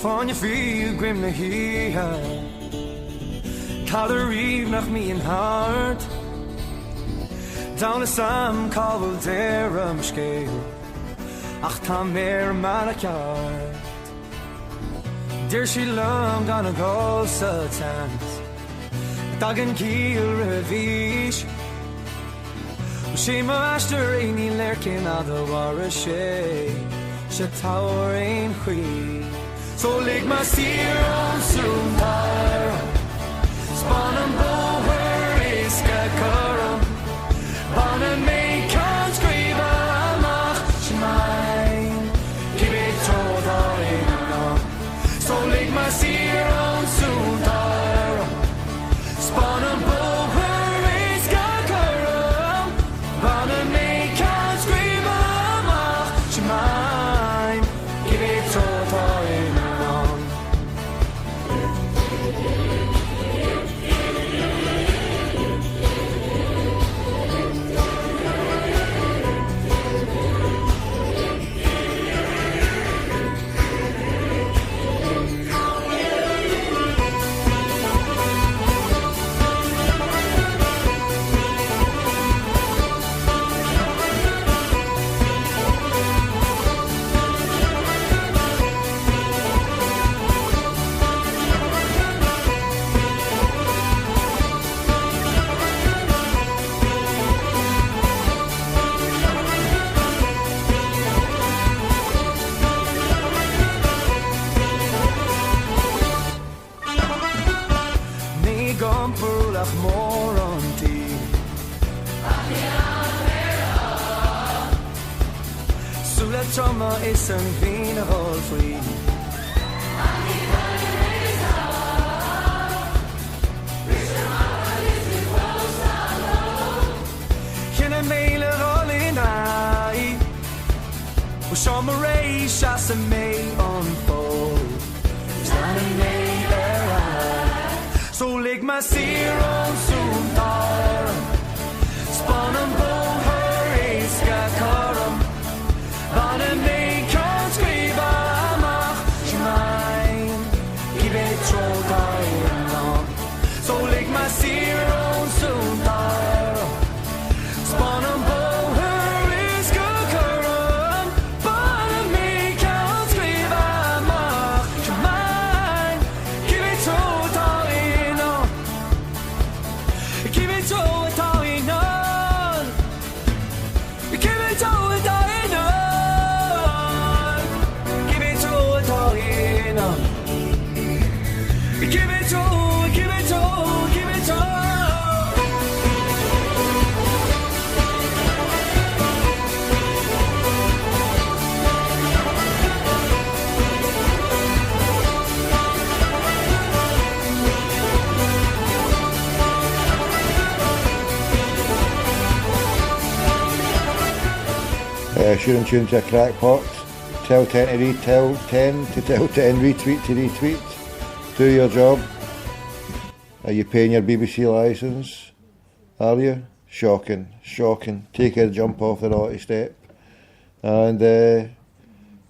Van je vier grim na hier Call the reeve nach me in hart Down the sam call will dare scale Ach tá mer mar a ceart Dear she long on a go sultans Dagan kiel revish She master any lurking out the war a she towering queen So lig my seer on soon tire Spawn and bow where is Kakaram Ban and make can't scream amach Shemine Give it to the So lig my seer on soon tire Spawn and bow where is Kakaram Ban and make can't scream amach Shemine Give it to the Trauma is een wienerhol vriend Geen een mele rol in ai We show me race as a mee on fold Staan een mele So lig my seer on soon daar Spannen bow her is gakaram Van en mee kan skriva amach Shemaim Give it troll daarin So lig my seer on soon daar Spannen bow her is gakaram Van en mee kan skriva amach Shemaim Give it troll daarin Give it troll daarin Give it troll daarin Give it all, give it all, give it all. Shooting tunes to crackpot. Tell 10 to retell 10 to tell 10, retweet to retweet. Do your job. Are you paying your BBC licence? Are you? Shocking, shocking. Take a jump off the naughty step. And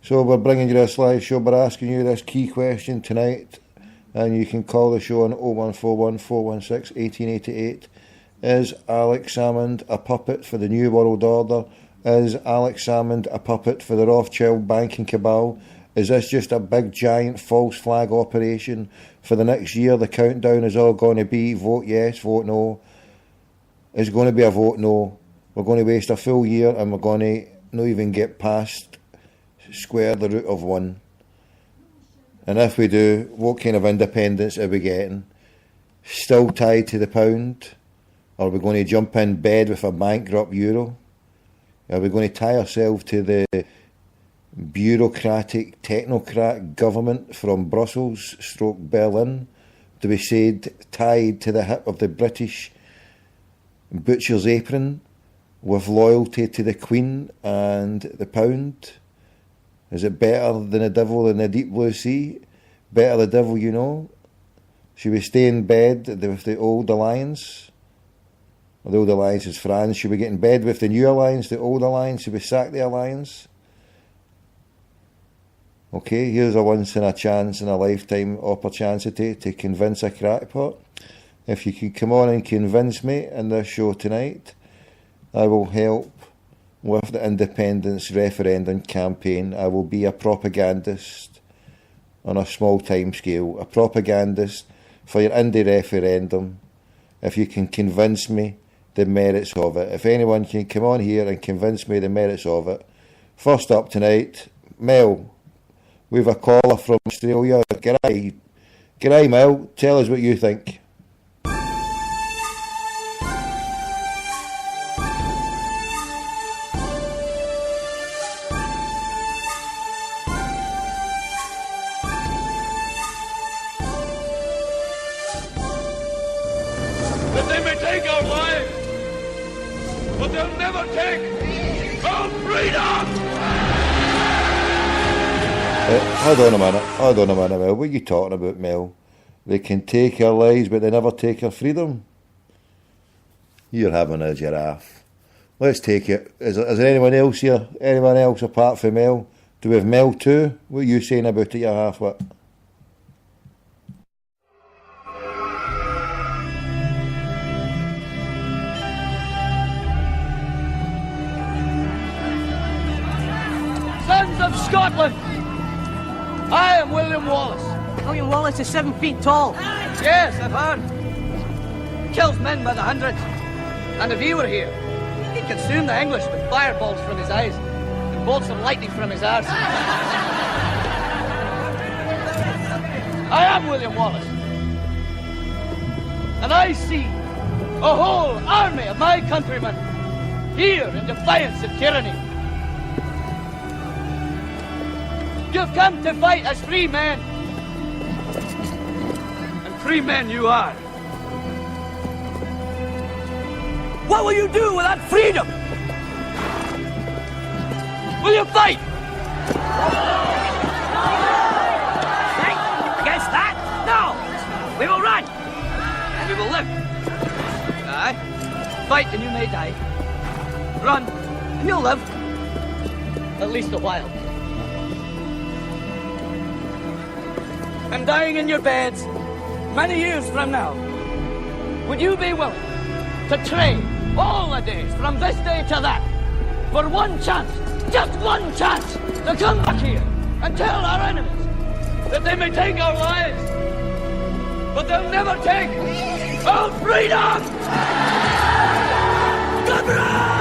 so we're bringing you this live show. We're asking you this key question tonight. And you can call the show on 0141 416 1888. Is Alex Salmond a puppet for the New World Order? Is Alex Salmond a puppet for the Rothschild banking cabal? Is this just a big giant false flag operation for the next year? The countdown is all going to be vote yes, vote no. It's going to be a vote no. We're going to waste a full year and we're going to not even get past square the root of one. And if we do, what kind of independence are we getting? Still tied to the pound? Or are we going to jump in bed with a bankrupt euro? Are we going to tie ourselves to the bureaucratic technocrat government from Brussels / Berlin to be said tied to the hip of the British butcher's apron with loyalty to the Queen and the pound? Is it better than the devil in the deep blue sea? Better the devil you know? Should we stay in bed with the old alliance? Well, the old alliance is France. Should we get in bed with the new alliance, the old alliance? Should we sack the alliance? Okay, here's a once in a chance in a lifetime opportunity to convince a crackpot. If you can come on and convince me in this show tonight, I will help with the independence referendum campaign. I will be a propagandist on a small time scale, a propagandist for your indie referendum. If you can convince me the merits of it. If anyone can come on here and convince me the merits of it. First up tonight, Mel. We've a caller from Australia. G'day, Mel. Tell us what you think. That they may take our lives, but they'll never take our freedom! Hold on a minute, Mel. What are you talking about, Mel? They can take our lives, but they never take our freedom? You're having a giraffe. Let's take it. Is there anyone else here? Anyone else apart from Mel? Do we have Mel too? What are you saying about it, you half-wit? Sons of Scotland, I am William Wallace. William Wallace is 7 feet tall. Yes, I've heard. He kills men by the hundreds. And if he were here, he'd consume the English with fireballs from his eyes and bolts of lightning from his arse. I am William Wallace. And I see a whole army of my countrymen here in defiance of tyranny. You've come to fight as free men. And free men you are. What will you do with that freedom? Will you fight? Fight against that? No! We will run! And we will live. Aye. Fight and you may die. Run and you'll live. At least a while. And dying in your beds many years from now, would you be willing to trade all the days from this day to that for one chance, just one chance, to come back here and tell our enemies that they may take our lives, but they'll never take our freedom? Goodbye!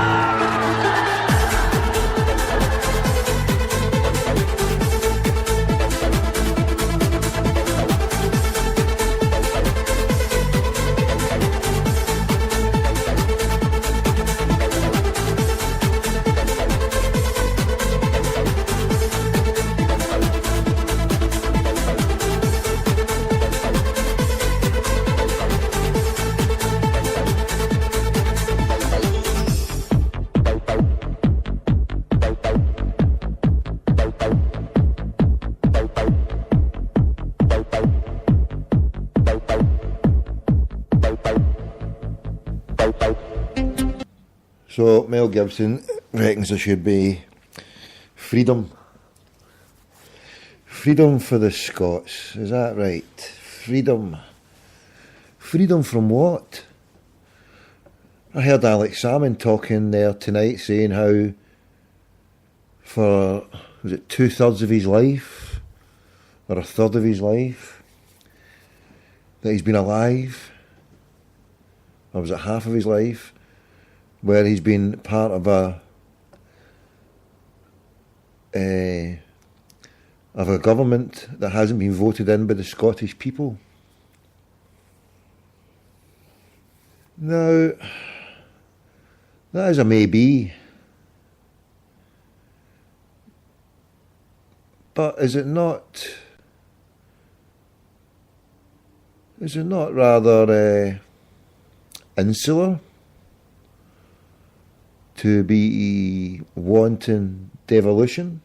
So Mel Gibson reckons there should be freedom. Freedom for the Scots, is that right? Freedom. Freedom from what? I heard Alex Salmon talking there tonight saying how for, was it 2/3 of his life, or 1/3 of his life, that he's been alive, or was it half of his life, where he's been part of a government that hasn't been voted in by the Scottish people. Now, that is a maybe, but is it not rather insular to be wanting devolution?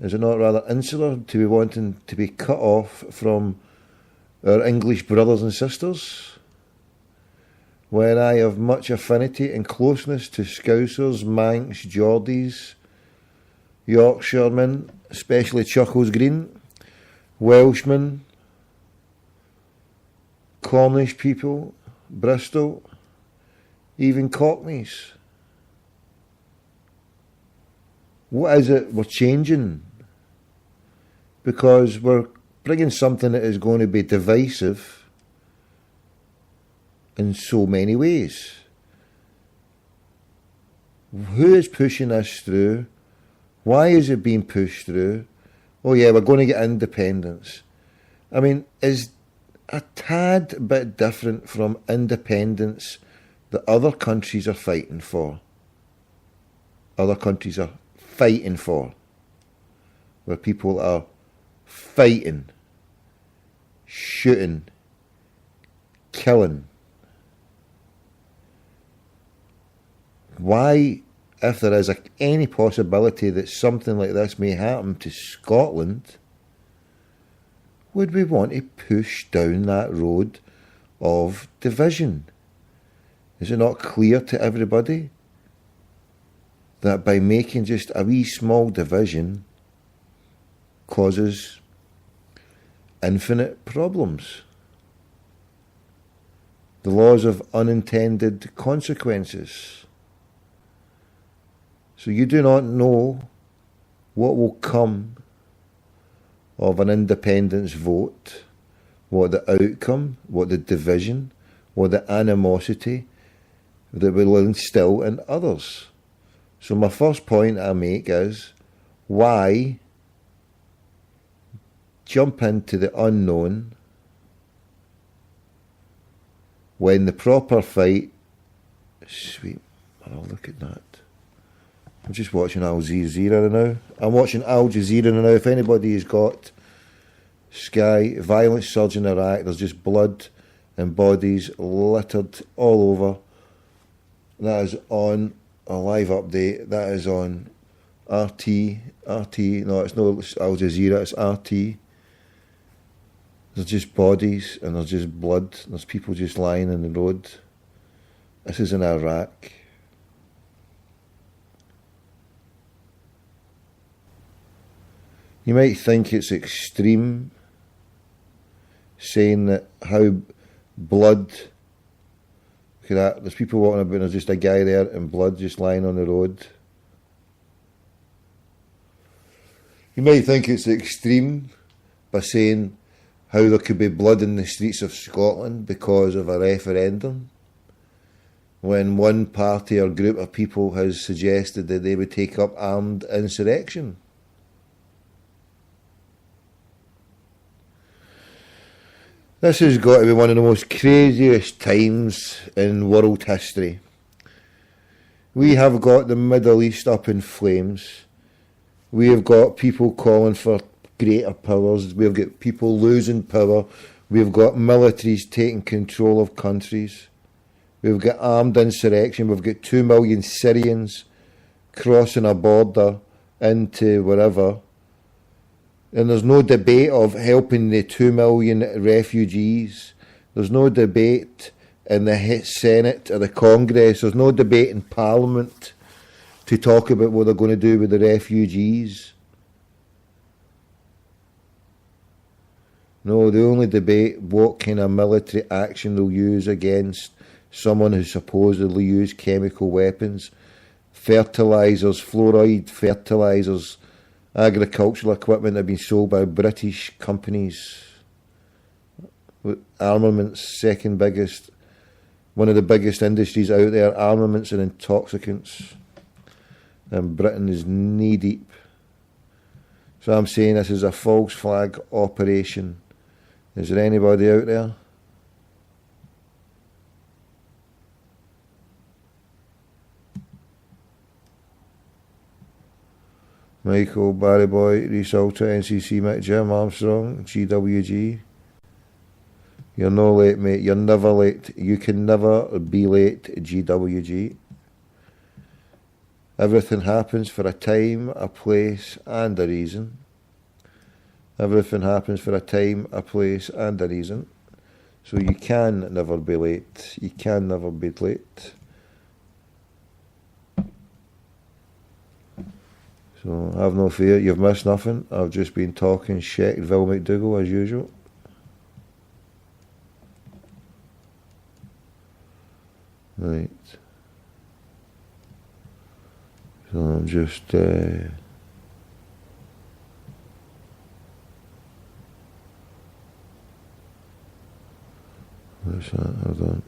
Is it not rather insular to be wanting to be cut off from our English brothers and sisters? When I have much affinity and closeness to Scousers, Manx, Geordies, Yorkshiremen, especially Chuckles Green, Welshmen, Cornish people, Bristol, even Cockneys. What is it we're changing? Because we're bringing something that is going to be divisive in so many ways. Who is pushing this through? Why is it being pushed through? Oh yeah, we're going to get independence. I mean, is a tad bit different from independence that other countries are fighting for. Other countries are fighting for. Where people are fighting, shooting, killing. Why, if there is any possibility that something like this may happen to Scotland, would we want to push down that road of division? Is it not clear to everybody that by making just a wee small division causes infinite problems? The laws of unintended consequences. So you do not know what will come of an independence vote, what the outcome, what the division, what the animosity that will instill in others. So my first point I make is, why jump into the unknown when the proper fight, sweet, oh look at that. I'm just watching Al Jazeera now. I'm watching Al Jazeera now. If anybody has got Sky, violent surge in Iraq, there's just blood and bodies littered all over. That is on a live update. That is on RT. No, it's no Al Jazeera, it's RT. There's just bodies and there's just blood. There's people just lying in the road. This is in Iraq. You might think it's extreme saying that how blood, look at that, there's people walking about and there's just a guy there and blood just lying on the road. You might think it's extreme by saying how there could be blood in the streets of Scotland because of a referendum, when one party or group of people has suggested that they would take up armed insurrection. This has got to be one of the most craziest times in world history. We have got the Middle East up in flames. We have got people calling for greater powers. We've got people losing power. We've got militaries taking control of countries. We've got armed insurrection. We've got 2 million Syrians crossing a border into wherever. And there's no debate of helping the 2 million refugees. There's no debate in the Senate or the Congress. There's no debate in Parliament to talk about what they're going to do with the refugees. No, they only debate what kind of military action they'll use against someone who supposedly used chemical weapons, fertilisers, fluoride fertilisers, agricultural equipment that have been sold by British companies. Armaments, second biggest, one of the biggest industries out there, armaments and intoxicants. And Britain is knee deep. So I'm saying this is a false flag operation. Is there anybody out there? Michael, Barry Boy, Reese Alter, NCC, Mick, Jim Armstrong, GWG. You're no late, mate. You're never late. You can never be late, GWG. Everything happens for a time, a place, and a reason. Everything happens for a time, a place, and a reason. So you can never be late. You can never be late. So have no fear, you've missed nothing. I've just been talking shit, Vil McDougall as usual. Right. So I'm just what's that? Hold on.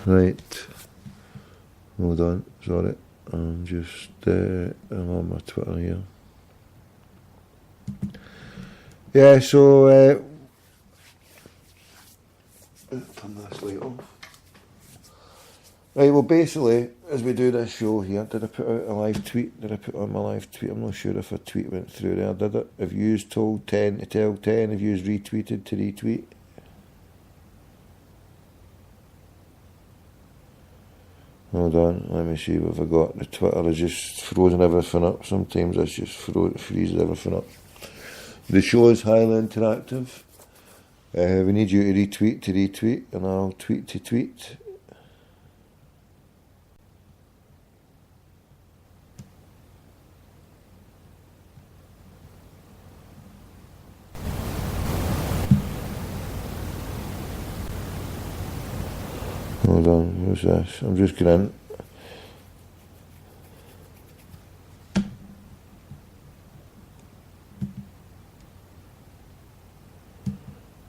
Right. Hold on, sorry. I'm just I'm on my Twitter here. Yeah, so turn this light off. Right, well basically, as we do this show here, did I put out a live tweet? Did I put on my live tweet? I'm not sure if a tweet went through there, did it? Have yous told 10 to tell 10? Have yous retweeted to retweet? Hold on, let me see what I've got. The Twitter has just frozen everything up. Sometimes it's just freezes everything up. The show is highly interactive. We need you to retweet, and I'll tweet to tweet. Hold on, what's this? I'm just going in.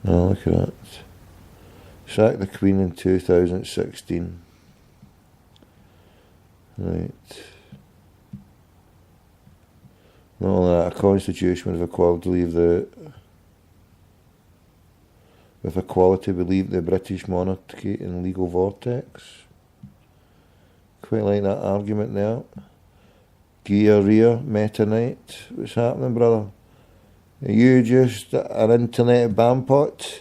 Oh, look at that. Sacked the Queen in 2016. Right. Not only that, a constitution with equality we leave the British monarchy in legal vortex. Quite like that argument there. Gear, Meta Knight. What's happening, brother? Are you just an internet bampot?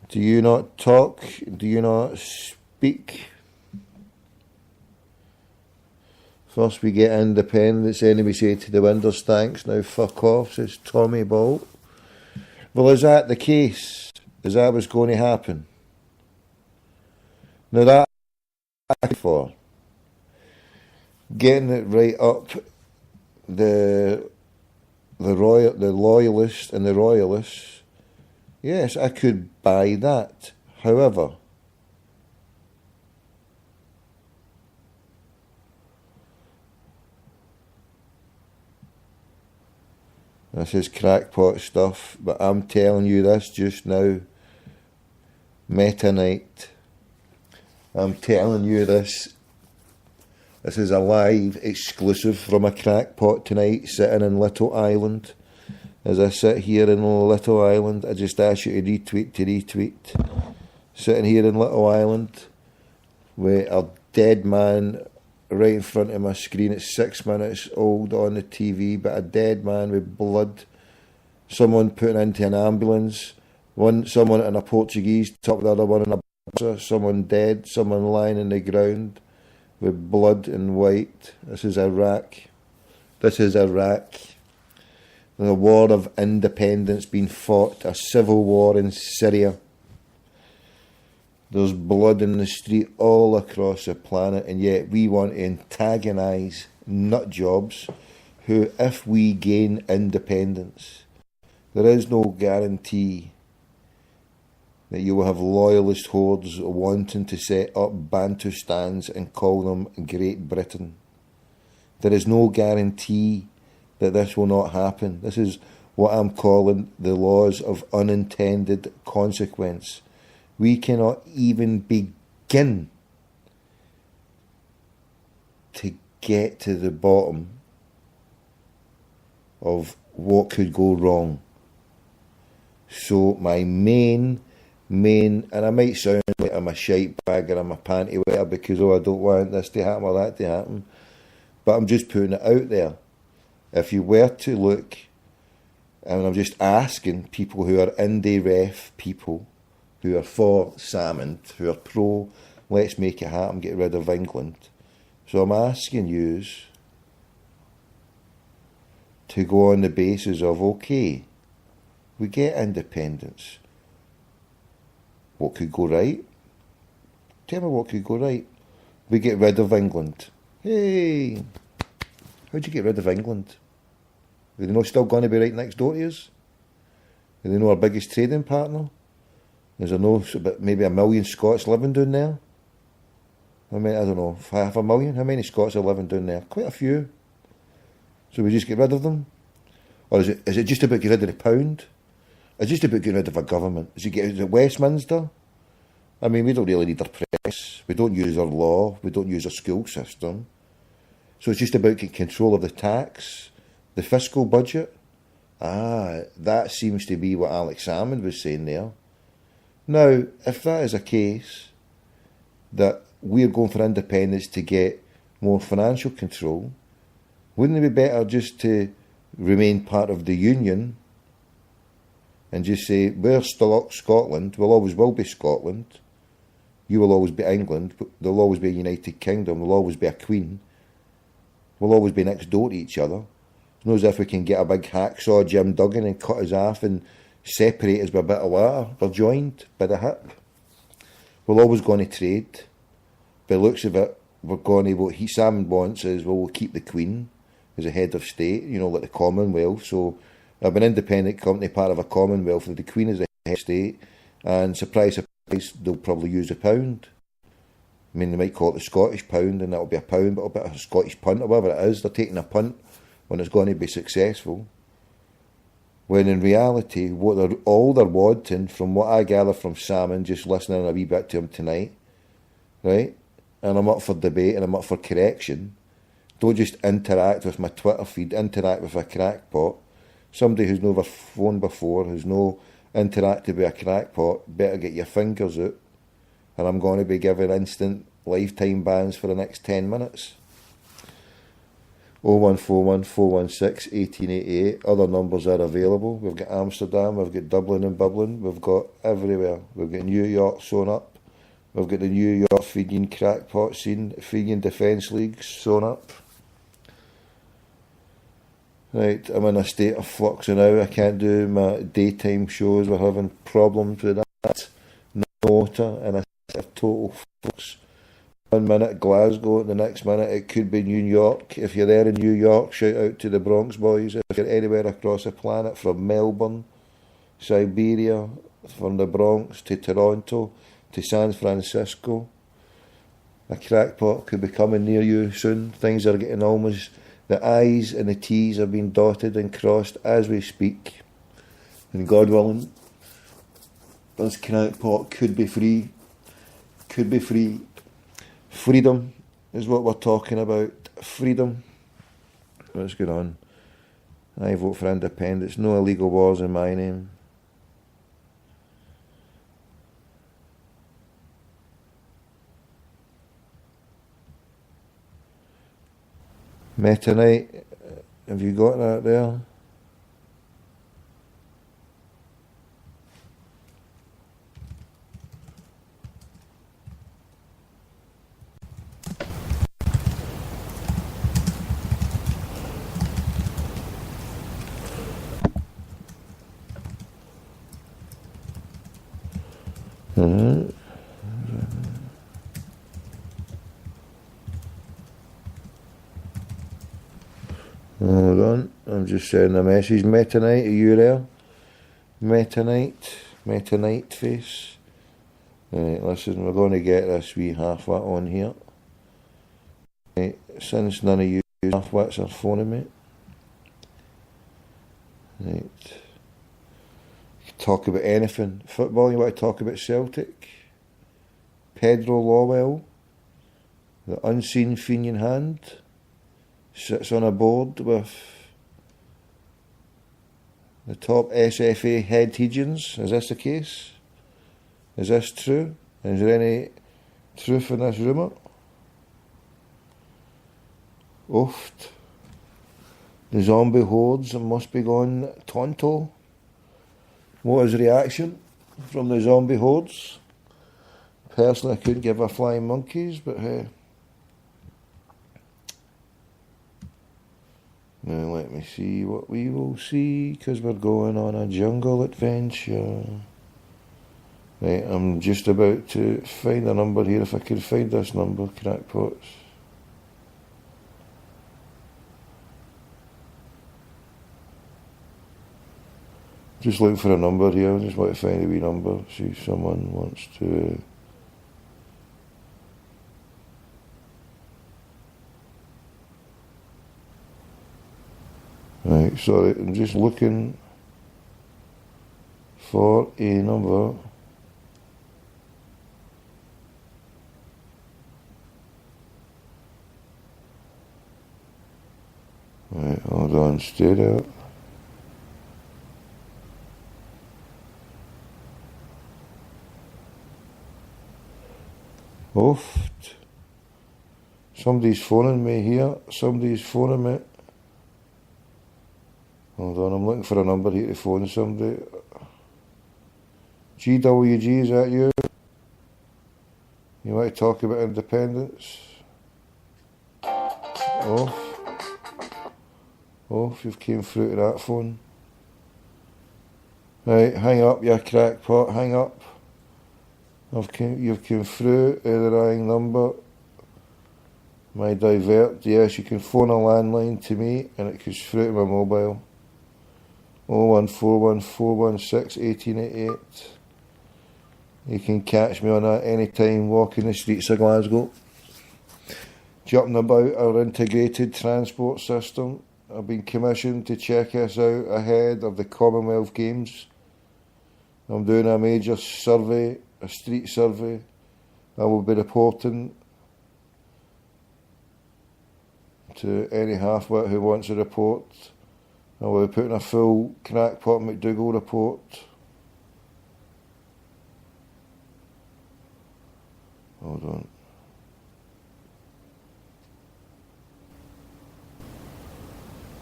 Do you not talk? Do you not speak? First we get independence, then we say to the windows thanks, now fuck off, says Tommy Bolt. Well, is that the case? Is that what's going to happen? Now that I'm for getting it right up the loyalists and the royalists, yes, I could buy that. However, this is crackpot stuff, but I'm telling you this just now, Meta Knight, I'm telling you this. This is a live exclusive from a crackpot tonight, sitting in Little Island. As I sit here in Little Island, I just ask you to retweet. Sitting here in Little Island with a dead man right in front of my screen. It's 6 minutes old on the TV, but a dead man with blood. Someone put into an ambulance. Someone in a Portuguese top, the other one in a boxer. Someone dead. Someone lying in the ground with blood and white. This is Iraq. The war of independence being fought, a civil war in Syria. There's blood in the street all across the planet, and yet we want to antagonise nut jobs who, if we gain independence, there is no guarantee that you will have loyalist hordes wanting to set up Bantustans and call them Great Britain. There is no guarantee that this will not happen. This is what I'm calling the laws of unintended consequence. We cannot even begin to get to the bottom of what could go wrong. So my main, and I might sound like I'm a shite bag or I'm a panty wetter because, I don't want this to happen or that to happen, but I'm just putting it out there. If you were to look, and I'm just asking people who are INDYREF people, who are for Salmond, who are pro, let's make it happen, get rid of England. So I'm asking yous to go on the basis of, okay, we get independence. What could go right? Tell me what could go right. We get rid of England. Hey! How'd you get rid of England? Are they not still going to be right next door to us? Are they not our biggest trading partner? Is there no maybe 1 million Scots living down there? I mean, I don't know, 500,000? How many Scots are living down there? Quite a few. So we just get rid of them? Or is it just about getting rid of the pound? Is it just about getting rid of a government? Is it Westminster? I mean, we don't really need our press. We don't use our law. We don't use our school system. So it's just about getting control of the tax, the fiscal budget. That seems to be what Alex Salmond was saying there. Now, if that is a case, that we're going for independence to get more financial control, wouldn't it be better just to remain part of the Union and just say, we're still Scotland, we'll always will be Scotland, you will always be England, but there'll always be a United Kingdom, there'll always be a Queen, we'll always be next door to each other. It's not as if we can get a big hacksaw Jim Duggan and cut us off and separate us by a bit of water. We're joined by the hip. We're always going to trade. By the looks of it, we're going to, what Salmond wants is, well, we'll keep the Queen as a head of state, like the Commonwealth. So I'm an independent company, part of a Commonwealth, with the Queen as the head of state, and surprise, surprise, they'll probably use a pound. I mean, they might call it the Scottish pound, and that'll be a pound, but a bit of a Scottish punt, or whatever it is. They're taking a punt when it's going to be successful. When in reality, all they're wanting, from what I gather from Salmond, just listening a wee bit to him tonight, right? And I'm up for debate and I'm up for correction. Don't just interact with my Twitter feed, interact with a crackpot. Somebody who's never phoned before, who's no interacted with a crackpot, better get your fingers out. And I'm going to be giving instant lifetime bans for the next 10 minutes. 0141 416 1888. Other numbers are available. We've got Amsterdam, we've got Dublin and Bublin, we've got everywhere. We've got New York sewn up. We've got the New York Fijian crackpot scene, Fijian Defence League sewn up. Right, I'm in a state of flux now. I can't do my daytime shows. We're having problems with that. No water and a state of total flux. 1 minute Glasgow, the next minute it could be New York. If you're there in New York, shout out to the Bronx boys. If you're anywhere across the planet, from Melbourne, Siberia, from the Bronx to Toronto to San Francisco, a crackpot could be coming near you soon. Things are getting almost, the I's and the T's are being dotted and crossed as we speak. And God willing, this crackpot could be free. Could be free. Freedom is what we're talking about. Freedom. What's going on? I vote for independence. No illegal wars in my name. Meta Knight, have you got that there? Hold on, I'm just sending a message. Meta Knight, are you there? Meta Knight face. Right, listen, we're going to get this wee half-wit on here. Right, since none of you half-wits are phoning me. Right. Talk about anything. Football, you want to talk about Celtic? Pedro Lawwell, the unseen Fenian hand, sits on a board with the top SFA head Hegians. Is this the case? Is this true? Is there any truth in this rumour? Ooft. The zombie hordes must be gone tonto. What is the reaction from the zombie hordes? Personally, I couldn't give a flying monkeys, but hey. Now let me see what we will see, because we're going on a jungle adventure. Right, I'm just about to find a number here, if I could find this number, crackpots. Just looking for a number here, I just want to find a wee number, see if someone wants to... Right, sorry, I'm just looking for a number. Right, hold on, stay there. Oft. Somebody's phoning me here, somebody's phoning me. Hold on, I'm looking for a number here to phone somebody. GWG, is that you? You want to talk about independence? Off. Off, you've came through to that phone. Right, hang up, you crackpot, hang up. You've come through to the wrong number. My divert, yes, you can phone a landline to me and it goes through to my mobile. 01414161888. You can catch me on that any time walking the streets of Glasgow. Jumping about our integrated transport system. I've been commissioned to check us out ahead of the Commonwealth Games. I'm doing a major survey, a street survey. I will be reporting to any half-wit who wants a report. I will be putting a full crackpot McDougall report. Hold on.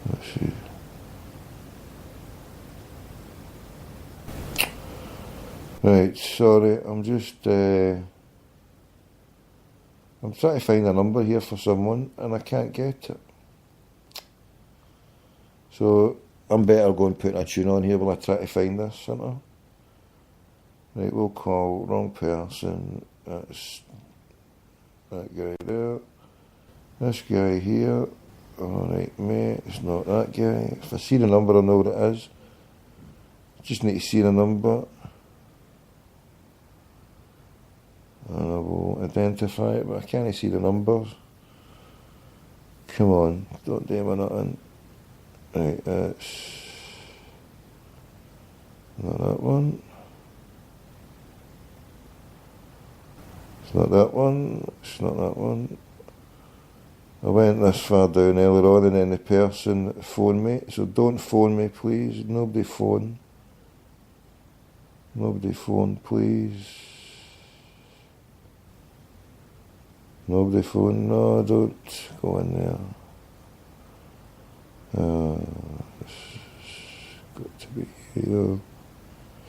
Let's see. Right, sorry, I'm just I'm trying to find a number here for someone and I can't get it. So I'm better going putting a tune on here while I try to find this, aren't I? Right, we'll call wrong person. That's that guy there. This guy here. Alright, mate, it's not that guy. If I see the number, I know what it is. Just need to see the number. And I will identify it, but I can't see the numbers. Come on, don't do me nothing. Right, that's not that one. It's not that one. It's not that one. I went this far down earlier on and then the person phoned me. So don't phone me, please. Nobody phone. Nobody phone, please. Nobody phone. No, don't go in there. It's got to be here.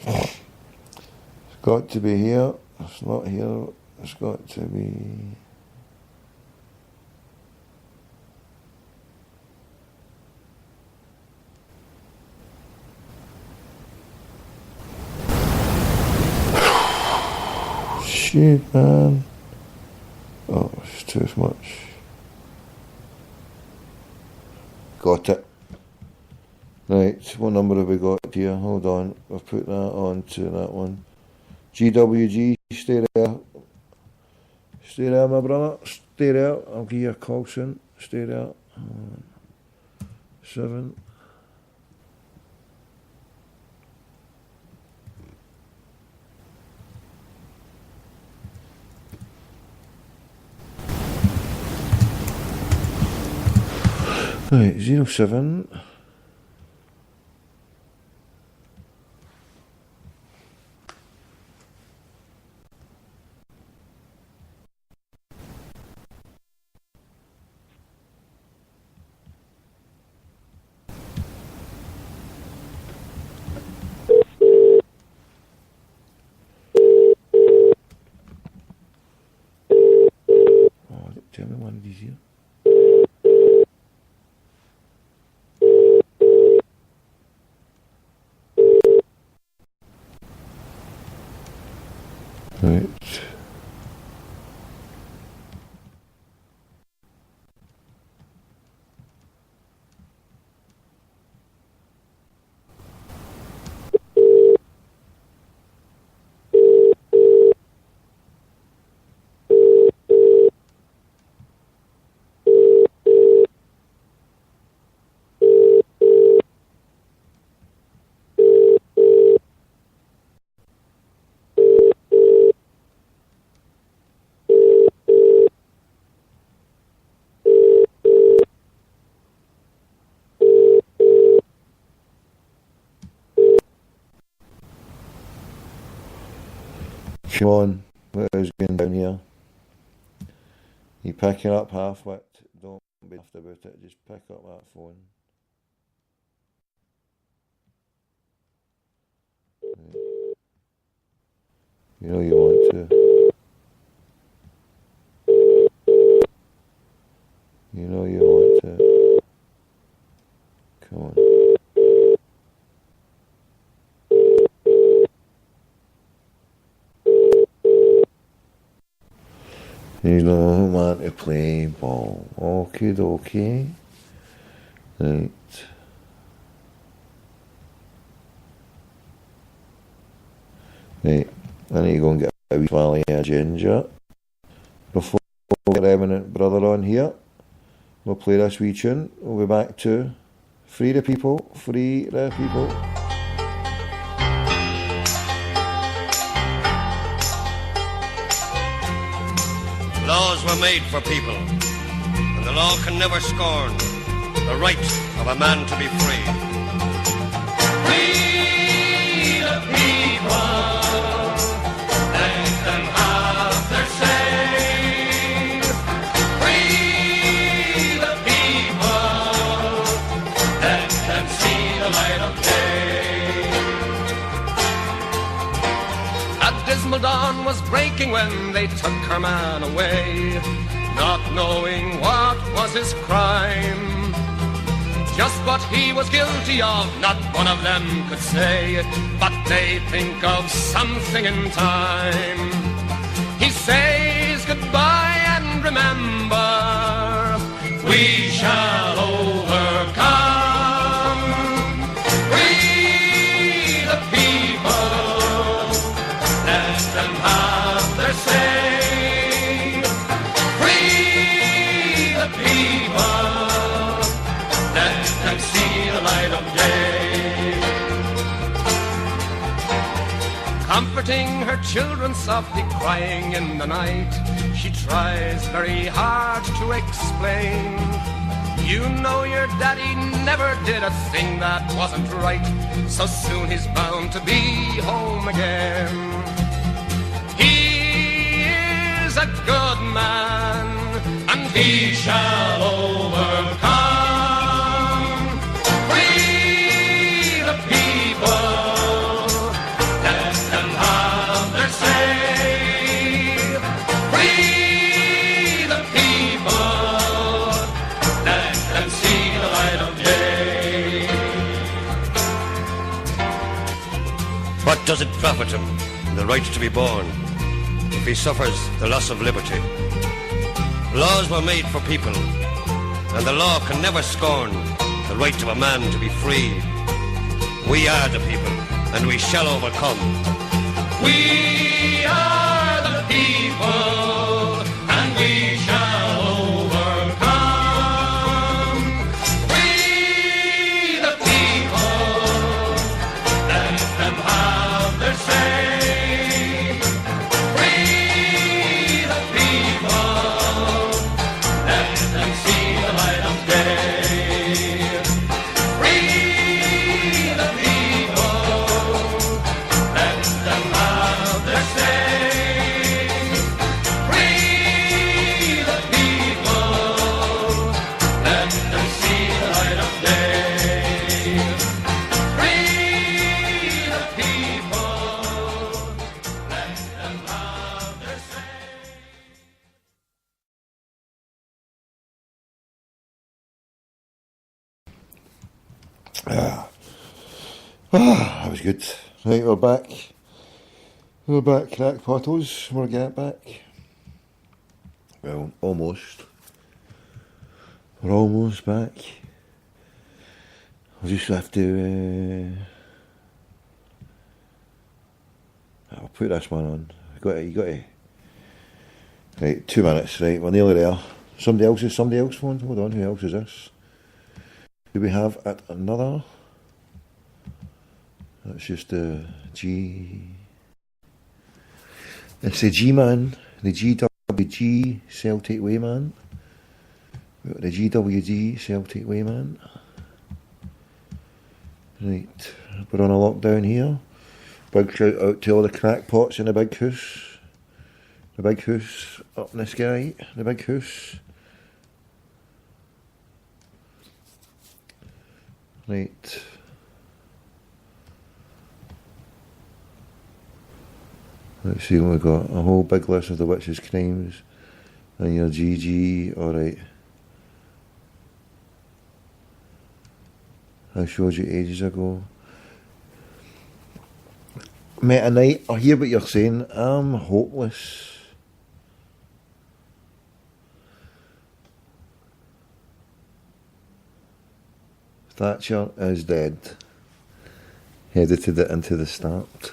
It's got to be here. It's not here. It's got to be... Shit, man. Oh, it's too much. Got it. Right, what number have we got here? Hold on, I've put that on to that one. GWG, stay there. Stay there, my brother. Stay there. I'll give you a call soon. Stay there. 7. Right, 07. Oh, tell me one of these here. Right. Come on, what is going down here? You picking up half-wit? Don't be daft about it, just pick up that phone. You know you want to. You know you want to. Come on. You don't want to play ball. Okie dokie. Right. Right. I need to go and get a wee valley of ginger. Before we get Eminent Brother on here, we'll play this wee tune. We'll be back to Free the People, Free the People. Laws were made for people, and the law can never scorn the right of a man to be free. Free the people, let them have their say. Free the people, let them see the light of day. A dismal dawn was breaking when they took her man away, not knowing what was his crime. Just what he was guilty of, not one of them could say, but they think of something in time. He says goodbye and remember, we shall overcome. Free the people, let them have their say. Free the people, let them see the light of day. Comforting her children softly crying in the night, she tries very hard to explain. You know your daddy never did a thing that wasn't right, so soon he's bound to be home again. He is a good man, and he shall overcome. Free the people, let them have their say. Free the people, let them see the light of day. What does it profit him, the right to be born, if he suffers the loss of liberty? Laws were made for people, and the law can never scorn the right of a man to be free. We are the people, and we shall overcome. We are the people, and we shall overcome. Free the people, let them have their say. Free the people, let them see the light of day. Free the people, let them have their say. Free the people, let them see the light of day. Free the people, let them have their say. That was good. Right, we're back. We're back, crackpottles. We're getting back. Well, almost. We're almost back. I'll just have to... I'll put this one on. You got to... Right, 2 minutes, right, we're nearly there. Somebody else phone? Hold on, who else is this? Do we have at another? That's just the G... It's the G-man, the GWG Celtic Way man. We've got the GWG Celtic Way man. Right, we're on a lockdown here. Big shout out to all the crackpots in the big house. The big house up in the sky, the big house. Right. Let's see what we've got. A whole big list of the witches' crimes. And your GG, alright. I showed you ages ago. Meta Knight, I hear what you're saying. I'm hopeless. Thatcher is dead. Headed into the start.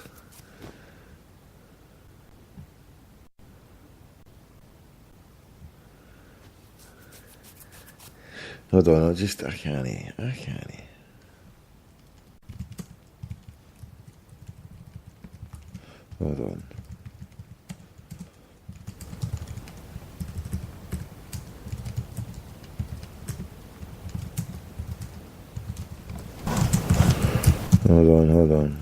Hold on, I can't. Hold on. Hold on.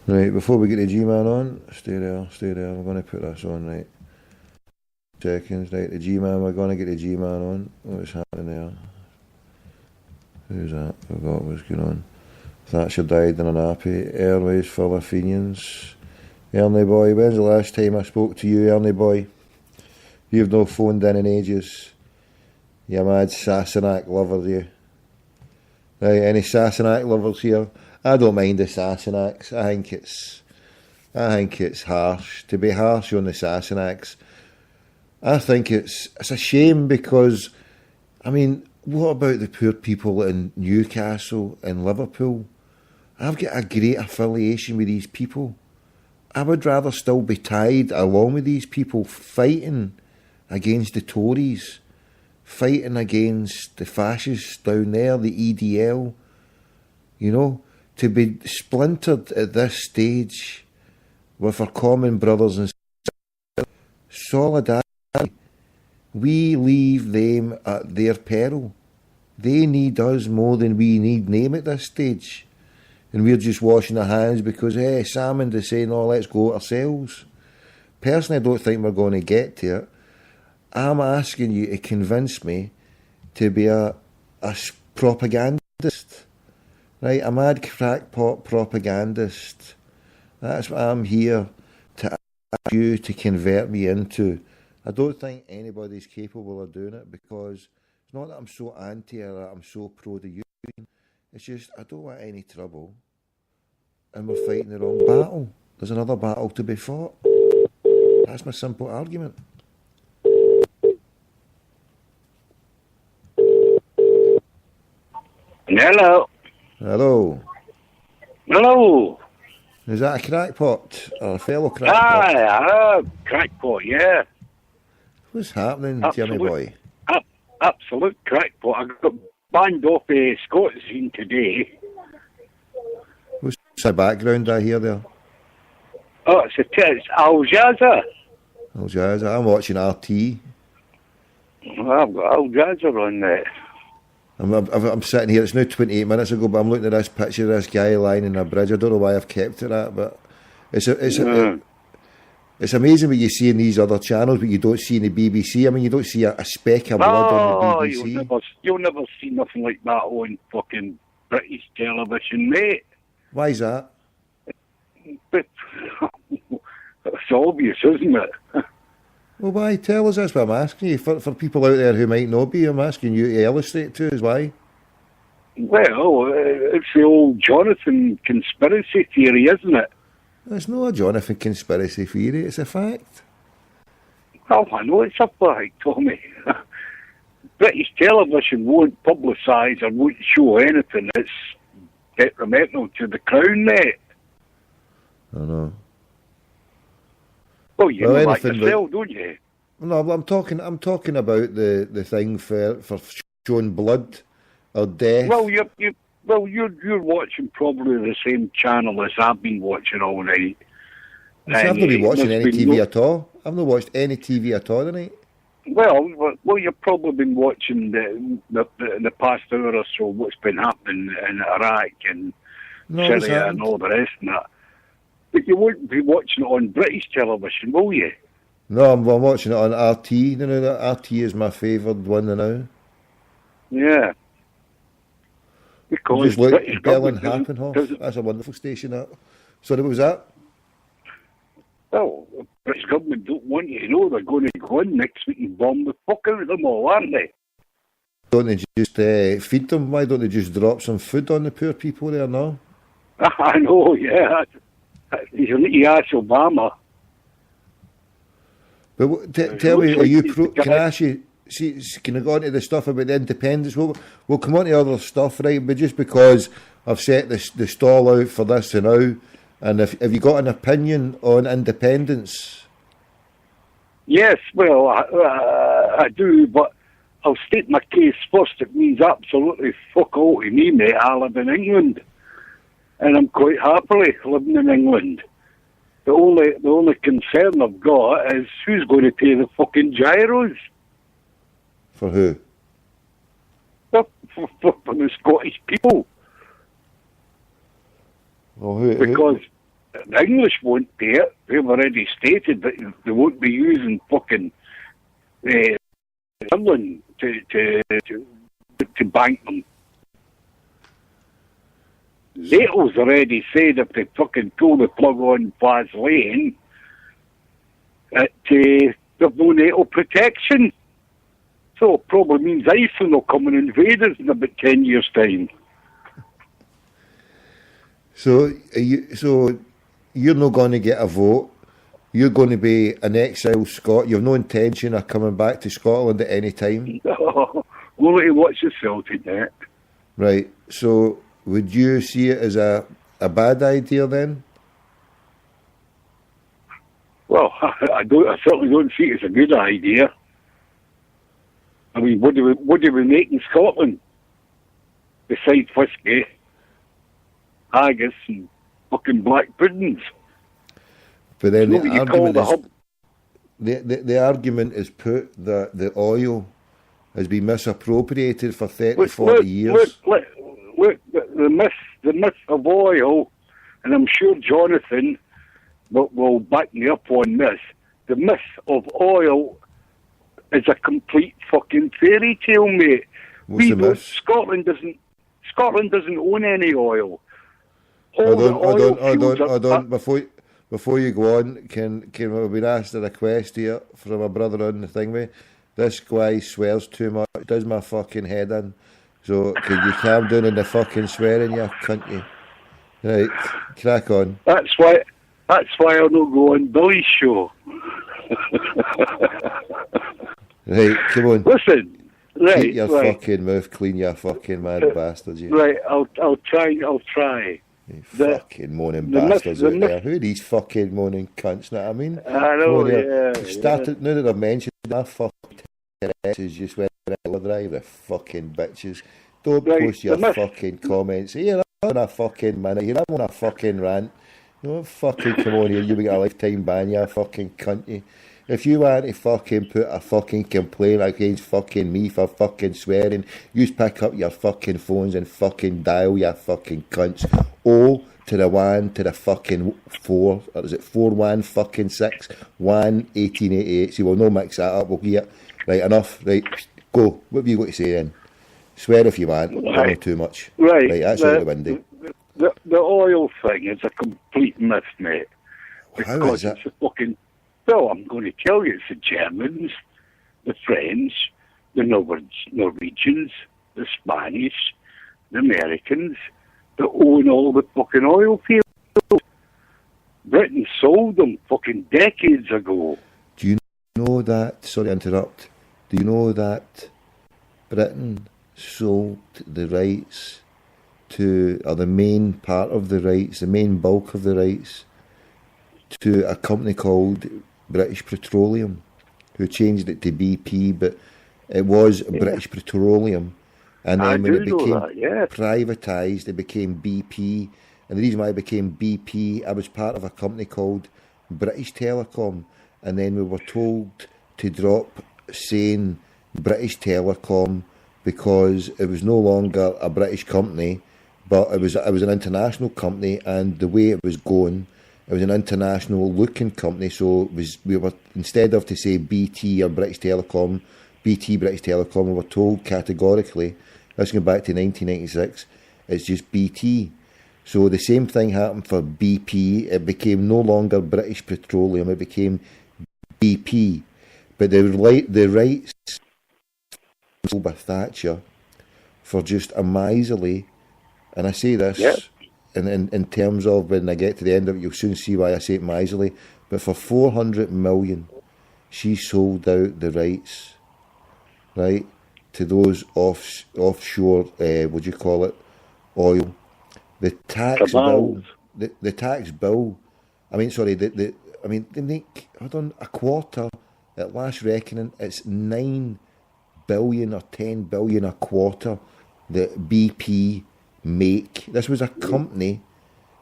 Right, before we get the G-Man on, stay there, we're going to put this on, right. Seconds, right, the G-Man, we're going to get the G-Man on. What's happening there? Who's that? Forgot what's going on. Thatcher died in an appy. Airways full of Fenians. Ernie boy, when's the last time I spoke to you, Ernie boy? You've no phoned in ages. You mad Sassenach lover, you. Right, any Sassenach lovers here? I don't mind the Sassenachs. I think it's harsh. To be harsh on the Sassenachs. I think it's a shame because, I mean, what about the poor people in Newcastle and Liverpool? I've got a great affiliation with these people. I would rather still be tied along with these people fighting against the Tories, fighting against the fascists down there, the EDL, you know, to be splintered at this stage with our common brothers and sisters. Solidarity. We leave them at their peril. They need us more than we need them at this stage. And we're just washing our hands because, hey, Salmond is saying, oh, let's go ourselves. Personally, I don't think we're going to get to it. I'm asking you to convince me to be a propagandist. Right, a mad crackpot propagandist. That's what I'm here to ask you to convert me into. I don't think anybody's capable of doing it because it's not that I'm so anti or that I'm so pro the union. It's just I don't want any trouble and we're fighting the wrong battle. There's another battle to be fought. That's my simple argument. Hello. Hello. Hello. Is that a crackpot or a fellow crackpot? Aye, crackpot, yeah. What's happening, Jimmy boy? Absolute crackpot. I got banned off a Scottish scene today. What's the background I hear there? Oh, it's Al Jaza. Al Jaza. I'm watching RT. I've got Al Jaza on there. I'm sitting here, it's now 28 minutes ago, but I'm looking at this picture of this guy lying in a bridge. I don't know why I've kept it that, but It's amazing what you see in these other channels, but you don't see in the BBC. I mean, you don't see a speck of blood on the BBC. You'll never see nothing like that on fucking British television, mate. Why is that? But it's obvious, isn't it? Well, why? Tell us, that's what I'm asking you. For people out there who might not be, I'm asking you to illustrate to us why. Well, it's the old Jonathan conspiracy theory, isn't it? It's not a Jonathan conspiracy theory, it's a fact. Oh, I know it's a fact, Tommy. British television won't publicise or won't show anything that's detrimental to the Crown, mate. I know. Well, you know that yourself, don't you? No, I'm talking about the thing for showing blood or death. Well, you're watching probably the same channel as I've been watching all night. I've not been watching any TV at all. I've not watched any TV at all tonight. Well, you've probably been watching the past hour or so what's been happening in Iraq and Syria and all the rest of that. But you won't be watching it on British television, will you? No, I'm watching it on RT. You know that RT is my favoured one now. Yeah. Because just look, British Berlin government Happenhoff. That's a wonderful station. That. Sorry, what was that? Well, the British government don't want you to know they're going to go in next week and bomb the fuck out of them all, aren't they? Don't they just feed them? Why don't they just drop some food on the poor people there now? I know, yeah. You need to ask Obama. But tell me, are you can I ask you, see, can I go on to the stuff about the independence? We'll come on to other stuff, right? But just because I've set the stall out for this and now, and have you got an opinion on independence? Yes, well, I do, but I'll state my case first. It means absolutely fuck all to me, mate. I live in England, and I'm quite happily living in England. The only concern I've got is who's going to pay the fucking gyros? For who? For the Scottish people. Well, who? Because the English won't pay it. They've already stated that they won't be using fucking Ireland to bank them. NATO's already said if they fucking pull the plug on Vaseline, there's no NATO protection. So it probably means Iceland will come and invade us in about 10 years' time. So you're not going to get a vote. You're going to be an exiled Scot. You have no intention of coming back to Scotland at any time. Only to watch the Celtic net. Right. So would you see it as a bad idea then? Well, I certainly don't see it as a good idea. I mean, what do we make in Scotland besides whiskey, haggis, and fucking black puddings? But then the argument is put that the oil has been misappropriated for 40 years. Look, the myth of oil, and I'm sure Jonathan will back me up on this. The myth of oil is a complete fucking fairy tale, mate. Scotland doesn't own any oil. Hold on. Before you go on, can we be asked a request here from a brother on the thing with? This guy swears too much, does my fucking head in. So can you calm down on the fucking swearing, you cunt you? Right, crack on. That's why I'll not go on Billy's show. Right, come on. Listen, right. Keep your fucking mouth clean, you fucking mad bastards. You. Right, I'll try. You fucking moaning bastards out there. Who are these fucking moaning cunts, know what I mean? I know, Now that I've mentioned my fucking is just went out drive the fucking bitches. Don't post your fucking comments. Here, I'm on a fucking minute. Here, I'm on a fucking rant. You don't fucking come on here. You'll get a lifetime ban, you fucking cunt. You. If you want to fucking put a fucking complaint against fucking me for fucking swearing, you just pick up your fucking phones and fucking dial, you fucking cunts. to the 1 to the fucking 4, or is it 4 1 fucking 6 1 1888? So we'll no mix that up. We'll get right enough. Right, go. What have you got to say then? Swear if you want. Right. Not too much. Right. That's out the window. The oil thing is a complete myth, mate. How is it? It's a fucking. Well, I'm going to tell you, it's the Germans, the French, the Norwegians, the Spanish, the Americans that own all the fucking oil fields. Britain sold them fucking decades ago. Do you know that? Sorry to interrupt. Do you know that Britain sold the rights to, or the main part of the rights, the main bulk of the rights, to a company called British Petroleum, who changed it to BP, but it was British Petroleum. And then when it became privatised, it became BP. And the reason why it became BP, I was part of a company called British Telecom. And then we were told to drop saying British Telecom because it was no longer a British company, but it was an international company. And the way it was going, it was an international looking company. So we were, instead of to say BT or British Telecom, BT British Telecom, we were told categorically, let's go back to 1996, it's just BT. So the same thing happened for BP. It became no longer British Petroleum, it became BP. But the rights sold by Thatcher for just a miserly, and I say this in terms of when I get to the end of it, you'll soon see why I say it miserly, but for 400 million, she sold out the rights, right, to those offshore, what do you call it, oil. The tax bill, the tax bill, I mean, sorry, they make, hold on, a quarter, at last reckoning, it's 9 billion or 10 billion a quarter that BP make. This was a company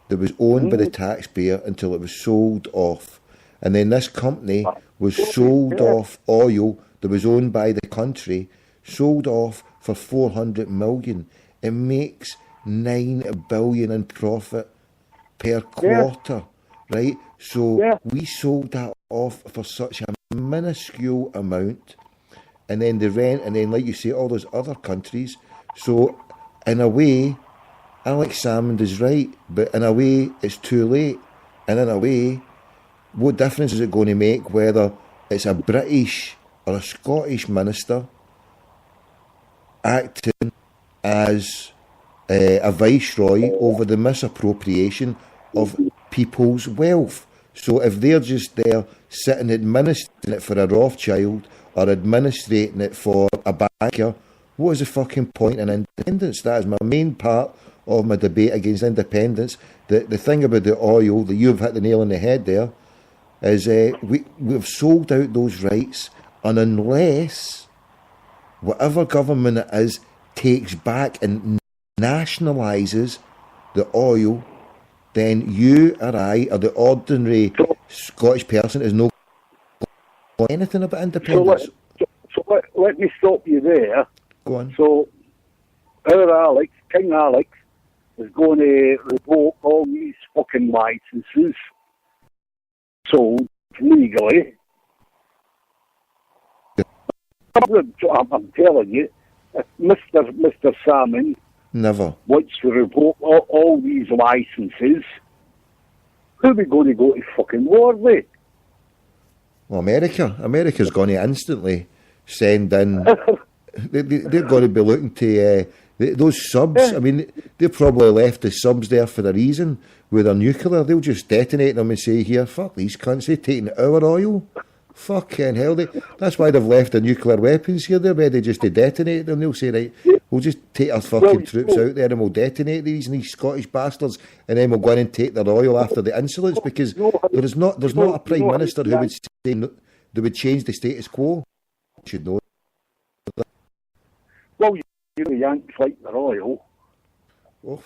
that was owned by the taxpayer until it was sold off. And then this company was sold off oil that was owned by the country, sold off for 400 million. It makes 9 billion in profit per quarter, right? So we sold that off for such a minuscule amount, and then the rent, and then like you say, all those other countries. So in a way, Alex Salmond is right, but in a way it's too late. And in a way, what difference is it going to make whether it's a British or a Scottish minister acting as a viceroy over the misappropriation of people's wealth? So if they're just there sitting administrating it for a Rothschild or administrating it for a banker, what is the fucking point in independence? That is my main part of my debate against independence. The thing about the oil, that you've hit the nail on the head there, is we've sold out those rights, and unless whatever government it is takes back and nationalises the oil, then you or I, or the ordinary Scottish person, is no anything about independence. So let me stop you there. Go on. So our King Alex, is going to revoke all these fucking licences sold legally. I'm telling you, if Mr. Salmon never wants to revoke all these licences, who are we going to go to fucking war with? Well, America's going to instantly send in. They're going to be looking to those subs. I mean, they probably left the subs there for a reason. With their nuclear, they'll just detonate them and say, "Here, fuck these cunts, they're taking our oil." Fucking hell, that's why they've left the nuclear weapons here. They're ready just to detonate them. They'll say, right, we'll just take our fucking troops out there and we'll detonate these Scottish bastards, and then we'll go in and take their oil after the insolence, because there's not a Prime Minister who would say they would change the status quo. You should know that. Well, you know, the Yanks like their oil. Oh,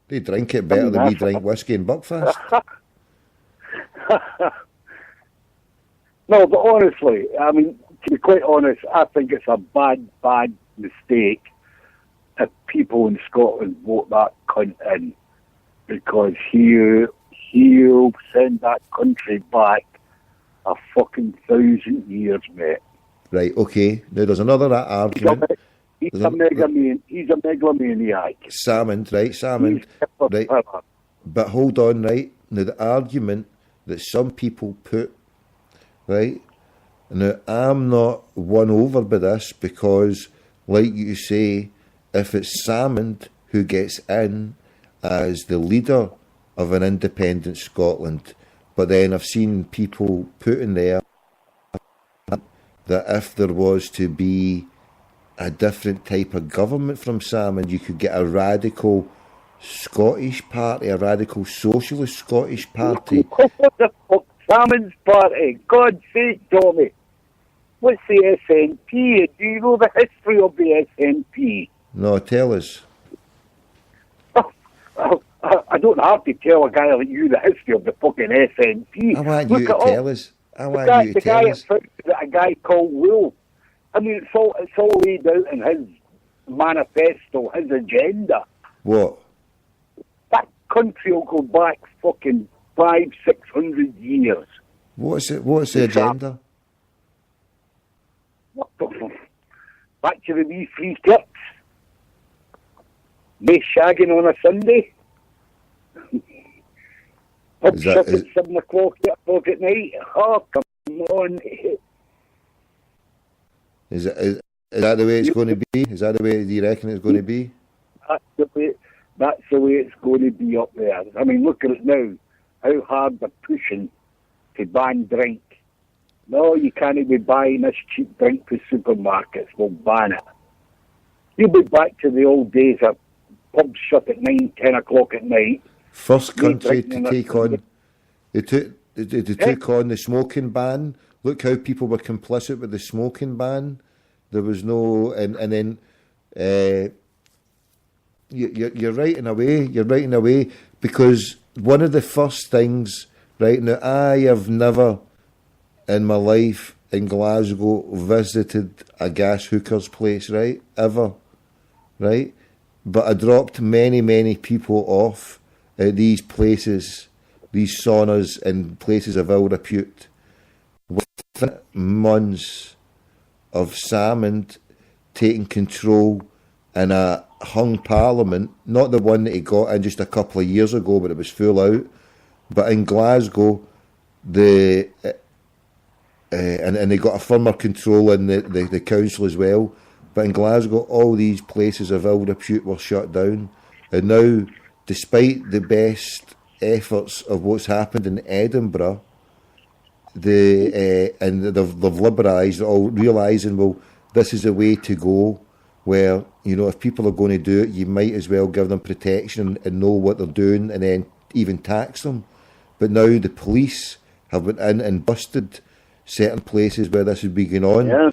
they drink it better than we drink whiskey and Buckfast. No, but honestly, I mean, to be quite honest, I think it's a bad mistake if people in Scotland vote that cunt in. because he'll send that country back a fucking 1,000 years, mate. Right, okay. Now there's another argument. He's a megalomaniac. Salmond, right? But hold on, right? Now the argument that some people put, right? Now I'm not won over by this because, like you say, if it's Salmond who gets in as the leader of an independent Scotland, but then I've seen people put in there that if there was to be a different type of government from Salmond, you could get a radical Scottish party, a radical socialist Scottish party. What the fuck? Salmond's party? God's sake, Tommy. What's the SNP? Do you know the history of the SNP? No, tell us. I don't have to tell a guy like you the history of the fucking SNP. I want you to tell us. I want you to tell us. A guy called Wolf. I mean, it's all laid out in his manifesto, his agenda. What? That country will go back fucking 500-600 years. What's it? What's the agenda? What the fuck? Back to the wee free kicks. No shagging on a Sunday. Pub shut at 7 o'clock, 8 o'clock at night. Oh, come on. Is that the way it's going to be? Is that the way you reckon it's going to be? That's the way it's going to be up there. I mean, look at it now. How hard they're pushing to ban drink. No, you can't be buying this cheap drink for supermarkets. We'll ban it. You'll be back to the old days of pubs shut at 9, 10 o'clock at night. First country to take on... They took on the smoking ban. Look how people were complicit with the smoking ban. There was no... And then... You're right in a way. You're right in a way. Because one of the first things... Right, now, I have never in my life in Glasgow visited a gas hooker's place, right? Ever. Right? But I dropped many, many people off at these places, these saunas and places of ill repute. Within months of Salmond taking control in a hung parliament, not the one that he got in just a couple of years ago, but it was full out, but in Glasgow, and they got a firmer control in the council as well. But in Glasgow, all these places of ill repute were shut down. And now, despite the best efforts of what's happened in Edinburgh, and they've liberalised, all realising, well, this is the way to go, where, you know, if people are going to do it, you might as well give them protection and know what they're doing and then even tax them. But now the police have went in and busted certain places where this would be going on. Yeah.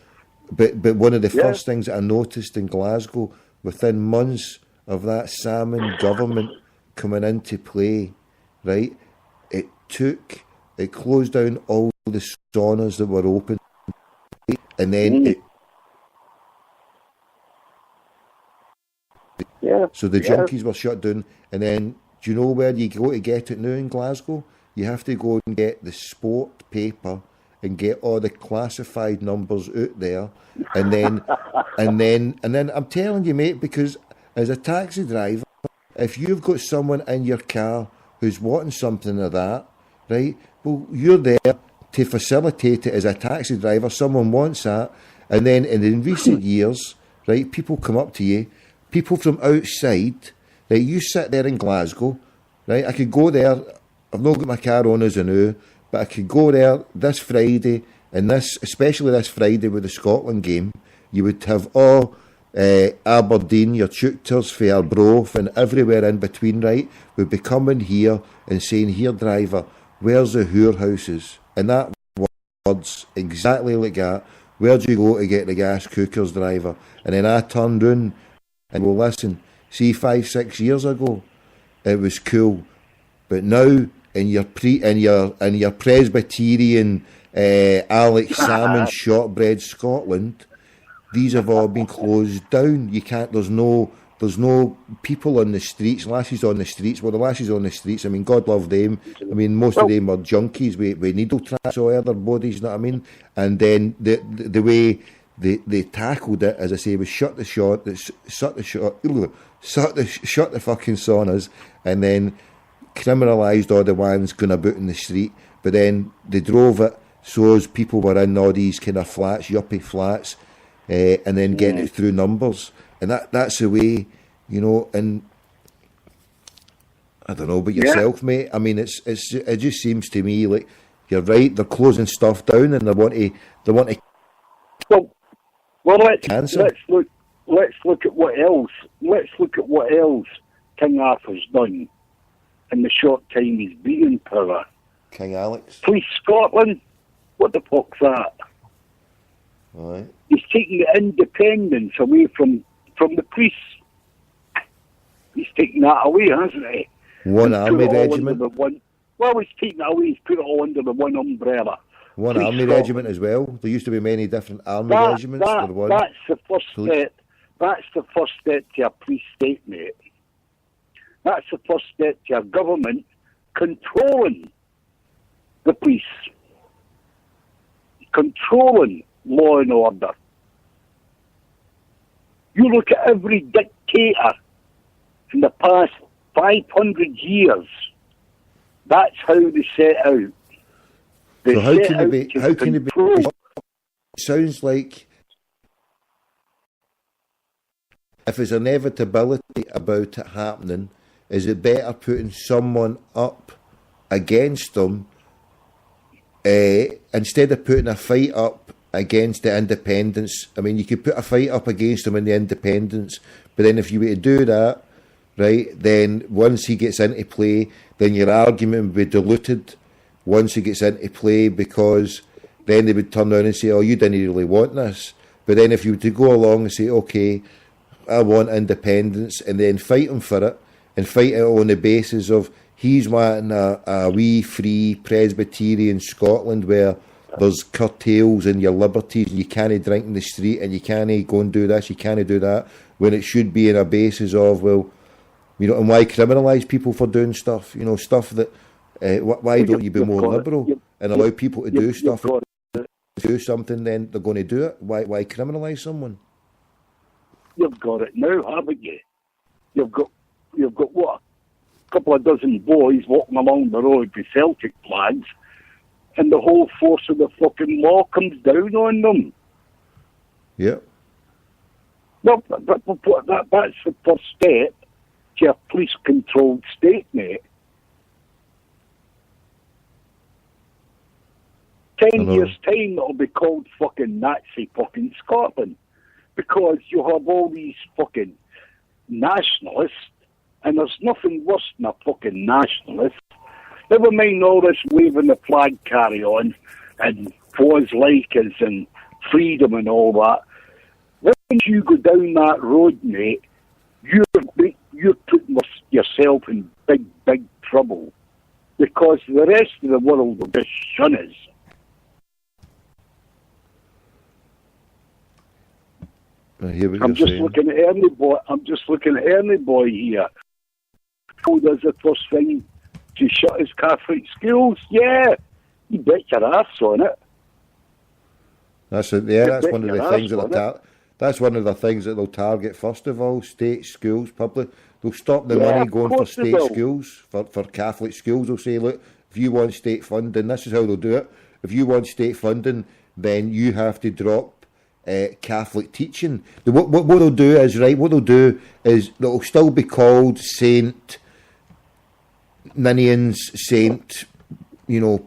But one of the first things that I noticed in Glasgow, within months of that Salmond government coming into play, right, it closed down all the saunas that were open, and then so the junkies were shut down. And then, do you know where you go to get it now in Glasgow? You have to go and get the sport paper and get all the classified numbers out there, and then I'm telling you, mate, because as a taxi driver, if you've got someone in your car who's wanting something of that, right, well, you're there to facilitate it as a taxi driver. Someone wants that, and then in recent years, right, people come up to you, people from outside, right, you sit there in Glasgow, right, I could go there, I've not got my car on as I know, but I could go there this Friday, and especially this Friday with the Scotland game, you would have all Aberdeen, your Teuchters, Arbroath, and everywhere in between, right, would be coming here and saying, here, driver, where's the whorehouses? And that words exactly like that. Where do you go to get the gas cookers, driver? And then I turned round and, well, listen, see, 5-6 years ago, it was cool, but now, in your Presbyterian Alex Salmond Shortbread Scotland, these have all been closed down. You can't. There's no there's no people on the streets, lasses on the streets. Well, the lasses on the streets, I mean, God love them. I mean, most of them are junkies with needle traps all over their bodies, you know what I mean? And then the way they tackled it, as I say, was shut the fucking saunas, and then criminalised all the ones going about in the street. But then they drove it so as people were in all these kind of flats, yuppie flats, and then getting it through numbers. And that's the way, you know. And I don't know about yourself, mate. I mean, it just seems to me like you're right. They're closing stuff down, and they want to. Well, let's look at what else. Let's look at what else King Arthur's done in the short time he's been in power. King Alex. Police Scotland. What the fuck's that? All right. He's taking the independence away from the police. He's taking that away, hasn't he? One army regiment. He's taking it away. He's put it all under the one umbrella. One police army regiment as well. There used to be many different army regiments. That's the first step. That's the first step to a police state, mate. That's the first step to a government controlling the police, controlling law and order. You look at every dictator in the past 500 years. That's how they set out. So how can it be? It sounds like if there's an inevitability about it happening, is it better putting someone up against them instead of putting a fight up against the independents? I mean, you could put a fight up against them in the independents, but then if you were to do that, right, then once he gets into play, then your argument would be diluted once he gets into play, because then they would turn around and say, oh, you didn't really want this. But then if you were to go along and say, okay, I want independence, and then fight him for it, and fight it on the basis of he's wanting a wee free Presbyterian Scotland where there's curtails in your liberties, and you can't drink in the street, and you can't go and do this, you can't do that, when it should be in a basis of, well, you know, and why criminalise people for doing stuff, you know, stuff that, why don't you be more liberal and allow people to do stuff, do something, then they're going to do it? Why criminalise someone? You've got it now, haven't you? You've got what? A couple of dozen boys walking along the road with Celtic flags, and the whole force of the fucking law comes down on them. Yeah. Well, that's the first step to a police-controlled state, mate. 10 years' time, it'll be called fucking Nazi fucking Scotland, because you have all these fucking nationalists, and there's nothing worse than a fucking nationalist. Never mind all this waving the flag carry on and was like us and freedom and all that. Once you go down that road, mate, you're putting yourself in big, big trouble, because the rest of the world will just shun us. I'm just looking at Ernie Boy here. Who does the first thing to shut his Catholic schools? Yeah, you bet your ass on it. That's one of the things that's one of the things that they'll target first of all. State schools, public. They'll stop the money going for state schools, for Catholic schools. They'll say, look, if you want state funding, this is how they'll do it. If you want state funding, then you have to drop Catholic teaching. What they'll do is, right, they'll still be called Saint Ninians, Saint,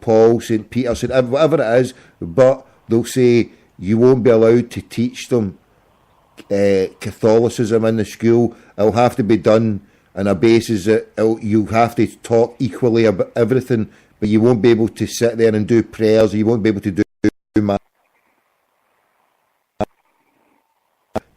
Paul, Saint Peter, Saint whatever it is, but they'll say you won't be allowed to teach them Catholicism in the school. It'll have to be done on a basis that you have to talk equally about everything, but you won't be able to sit there and do prayers, or you won't be able to do mass.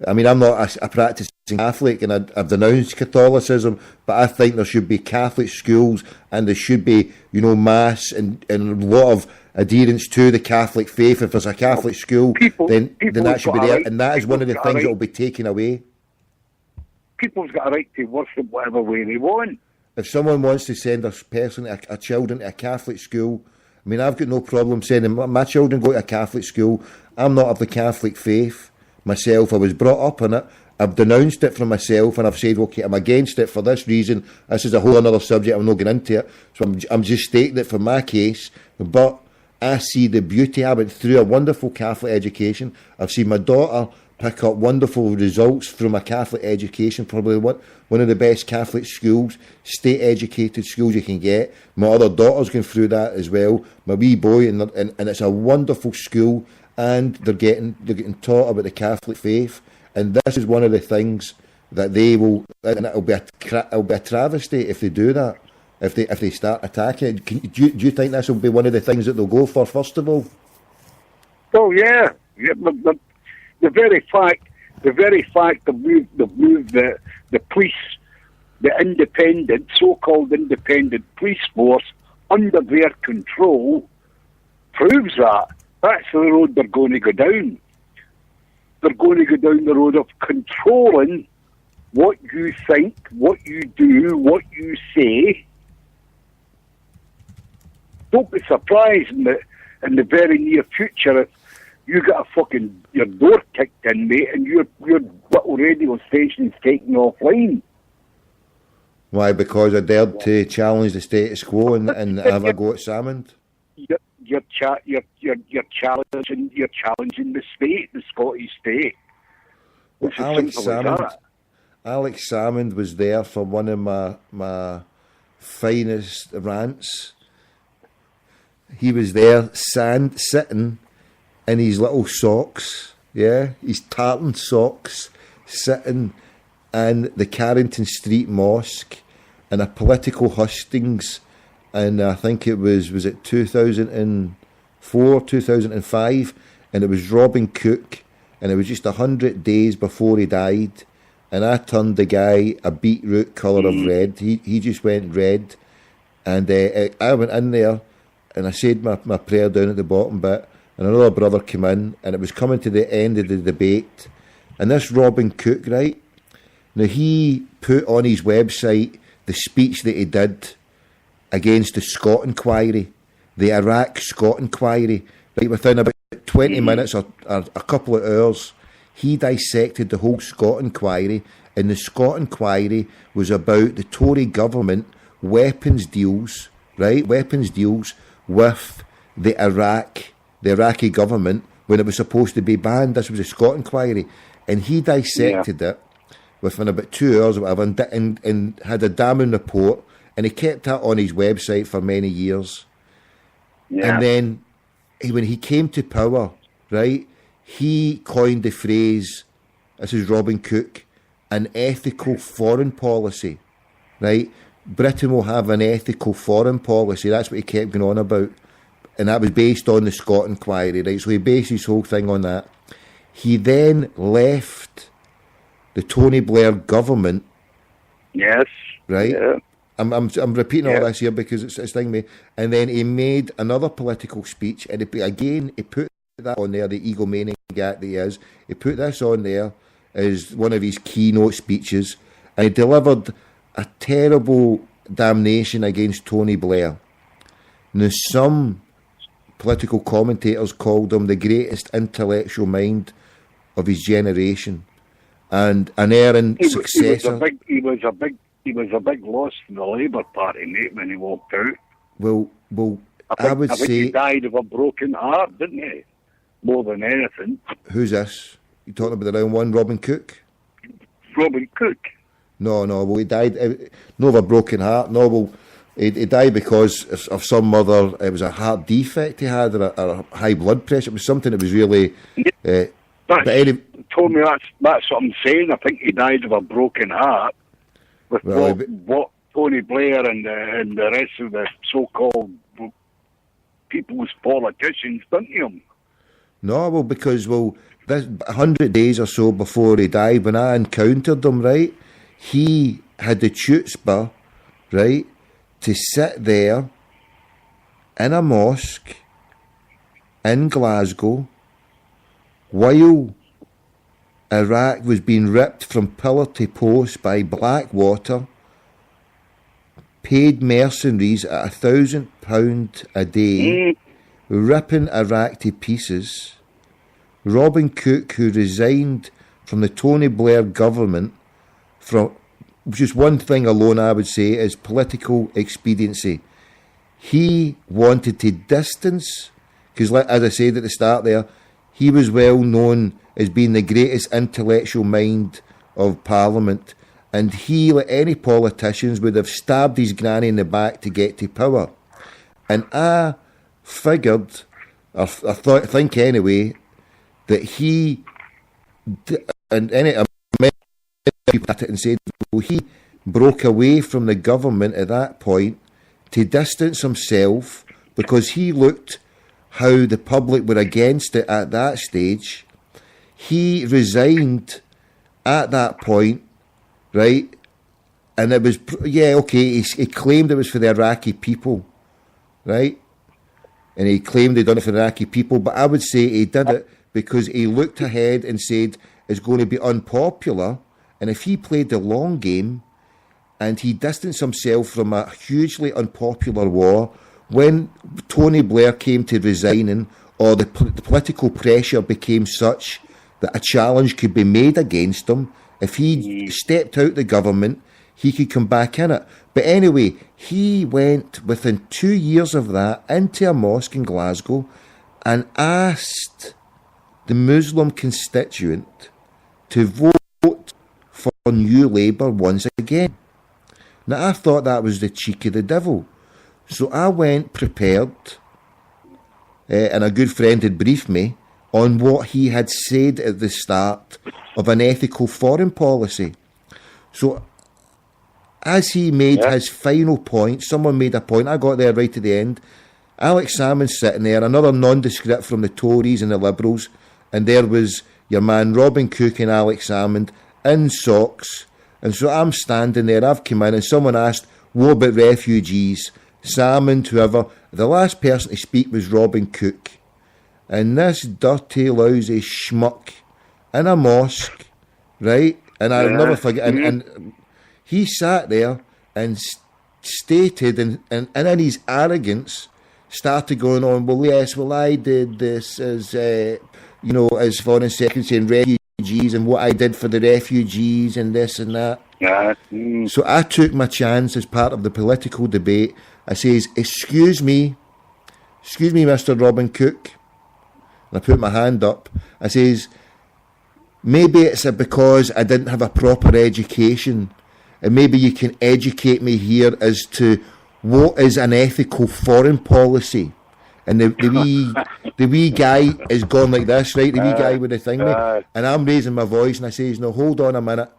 I mean, I'm not a practicing Catholic, and I've denounced Catholicism, but I think there should be Catholic schools, and there should be, mass and a lot of adherence to the Catholic faith. If there's a Catholic school, then that should be there, and that is one of the things that will be taken away. people's got a right to worship whatever way they want. If someone wants to send a children to a Catholic school, I mean, I've got no problem sending my children go to a Catholic school. I'm not of the Catholic faith myself. I was brought up in it. I've denounced it for myself, and I've said, okay, I'm against it for this reason. This is a whole other subject. I'm not getting into it. So I'm just stating it for my case. But I see the beauty. I went through a wonderful Catholic education. I've seen my daughter pick up wonderful results from a Catholic education, probably one of the best Catholic schools, state-educated schools you can get. My other daughter's going through that as well. My wee boy, and it's a wonderful school, and they're getting taught about the Catholic faith. And this is one of the things that they will, and it'll be a travesty if they do that. If they start attacking, do you think this will be one of the things that they'll go for first of all? Oh yeah, the very fact they've moved the police, the independent, so-called independent police force under their control proves that. That's the road they're going to go down. They're going to go down the road of controlling what you think, what you do, what you say. Don't be surprised in the very near future if you got your door kicked in, mate, and your little radio station's taken offline. Why? Because I dared to challenge the status quo and have a go at Salmond. You're challenging the state, the Scottish state. Well, Alex Salmond was there for one of my finest rants. He was there, sitting in his little socks, his tartan socks, sitting in the Carrington Street Mosque in a political hustings, and I think it was it 2004, 2005, and it was Robin Cook, and it was just 100 days before he died, and I turned the guy a beetroot colour of red. He just went red, and I went in there, and I said my prayer down at the bottom bit, and another brother came in, and it was coming to the end of the debate, and this Robin Cook, right, now he put on his website the speech that he did against the Scott inquiry, the Iraq Scott inquiry, right, within about 20 minutes or a couple of hours, he dissected the whole Scott inquiry, and the Scott inquiry was about the Tory government weapons deals with the Iraqi government when it was supposed to be banned. This was a Scott inquiry, and he dissected it within about 2 hours or whatever, and had a damning report, and he kept that on his website for many years. Yeah. And then when he came to power, right, he coined the phrase, this is Robin Cook, an ethical foreign policy, right? Britain will have an ethical foreign policy. That's what he kept going on about. And that was based on the Scott inquiry, right? So he based his whole thing on that. He then left the Tony Blair government. Yes. Right? Yeah. I'm repeating all this here because it's thing me. And then he made another political speech, and he put that on there, the egomaniac that he is. He put this on there as one of his keynote speeches, and he delivered a terrible damnation against Tony Blair. Now, some political commentators called him the greatest intellectual mind of his generation, and an errant successor. He was a big loss to the Labour Party, mate, when he walked out. Well, I think he died of a broken heart, didn't he? More than anything. Who's this? You talking about the round one, Robin Cook? Robin Cook. No, well, he died, not of a broken heart, no, well, he died because of some other, it was a heart defect he had, or a high blood pressure. It was something that was really... told me that's what I'm saying. I think he died of a broken heart. With what Tony Blair and the rest of the so-called people's politicians done to him. No, well, because, this 100 days or so before he died, when I encountered him, right, he had the chutzpah, right, to sit there in a mosque in Glasgow while Iraq was being ripped from pillar to post by Blackwater, paid mercenaries at £1,000 a day, ripping Iraq to pieces. Robin Cook, who resigned from the Tony Blair government from just one thing alone, I would say, is political expediency. He wanted to distance, because as I said at the start there, he was well known as being the greatest intellectual mind of Parliament, and he, like any politicians, would have stabbed his granny in the back to get to power. And I figured, I think anyway, that he, and many people at it and said, well, he broke away from the government at that point to distance himself because he looked how the public were against it at that stage. He resigned at that point, right? And it was, he claimed it was for the Iraqi people, right? And he claimed he'd done it for the Iraqi people, but I would say he did it because he looked ahead and said it's going to be unpopular, and if he played the long game and he distanced himself from a hugely unpopular war, when Tony Blair came to resigning, or the political pressure became such that a challenge could be made against him, if he stepped out the government, he could come back in it. But anyway, he went within 2 years of that into a mosque in Glasgow and asked the Muslim constituent to vote for New Labour once again. Now, I thought that was the cheek of the devil. So I went prepared, and a good friend had briefed me on what he had said at the start of an ethical foreign policy. So as he made his final point, someone made a point, I got there right to the end, Alex Salmond's sitting there, another nondescript from the Tories and the Liberals, and there was your man Robin Cook and Alex Salmond in socks. And so I'm standing there, I've come in, and someone asked, what about refugees? Salmond, whoever. The last person to speak was Robin Cook. And this dirty, lousy schmuck in a mosque, right? And I'll never forget. And he sat there and stated, and in his arrogance, started going on, well, yes, well, I did this as, as Foreign Secretary and refugees, and what I did for the refugees, and this and that. So I took my chance as part of the political debate. I says, excuse me, Mr. Robin Cook. And I put my hand up. I says, maybe it's because I didn't have a proper education, and maybe you can educate me here as to what is an ethical foreign policy. And the wee guy is gone like this, right? The wee guy with the thing, and I'm raising my voice, and I says, no, hold on a minute.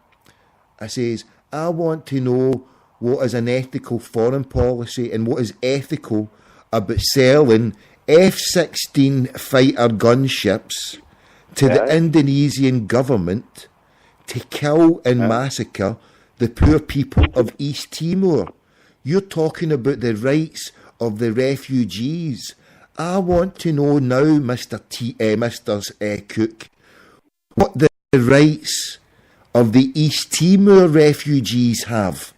I says, I want to know what is an ethical foreign policy and what is ethical about selling F-16 fighter gunships to the Indonesian government to kill and massacre the poor people of East Timor. You're talking about the rights of the refugees. I want to know now, Mr. Cook, what the rights of the East Timor refugees have,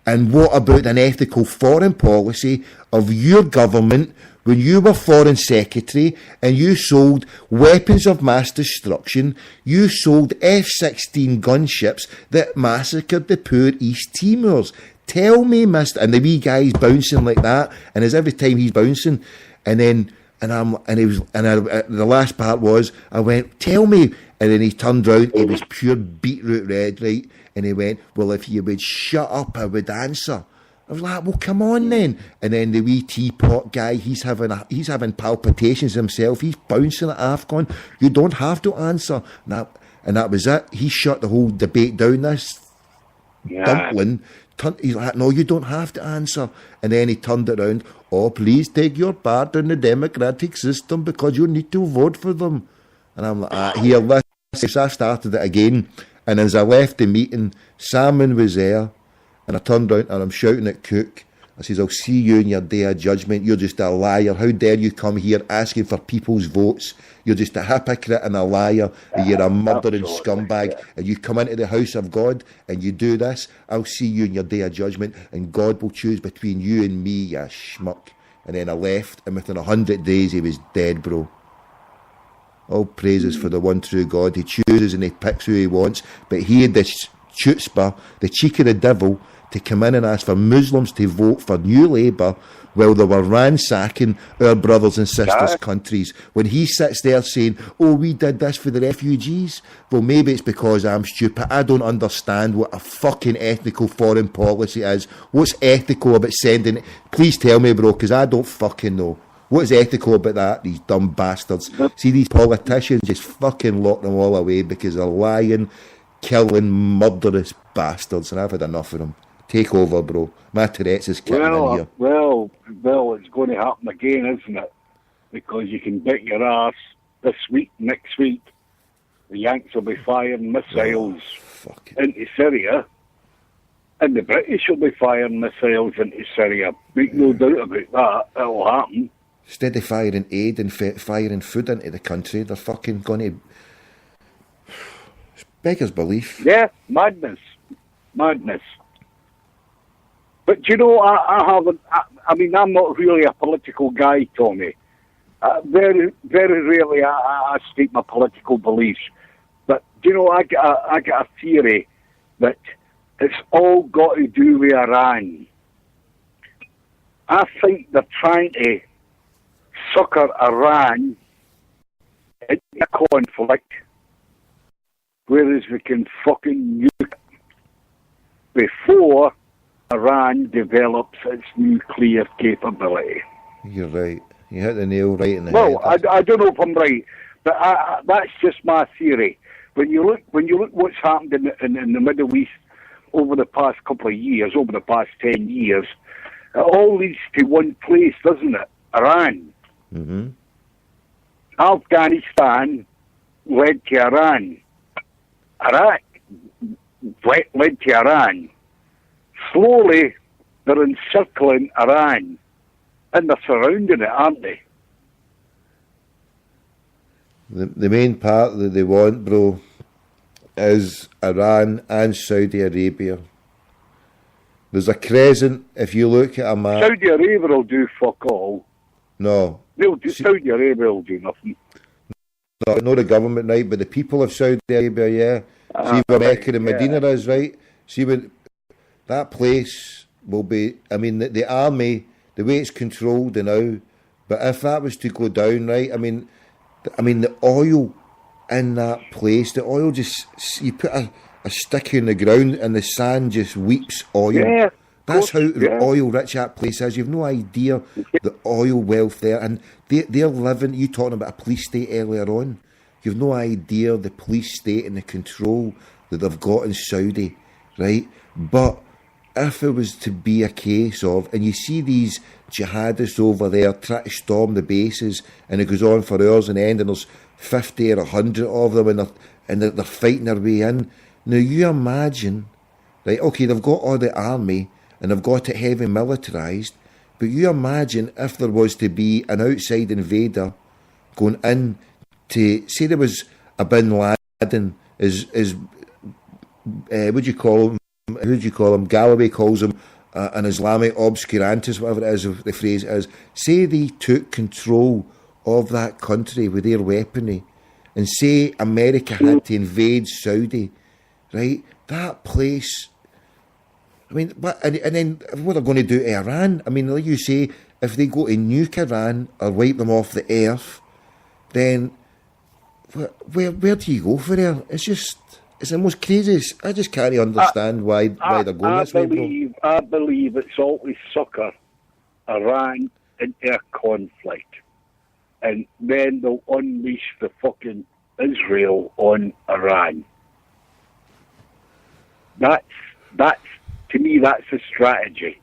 and what about an ethical foreign policy of your government when you were Foreign Secretary and you sold weapons of mass destruction, you sold F-16 gunships that massacred the poor East Timors. Tell me, Mr. And the wee guy's bouncing like that, and as every time he's bouncing, the last part was, I went, tell me, and then he turned round, he was pure beetroot red, right, and he went, well, if you would shut up, I would answer. I was like, well, come on then. And then the wee teapot guy, he's having palpitations himself, he's bouncing at AFCON, you don't have to answer. And that was it. He shut the whole debate down, this dumpling. He's like, no, you don't have to answer. And then he turned it around, oh, please take your part in the democratic system because you need to vote for them. And I'm like, here, listen. So I started it again. And as I left the meeting, Salmon was there. And I turned around and I'm shouting at Cook. I says, I'll see you in your day of judgment. You're just a liar. How dare you come here asking for people's votes? You're just a hypocrite and a liar, and you're a murdering scumbag, and you come into the house of God and you do this. I'll see you in your day of judgment, and God will choose between you and me, you schmuck. And then I left, and within 100 days he was dead, bro. All praises for the one true God. He chooses and he picks who he wants, but he had this chutzpah, the cheek of the devil, to come in and ask for Muslims to vote for New Labour while they were ransacking our brothers and sisters' countries. When he sits there saying, oh, we did this for the refugees. Well, maybe it's because I'm stupid. I don't understand what a fucking ethical foreign policy is. What's ethical about sending... Please tell me, bro, because I don't fucking know. What is ethical about that, these dumb bastards? See, these politicians, just fucking lock them all away because they're lying, killing, murderous bastards, and I've had enough of them. Take over, bro. My Tourette's is kicking in here. Well, it's going to happen again, isn't it? Because you can bet your ass this week, next week, the Yanks will be firing missiles into Syria, and the British will be firing missiles into Syria. Make no doubt about that. It'll happen. Instead of firing aid and firing food into the country, they're fucking going to... It's beggars belief. Yeah, madness. But you know, I mean, I'm not really a political guy, Tommy. Very, very rarely I state my political beliefs. But you know, I got a theory that it's all got to do with Iran. I think they're trying to sucker Iran into a conflict, whereas we can fucking nuke it before Iran develops its nuclear capability. You're right. You hit the nail right in the head. Well, I don't know if I'm right, but that's just my theory. When you look what's happened in the Middle East over the past couple of years, over the past 10 years, it all leads to one place, doesn't it? Iran. Mm-hmm. Afghanistan led to Iran. Iraq led to Iran. Slowly, they're encircling Iran, and they're surrounding it, aren't they? The main part that they want, bro, is Iran and Saudi Arabia. There's a crescent, if you look at a map... Saudi Arabia will do fuck all. No. Saudi Arabia will do nothing. No, not the government, right, but the people of Saudi Arabia, yeah. See where Mecca and Medina is, right? See what... That place will be... I mean, the army, the way it's controlled now, but if that was to go down, right, I mean, the oil in that place, the oil just... You put a stick in the ground and the sand just weeps oil. Yeah. That's how oil-rich that place is. You've no idea the oil wealth there. And they're living... You talking about a police state earlier on. You've no idea the police state and the control that they've got in Saudi, right? But if it was to be a case of... And you see these jihadists over there try to storm the bases, and it goes on for hours and end, and there's 50 or 100 of them, and they're fighting their way in. Now, you imagine... Right, okay, they've got all the army... and they've got it heavy militarised, but you imagine if there was to be an outside invader going in to, say there was a Bin Laden, what do you call him, who do you call him, Galloway calls him an Islamic obscurantist, whatever it is, the phrase is, say they took control of that country with their weaponry, and say America had to invade Saudi, right, that place... I mean, and then what they're going to do to Iran? I mean, like you say, if they go to nuke Iran or wipe them off the earth, then where do you go for there? It's almost crazy. I just can't understand why they're going this way, bro. I believe it's always sucker Iran into a conflict, and then they'll unleash the fucking Israel on Iran. That's to me, that's a strategy.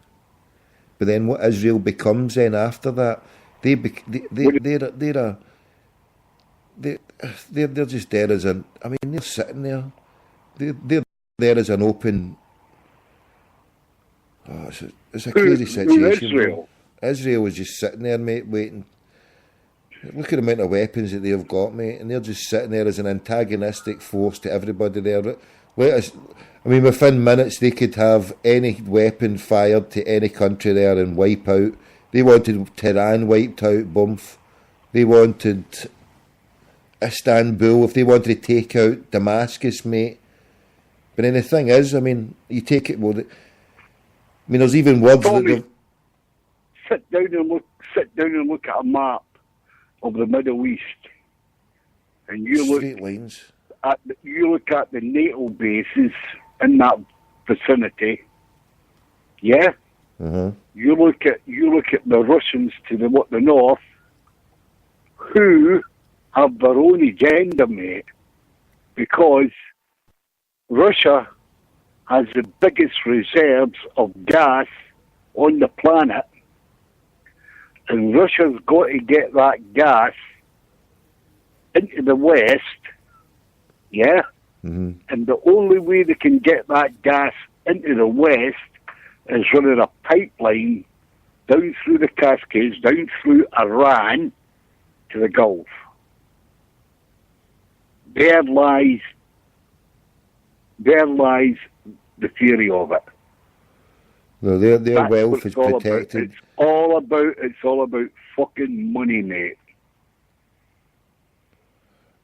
But then what Israel becomes then after that, they're just there as an... I mean, they're sitting there. They're there as an open... Oh, it's a crazy situation. Israel. Israel was just sitting there, mate, waiting. Look at the amount of weapons that they've got, mate, and they're just sitting there as an antagonistic force to everybody there. Within minutes they could have any weapon fired to any country there and wipe out. They wanted Tehran wiped out, bumf. They wanted Istanbul, if they wanted to take out Damascus, mate. But then the thing is, you take it, there's even words that sit down and look at a map of the Middle East, and you look at the NATO bases in that vicinity. Yeah. Uh-huh. You look at the Russians to the north, who have their own agenda, mate, because Russia has the biggest reserves of gas on the planet, and Russia's got to get that gas into the West, yeah? Mm-hmm. And the only way they can get that gas into the West is running a pipeline down through the Cascades, down through Iran to the Gulf. There lies the theory of it. No, their wealth is protected. It's all about fucking money, mate.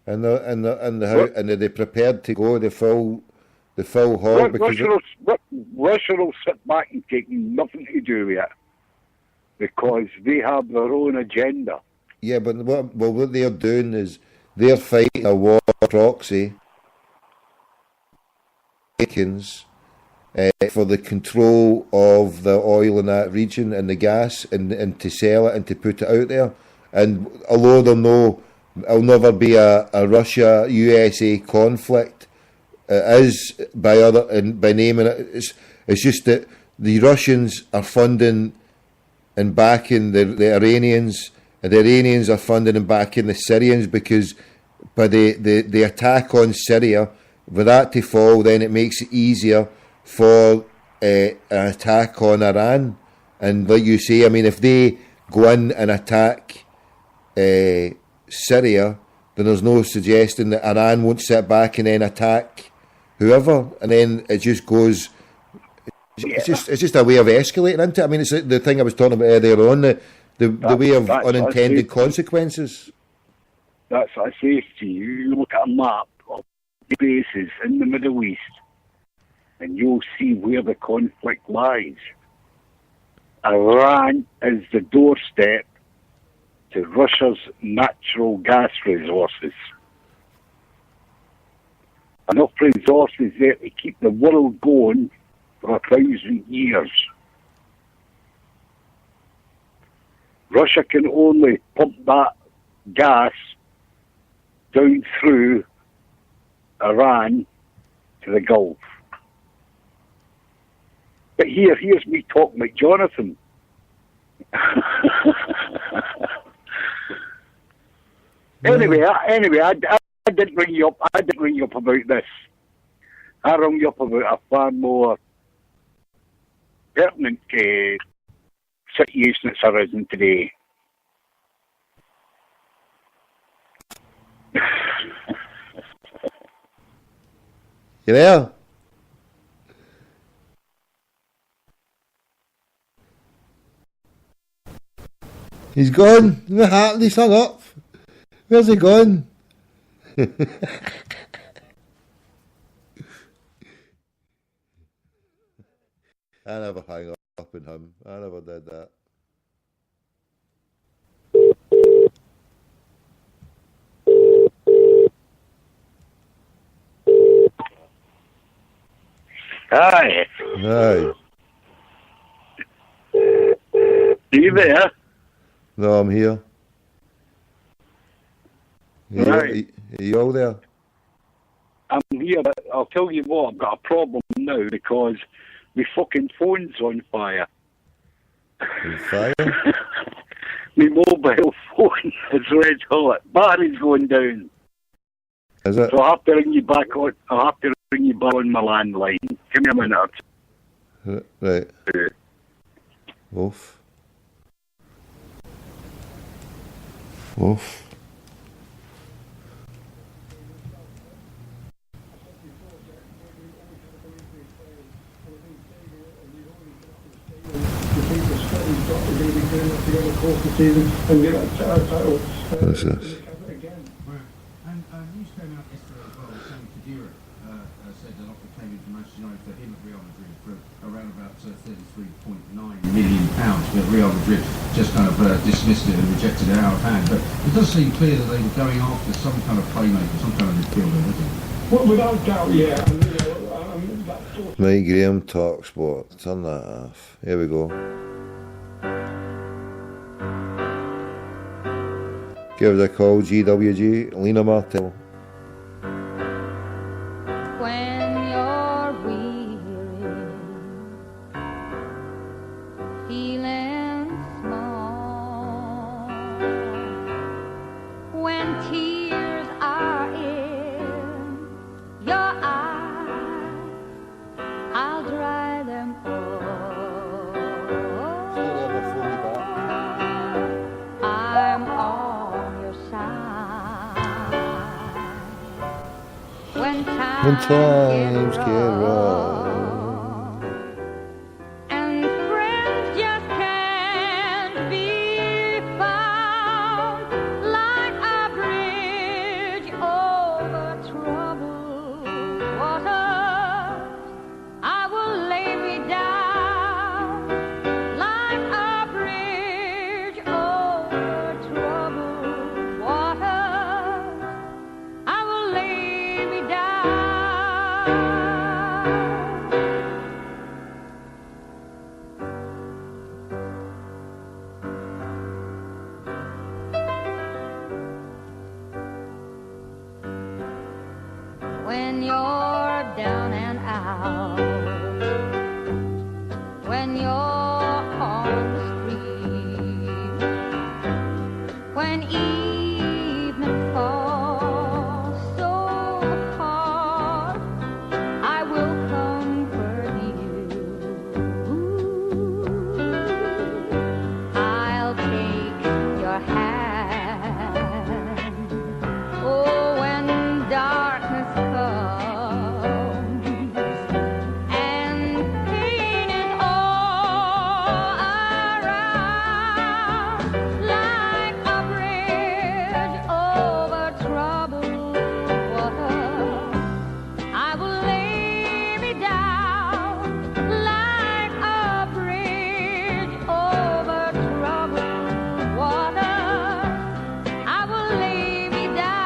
And are they prepared to go the full haul? Russia will sit back and take nothing to do with it because they have their own agenda. Yeah, but what they're doing is they're fighting a war proxy for the control of the oil in that region and the gas and to sell it and to put it out there. And although there'll never be a Russia-USA conflict, it is by naming it. It's just that the Russians are funding and backing the Iranians, and the Iranians are funding and backing the Syrians because by the attack on Syria, for that to fall, then it makes it easier for an attack on Iran. And like you say, if they go in and attack Syria, then there's no suggesting that Iran won't sit back and then attack whoever, and then it just goes. It's just a way of escalating, isn't it? It's the thing I was talking about earlier on, the way of unintended consequences. That's what I say to you. You look at a map of the bases in the Middle East, and you'll see where the conflict lies. Iran is the doorstep to Russia's natural gas resources. Enough resources there to keep the world going for 1,000 years. Russia can only pump that gas down through Iran to the Gulf. But here's me talking like Jonathan. Anyway, I didn't ring you up. I didn't ring you up about this. I rang you up about a far more pertinent situation that's arisen today. You there? He's gone. What happened? He's hung up. Where's he gone? I never hung up on him. I never did that. Hi. Aye. Are you there? No, I'm here. Right. Are you all there? I'm here, but I'll tell you what, I've got a problem now because my fucking phone's on fire. On fire? My mobile phone is red hot. Battery's going down. Is it? So I'll have to ring you back on my landline. Give me a minute. Right. Wolf. Wolf. What's this? News came out yesterday as well, saying INDYREF said an offer came into Manchester United for him at Real Madrid for around about £33.9 million, but Real Madrid just kind of dismissed it and rejected it out of hand. But it does seem clear that they were going after some kind of playmaker, some kind of midfielder, doesn't it? Well, without doubt, yeah. Mike Graham talk sport. Turn that off. Here we go. Give it a call, GWG, Lena Martel. When you're weary, feeling small, when tears are in your eyes, I'll dry them all. I'm on your side when times get rough, and friends just can't be found, like a bridge over troubled waters. I will lay me down like a bridge over troubled waters. I will lay me down. When you're down and out, when you're on the street, when evening falls so hard, I will comfort you. I'll take your hand. Oh, when darkness comes and pain is all around, like a bridge over troubled water, I will lay me down like a bridge over troubled water. I will lay me down.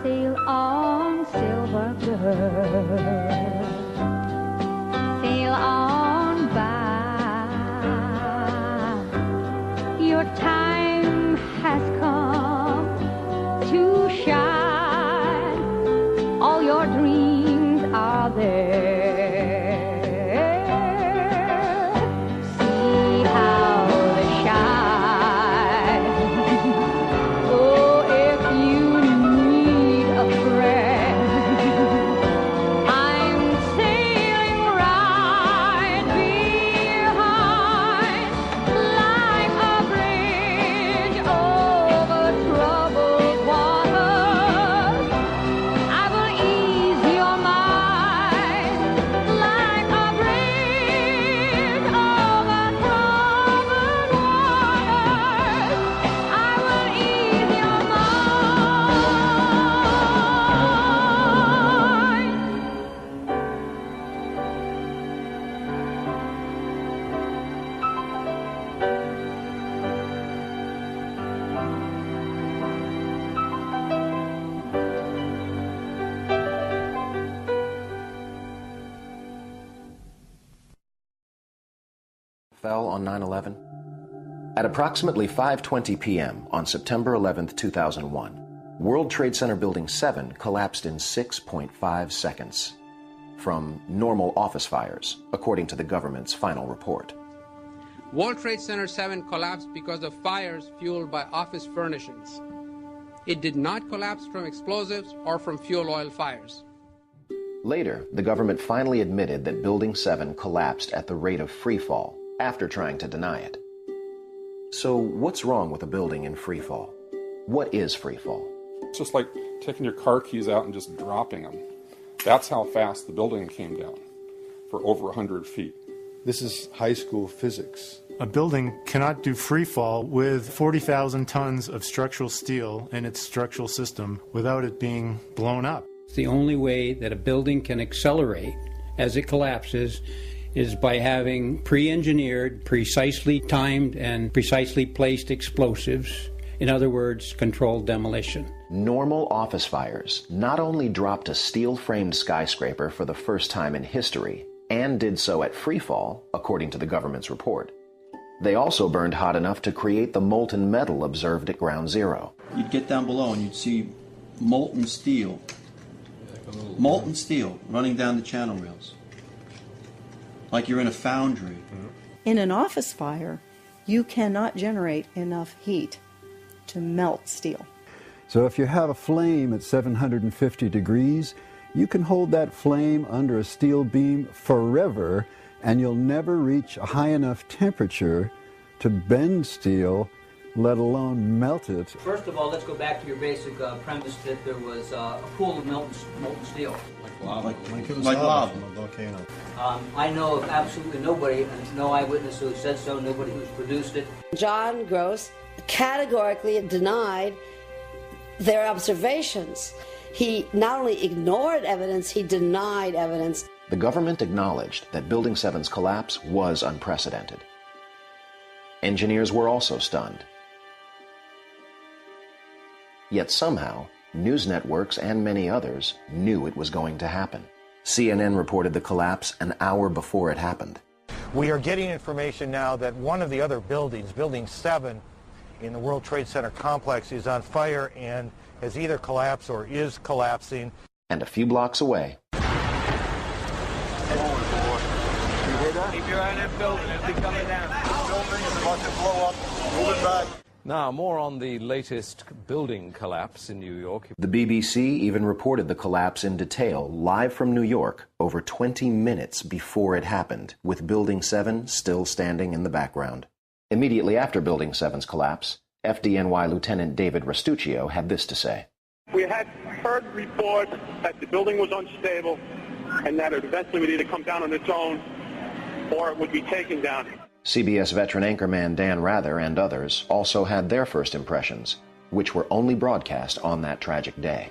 Sail on, silver girl, sail on by. Your time has come to shine. All your dreams are there. See how they shine. Oh, if you need a friend, I'm sailing right behind, like a bridge over troubled waters. I will ease your mind, like a bridge over troubled waters. I will ease your mind. Fell on 9/11? At approximately 5:20 p.m. on September 11, 2001, World Trade Center Building 7 collapsed in 6.5 seconds. from normal office fires, according to the government's final report. World Trade Center 7 collapsed because of fires fueled by office furnishings. It did not collapse from explosives or from fuel oil fires. Later, the government finally admitted that Building 7 collapsed at the rate of free fall, after trying to deny it. So what's wrong with a building in free fall? What is free fall? It's just like taking your car keys out and just dropping them. That's how fast the building came down, for over 100 feet. This is high school physics. A building cannot do free fall with 40,000 tons of structural steel in its structural system without it being blown up. The only way that a building can accelerate as it collapses is by having pre-engineered, precisely timed, and precisely placed explosives. In other words, controlled demolition. Normal office fires not only dropped a steel-framed skyscraper for the first time in history, and did so at free fall, according to the government's report. They also burned hot enough to create the molten metal observed at ground zero. You'd get down below and you'd see molten steel running down the channel rails, like you're in a foundry. In an office fire, you cannot generate enough heat to melt steel. So if you have a flame at 750 degrees, you can hold that flame under a steel beam forever, and you'll never reach a high enough temperature to bend steel, let alone melt it. First of all, let's go back to your basic premise that there was a pool of molten steel. Like lava. From a volcano. I know of absolutely nobody, and no eyewitness who said so, nobody who's produced it. John Gross categorically denied their observations. He not only ignored evidence, he denied evidence. The government acknowledged that Building 7's collapse was unprecedented. Engineers were also stunned. Yet somehow, news networks and many others knew it was going to happen. CNN reported the collapse an hour before it happened. We are getting information now that one of the other buildings, Building 7, in the World Trade Center complex, is on fire and has either collapsed or is collapsing. And a few blocks away, Keep your eye on that building. It'll be coming down. Building is about to blow up. Move it back. Now, more on the latest building collapse in New York. the BBC even reported the collapse in detail live from New York over 20 minutes before it happened, with Building 7 still standing in the background. Immediately after Building 7's collapse, FDNY Lieutenant David Rastuccio had this to say. We had heard reports that the building was unstable and that it eventually would either come down on its own or it would be taken down. CBS veteran anchorman Dan Rather and others also had their first impressions, which were only broadcast on that tragic day.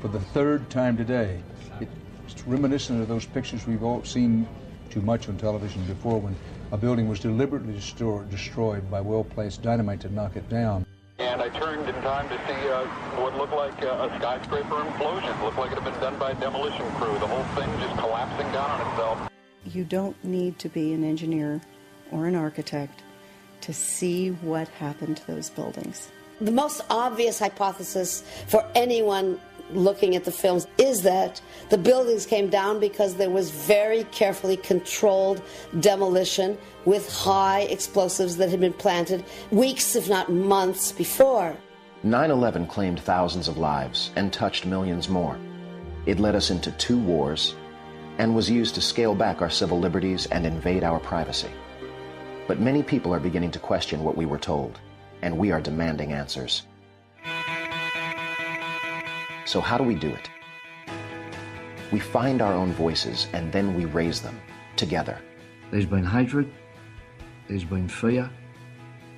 For the third time today, it's reminiscent of those pictures we've all seen too much on television before, when a building was deliberately destroyed by well-placed dynamite to knock it down. And I turned in time to see what looked like a skyscraper implosion. It looked like it had been done by a demolition crew. The whole thing just collapsing down on itself. You don't need to be an engineer or an architect to see what happened to those buildings. The most obvious hypothesis for anyone looking at the films is that the buildings came down because there was very carefully controlled demolition with high explosives that had been planted weeks, if not months, before. 9/11 claimed thousands of lives and touched millions more. It led us into 2 wars and was used to scale back our civil liberties and invade our privacy. But many people are beginning to question what we were told, and we are demanding answers. So how do we do it? We find our own voices and then we raise them together. There's been hatred, there's been fear,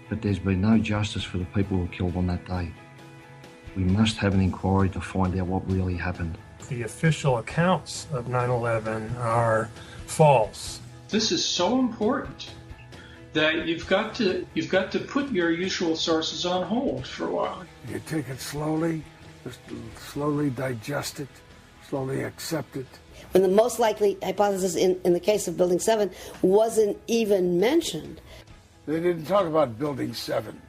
but there's been no justice for the people who were killed on that day. We must have an inquiry to find out what really happened. The official accounts of 9/11 are false. This is so important that you've got to put your usual sources on hold for a while. You take it slowly, just slowly digest it, slowly accept it. When the most likely hypothesis in the case of Building 7 wasn't even mentioned. They didn't talk about Building 7.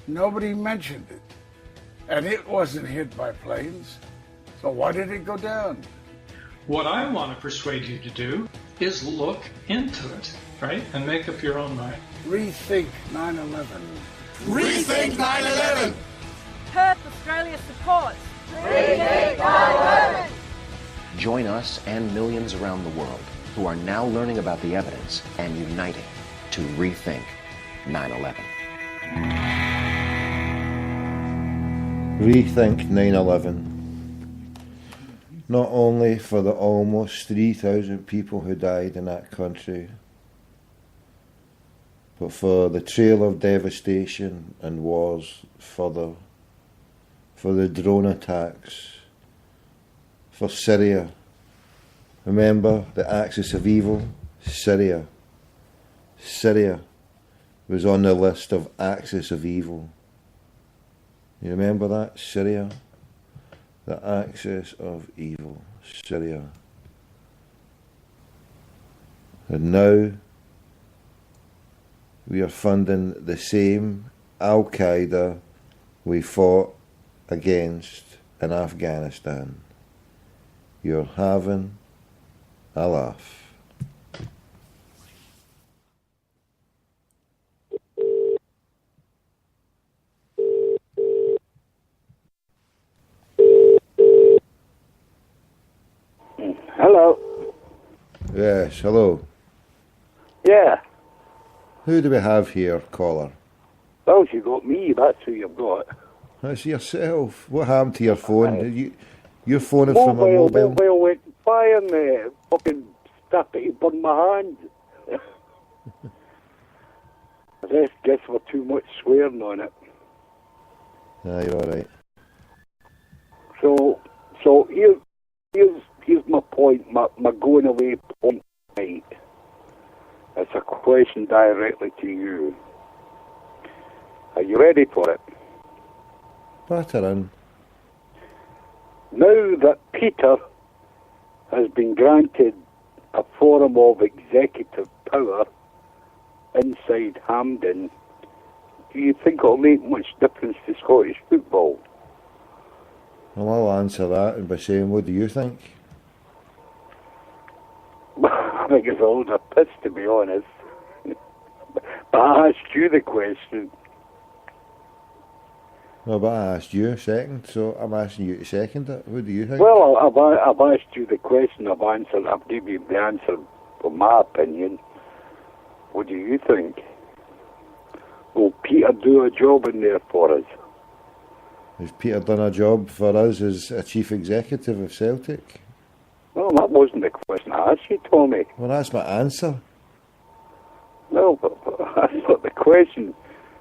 Nobody mentioned it. And it wasn't hit by planes. So why did it go down? What I want to persuade you to do is look into it, right? And make up your own mind. Rethink 9/11. Rethink 9/11! Perth, Australia supports. Rethink 9/11! Join us and millions around the world who are now learning about the evidence and uniting to rethink 9/11. Rethink 9/11. Not only for the almost 3,000 people who died in that country, but for the trail of devastation and wars further, for the drone attacks, for Syria. Remember the axis of evil? Syria. Syria was on the list of axis of evil. You remember that? Syria? The axis of evil. Syria. And now we are funding the same Al-Qaeda we fought against in Afghanistan. You're having a laugh. Hello. Yes, hello. Yeah. Who do we have here, caller? Well, you got me. That's who you've got. That's yourself. What happened to your phone? You're phoning from a mobile? Mobile went fire and fucking started to burn my hand. I guess for too much swearing on it. You're alright. So here's my point, my going away point tonight. It's a question directly to you. Are you ready for it? Batter in. Now that Peter has been granted a forum of executive power inside Hampden, do you think it'll make much difference to Scottish football? Well, I'll answer that by saying, what do you think? I think it's a load of piss, to be honest. But I asked you the question. No, but I asked you second, so I'm asking you to second it. What do you think? Well, I've asked you the question, I've given you the answer from my opinion. What do you think? Will Peter do a job in there for us? Has Peter done a job for us as a chief executive of Celtic? Well, that wasn't the question I asked you, Tommy. Well, that's my answer. No, but that's not the question.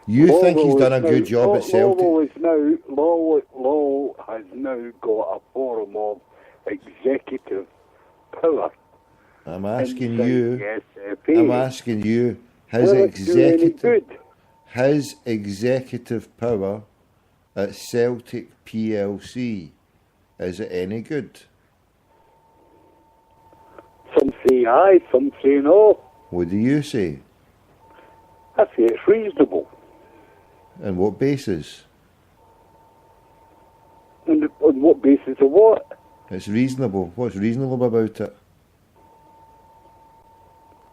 You think he's done a good job at Celtic? Law has now got a forum of executive power. I'm asking inside you. the SFA. I'm asking you. Will it do any good? His executive power at Celtic PLC, is it any good? Some say aye, some say no. What do you say? I say it's reasonable. On what basis? On what basis of what? It's reasonable. What's reasonable about it?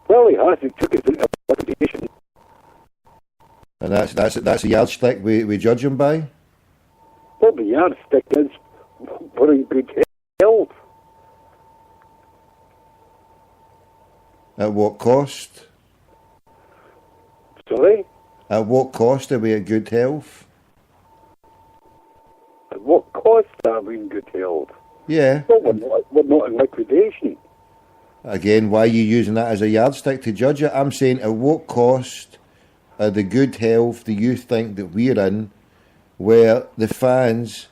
Well, he hasn't took it into liquidation. And that's a yardstick we judge him by? Well, the yardstick is we're in good health. At what cost? Sorry? At what cost are we at good health? At what cost are we in good health? Yeah. Well, we're not in liquidation. Again, why are you using that as a yardstick to judge it? I'm saying, at what cost are the good health do you think that we're in, where the fans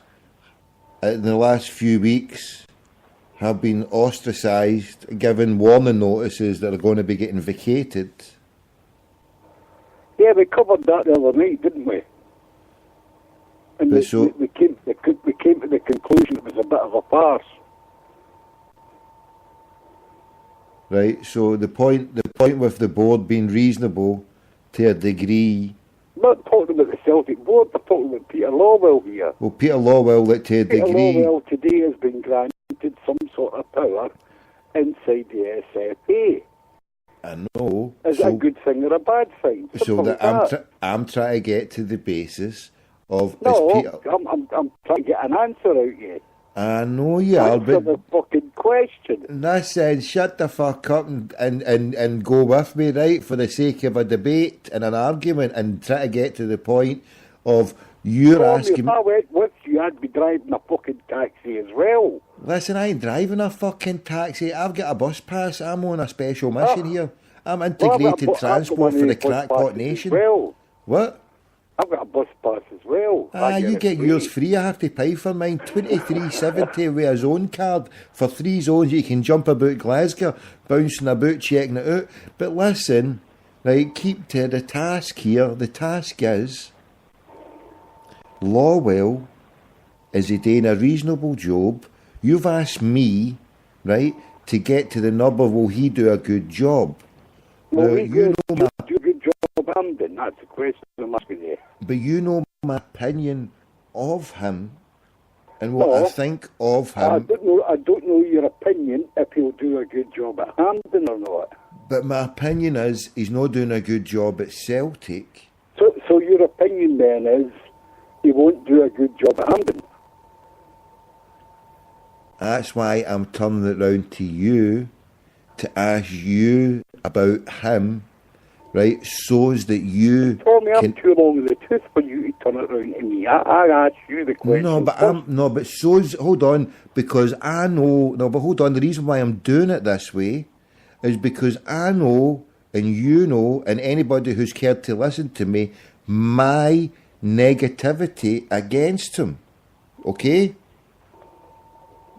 in the last few weeks have been ostracised, given warning notices that are going to be getting vacated? Yeah, we covered that the other night, didn't we? And we came to the conclusion it was a bit of a farce. Right, so the point with the board being reasonable to a degree. I'm not talking about the Celtic board, I'm talking about Peter Lawwell here. Well, Peter Lawwell, to a degree. Peter Lawwell today has been granted some sort of power inside the SFA. I know. Is it a good thing or a bad thing? So that I'm trying to get to the basis of... No, Peter, I'm trying to get an answer out of you. I know you are, Answer but... the fucking question. Listen, shut the fuck up and go with me, right, for the sake of a debate and an argument, and try to get to the point of you're asking... If I went with you, I'd be driving a fucking taxi as well. Listen, I ain't driving a fucking taxi. I've got a bus pass. I'm on a special mission here. I'm integrated transport for the crackpot nation. Well. What? I've got a bus pass as well. You get yours free. I have to pay for mine. $23.70 with a zone card for 3 zones. You can jump about Glasgow, bouncing about, checking it out. But listen, right, keep to the task here. The task is, Lawwell, is he doing a reasonable job? You've asked me, right, to get to the nub of will he do a good job? Well, now, you know do a good job, Hamden. That's the question I'm asking you. But you know my opinion of him and what I think of him. I don't know your opinion if he'll do a good job at Hamden or not. But my opinion is he's not doing a good job at Celtic. So your opinion then is he won't do a good job at Hamden. That's why I'm turning it round to you to ask you about him, right? So's that you I'm too long in the tooth for you to turn it round to me. I asked you the question. Hold on, because I know. No, but hold on. The reason why I'm doing it this way is because I know, and you know, and anybody who's cared to listen to me, my negativity against him. Okay?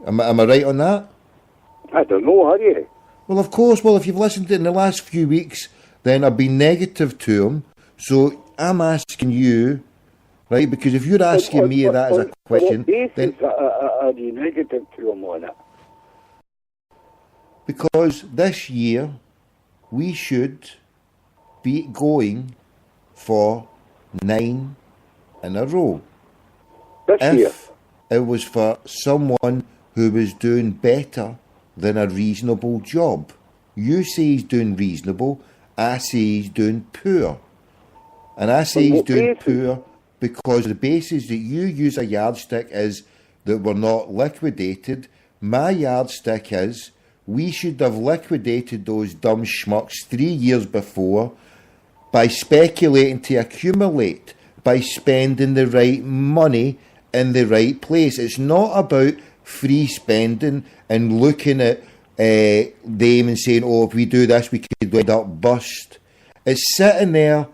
Am I right on that? I don't know, are you? Well, of course. Well, if you've listened to it in the last few weeks, then I've been negative to him. So I'm asking you, right, because if you're asking me that as a question... then are you negative to him on it? Because this year, we should be going for 9 in a row. This year? If it was for someone who was doing better than a reasonable job. You say he's doing reasonable, I say he's doing poor. And I say he's doing poor because the basis that you use a yardstick is that we're not liquidated. My yardstick is we should have liquidated those dumb schmucks 3 years before by speculating to accumulate, by spending the right money in the right place. It's not about free spending and looking at them and saying, oh, if we do this, we could end up bust. It's sitting there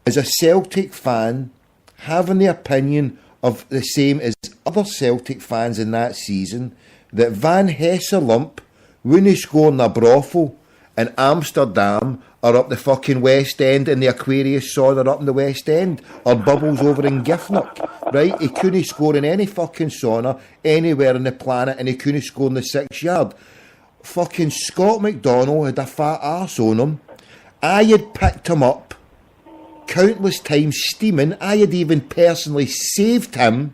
as a Celtic fan, having the opinion of the same as other Celtic fans in that season, that Van Hesselump wouldn't score in a brothel in Amsterdam or up the fucking West End in the Aquarius sauna up in the West End, or Bubbles over in Giffnock, right? He couldn't score in any fucking sauna anywhere on the planet, and he couldn't score in the 6 yard. Fucking Scott McDonald had a fat arse on him. I had picked him up countless times steaming. I had even personally saved him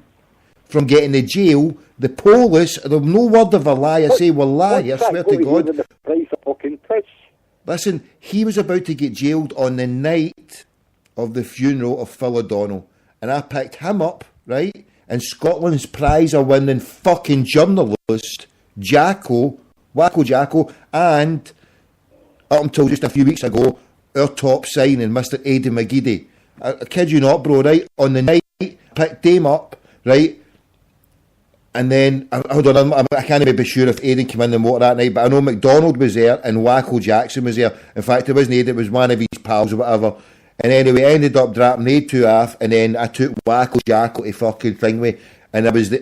from getting to jail. The police, there's no word of a lie. I say, well, lie, I swear to God. The price of fucking fish? Listen, he was about to get jailed on the night of the funeral of Phil O'Donnell. And I picked him up, right? And Scotland's prize-winning fucking journalist, Wacko Jacko, and up until just a few weeks ago, our top signing, Mr. Aidan McGeady. I kid you not, bro, right? On the night, picked him up, right? And then, hold on, I can't even be sure if Aidan came in the motor that night, but I know McDonald was there and Wacko Jackson was there. In fact, it wasn't Aidan, it was one of his pals or whatever. And anyway, I ended up dropping they two off, and then I took Wacko Jacko to fucking thing with, and I was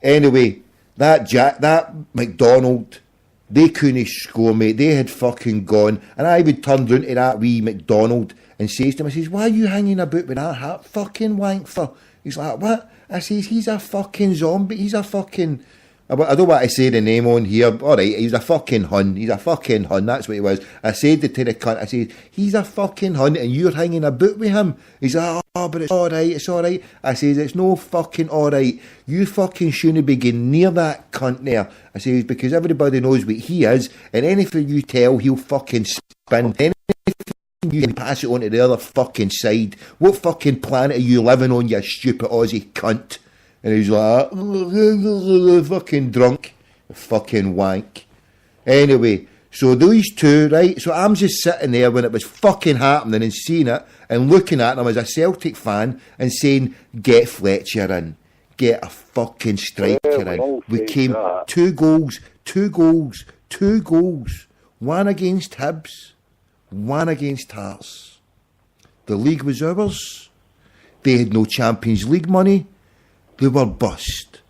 anyway, that McDonald, they couldn't score, mate. They had fucking gone. And I would turn round to that wee McDonald and says to him, I says, why are you hanging about with that hat fucking wank for? He's like, what? I says, he's a fucking zombie. He's a fucking I don't want to say the name on here. All right, he's a fucking hun. He's a fucking hun. That's what he was. I said it to the cunt. I said, he's a fucking hun and you're hanging about with him. He's like, oh, but it's all right. It's all right. I says, it's no fucking all right. You fucking shouldn't be getting near that cunt there. I says, because everybody knows what he is, and anything you tell, he'll fucking spin. Anything you can pass it on to the other fucking side. What fucking planet are you living on, you stupid Aussie cunt? And he's like, fucking drunk, fucking wank. Anyway, so these two, right? So I'm just sitting there when it was fucking happening and seeing it and looking at them as a Celtic fan and saying, get Fletcher in. Get a fucking striker in. We came 2 goals. One against Hibs, one against Hearts. The league was ours. They had no Champions League money. They were bust.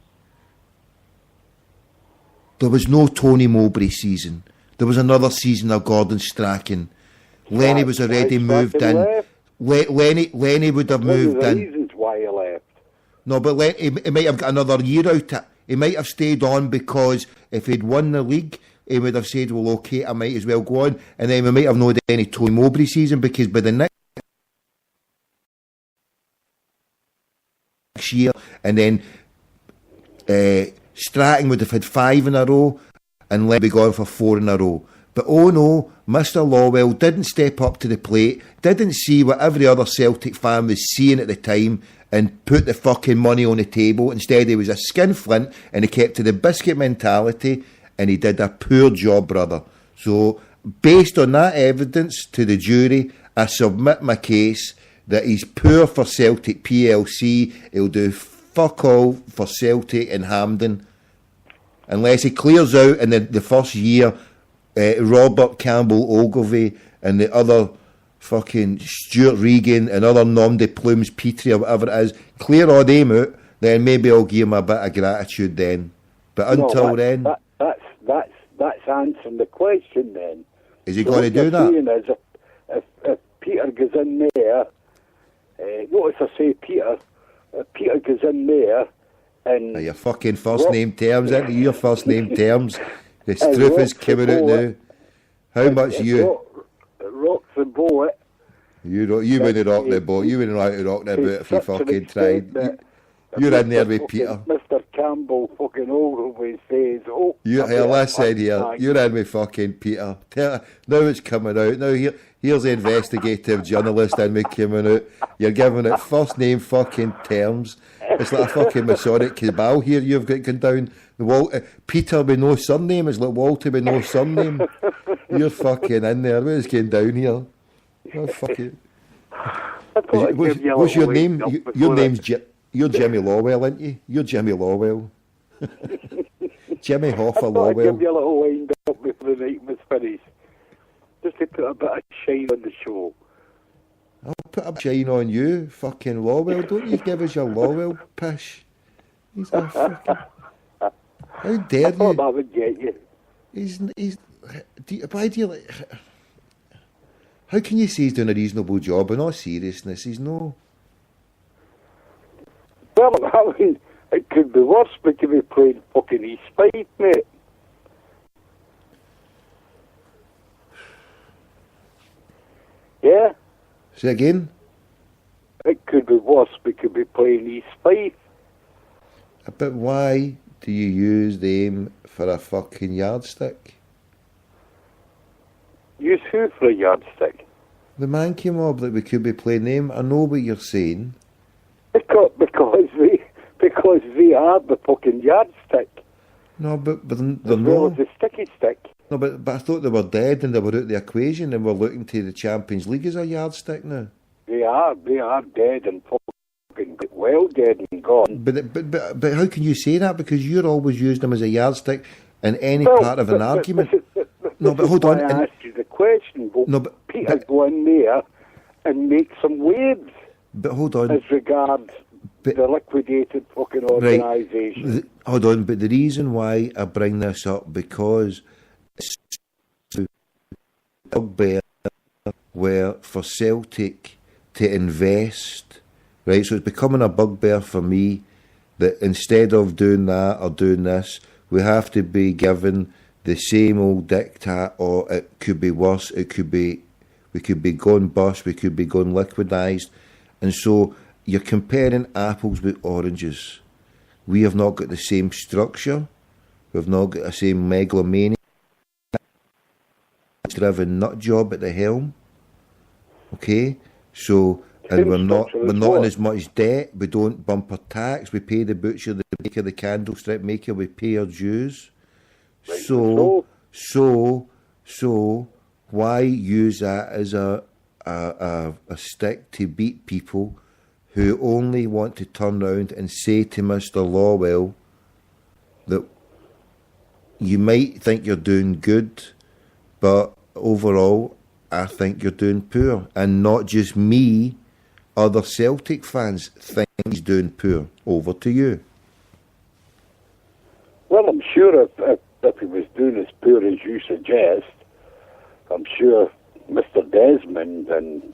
There was no Tony Mowbray season. There was another season of Gordon Strachan. Lenny was already moved in. Lenny would have moved in. Reasons why he left. No, but he might have got another year out of it. He might have stayed on because if he'd won the league, he would have said, well, okay, I might as well go on. And then we might have not had any Tony Mowbray season because by the next year, and then Stratton would have had 5 in a row and let be gone for 4 in a row. But oh no, Mr. Lawwell didn't step up to the plate, didn't see what every other Celtic fan was seeing at the time and put the fucking money on the table. Instead he was a skinflint and he kept to the biscuit mentality and he did a poor job, brother. So based on that evidence to the jury, I submit my case that he's poor for Celtic PLC. He'll do fuck all for Celtic and Hampden unless he clears out in the first year. Robert Campbell Ogilvie and the other fucking Stuart Regan and other nom de plumes, Petrie or whatever it is, clear all them out, then maybe I'll give him a bit of gratitude then. But until then, that's answering the question. Then is he going to do that? Is if Peter goes in there, notice I say Peter. Peter goes in there and your fucking first name terms, into your first name terms. The truth is coming out now. How much you rocks the boat? You wouldn't rock the boat. You wouldn't know how to rock the boat if you fucking tried. You're in there with Peter. Mr. Campbell fucking always says, "Oh." Listen here. You're in with fucking Peter. Now it's coming out. Now here's the investigative journalist in me coming out. You're giving it first name fucking terms. It's like a fucking Masonic cabal here you've got going down. Peter with no surname is like Walter with no surname. You're fucking in there. What is going down here? Oh, fuck it. What's your name? Your name's You're Jimmy Lawwell, aren't you? You're Jimmy Lawwell. Jimmy Hoffa Lawwell. I'll give you a little wind up before the night was finished. Just to put a bit of shine on the show. I'll put a shine on you, fucking Lawwell. Don't you give us your Lawwell pish. He's a fucking... How dare I thought that would get you. Why do you like... How can you say he's doing a reasonable job? In all seriousness, he's no... Well, I mean, it could be worse, but could be playing fucking East Fife, mate. Yeah? Say again? It could be worse, but could be playing East Fife. But why do you use them for a fucking yardstick? Use who for a yardstick? The Mankey Mob, that we could be playing them. I know what you're saying. Because they are the fucking yardstick. No, but they're well as the sticky stick. No, but I thought they were dead and they were out of the equation and we're looking to the Champions League as a yardstick now. They are dead and fucking well dead and gone. But how can you say that? Because you're always using them as a yardstick in any part of an argument. But hold on. I asked you the question. But Peter go in there and make some waves. But hold on. As regards the liquidated fucking organisation. Right. Hold on, but the reason why I bring this up, because it's a bugbear where for Celtic to invest, right? So it's becoming a bugbear for me that instead of doing that or doing this, we have to be given the same old diktat, or it could be worse. It could be, we could be going bust, we could be going liquidised. And so you're comparing apples with oranges. We have not got the same structure. We've not got the same megalomania. Driven nut job at the helm. Okay? So, and we're not in as much debt. We don't bump our tax. We pay the butcher, the baker, the candlestick maker. We pay our dues. So why use that as a stick to beat people who only want to turn around and say to Mr. Lawwell that you might think you're doing good, but overall I think you're doing poor. And not just me, other Celtic fans think he's doing poor. Over to you. Well, I'm sure if he was doing as poor as you suggest, I'm sure Mr. Desmond and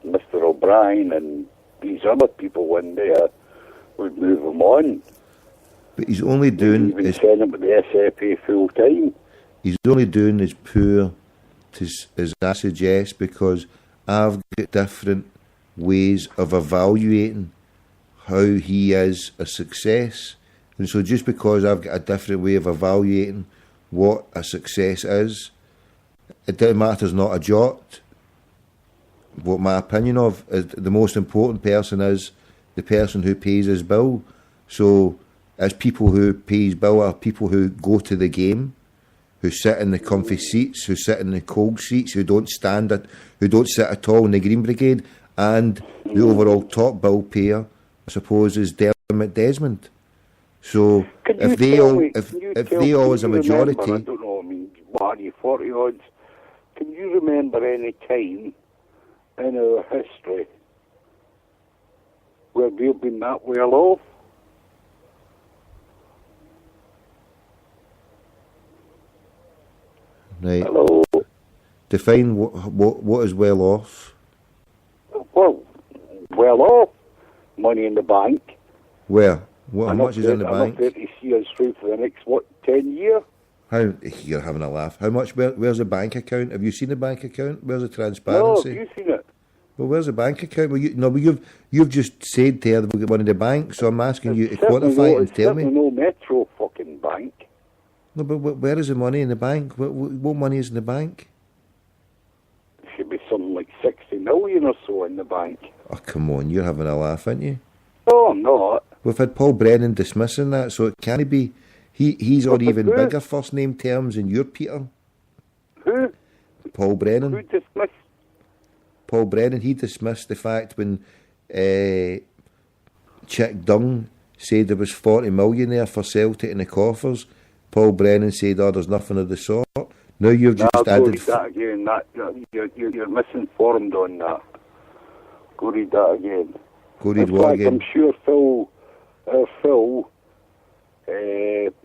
Mr. O'Brien and these other people in there would move him on. But he's only doing... Even send him to the SFA full time. He's only doing as poor as I suggest, because I've got different ways of evaluating how he is a success. And so just because I've got a different way of evaluating what a success is, it matters not a jot what my opinion of is. The most important person is the person who pays his bill. So as people who pay his bill are people who go to the game, who sit in the comfy seats, who sit in the cold seats, who don't sit at all in the Green Brigade, and the overall top bill payer, I suppose, is Dermot Desmond. So if they all as a majority... Remember, I don't know, I mean, what are you, 40 odds? Can you remember any time in our history where we've been that well off? Right. Hello? Define what is well off. Well off. Money in the bank. Where? How much is in the bank? I'm 30 years through for the next, 10 years? You're having a laugh. How much? Where's the bank account? Have you seen the bank account? Where's the transparency? No, have you seen it? Well, where's the bank account? Well, you've just said there that we'll get money in the bank, so I'm asking you to quantify it and tell me. There's no Metro fucking bank. No, but where is the money in the bank? What money is in the bank? It should be something like 60 million or so in the bank. Oh, come on, you're having a laugh, aren't you? No, I'm not. We've had Paul Brennan dismissing that, so it can't be. He's on even bigger first name terms than your Peter. Who? Paul Brennan. Who dismissed? Paul Brennan, he dismissed the fact when Chick Dung said there was 40 million there for Celtic in the coffers. Paul Brennan said, "Oh, there's nothing of the sort." Now you've just added. Go read that again. You're misinformed on that. Go read that again. Go read what again? I'm sure Phil.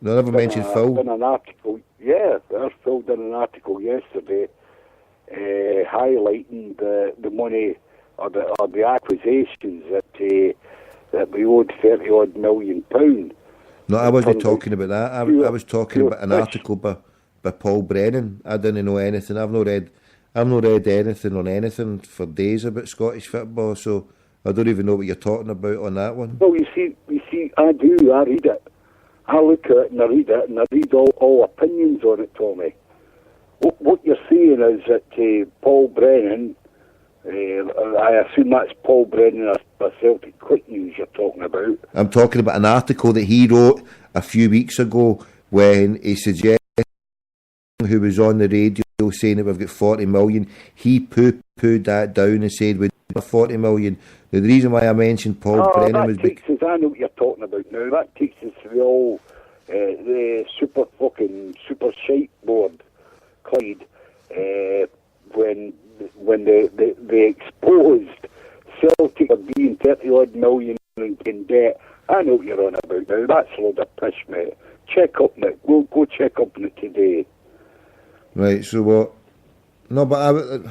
No, I never mentioned Phil. Done an article. Yeah, Phil done an article yesterday, highlighting the money or the acquisitions that we owed £30 million. No, I wasn't talking about that. I was talking about an article by Paul Brennan. I didn't know anything. I've not read anything on anything for days about Scottish football, so I don't even know what you're talking about on that one. Well, you see, I do. I read it. I look at it and I read it, and I read all opinions on it, Tommy. What you're saying is that Paul Brennan, I assume that's Paul Brennan of Celtic Quick News you're talking about. I'm talking about an article that he wrote a few weeks ago when he suggested, who was on the radio saying that we've got 40 million, he poo-pooed that down and said we'd have 40 million. Now, the reason why I mentioned Paul Brennan was because... I know what you're talking about now. That takes us to the super shite board, Clyde, when they exposed Celtic are being 30 million in debt. I know what you're on about now. That's a load of pish, mate. Check up on it. Go check up on it today. Right, so what? No, but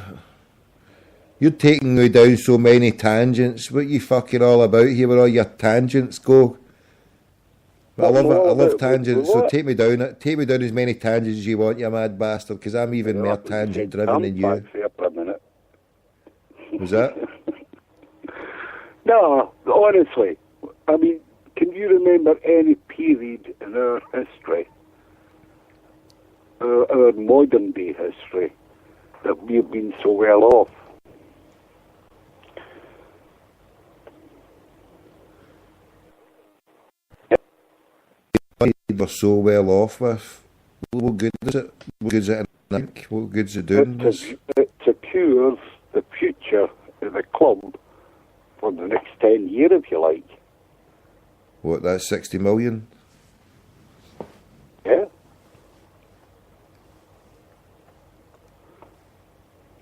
you're taking me down so many tangents. What you fucking all about here with all your tangents? Go. But I love tangents, so take me down as many tangents as you want, you mad bastard, because I'm even more tangent driven than you. There for a minute. Was that? No, honestly, I mean, can you remember any period in our history, our modern day history, that we've been so well off? We're so well off with. What good is it? What good is it? What good is it doing? It secures the future of the club for the next 10 years, if you like. What, that's 60 million? Yeah.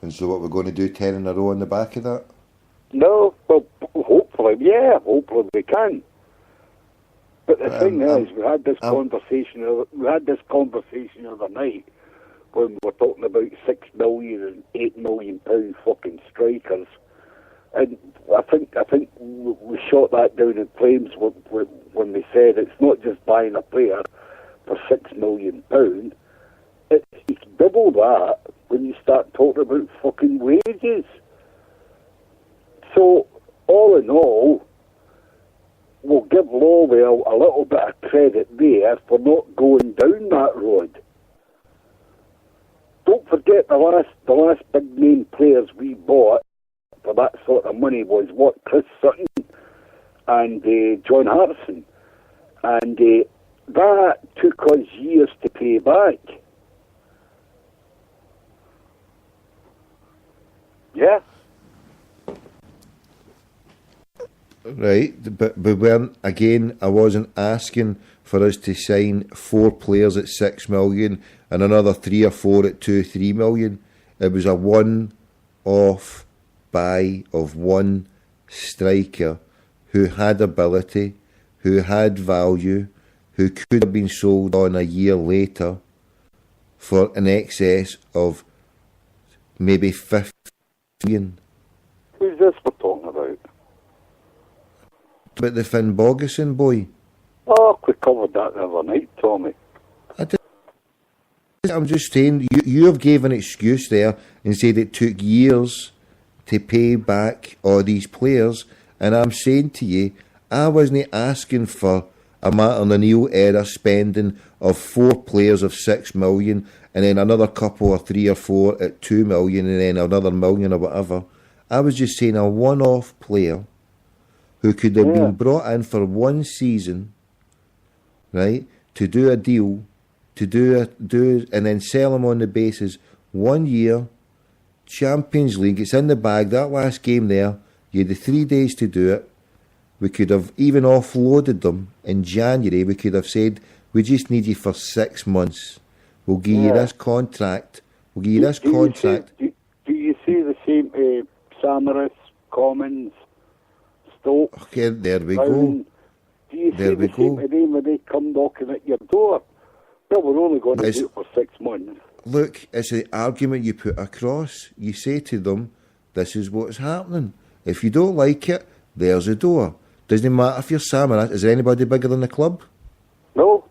And so what, we're going to do 10 in a row on the back of that? No, well, hopefully we can. But the thing is, we had this conversation the other night when we were talking about 6 million and 8 million pound fucking strikers, and I think we shot that down in flames when they said it's not just buying a player for 6 million pound. It's double that when you start talking about fucking wages. So all in all, we'll give Lowell a little bit of credit there for not going down that road. Don't forget the last big name players we bought for that sort of money was Chris Sutton and John Harrison, and that took us years to pay back. Yeah. Right, but weren't, again, I wasn't asking for us to sign 4 players at 6 million and another 3 or 4 at 2-3 million. It was a one-off buy of one striker who had ability, who had value, who could have been sold on a year later for an excess of maybe 50 million. Who's this we're talking about? But the Finn Bogason boy. Oh, we covered that the other night, Tommy. I'm just saying, you have gave an excuse there and said it took years to pay back all these players, and I'm saying to you, I wasn't asking for a Martin O'Neill era spending of 4 players of 6 million and then another couple or 3 or 4 at 2 million and then another million or whatever. I was just saying a one-off player who could have been brought in for one season, right, to do a deal, to do and then sell him on the basis 1 year, Champions League, it's in the bag, that last game there, you had the 3 days to do it. We could have even offloaded them in January. We could have said, we just need you for 6 months. We'll give you this contract. We'll give you this contract. Do you see the same Samaras, Commons, Stokes? Okay, there we Brown? go. Do you there see we the same name when they come knocking at your door? Well, we're only going to do it for 6 months. Look, it's the argument you put across. You say to them, this is what's happening. If you don't like it, there's a door. Doesn't matter if you're Samaras. Is there anybody bigger than the club? No.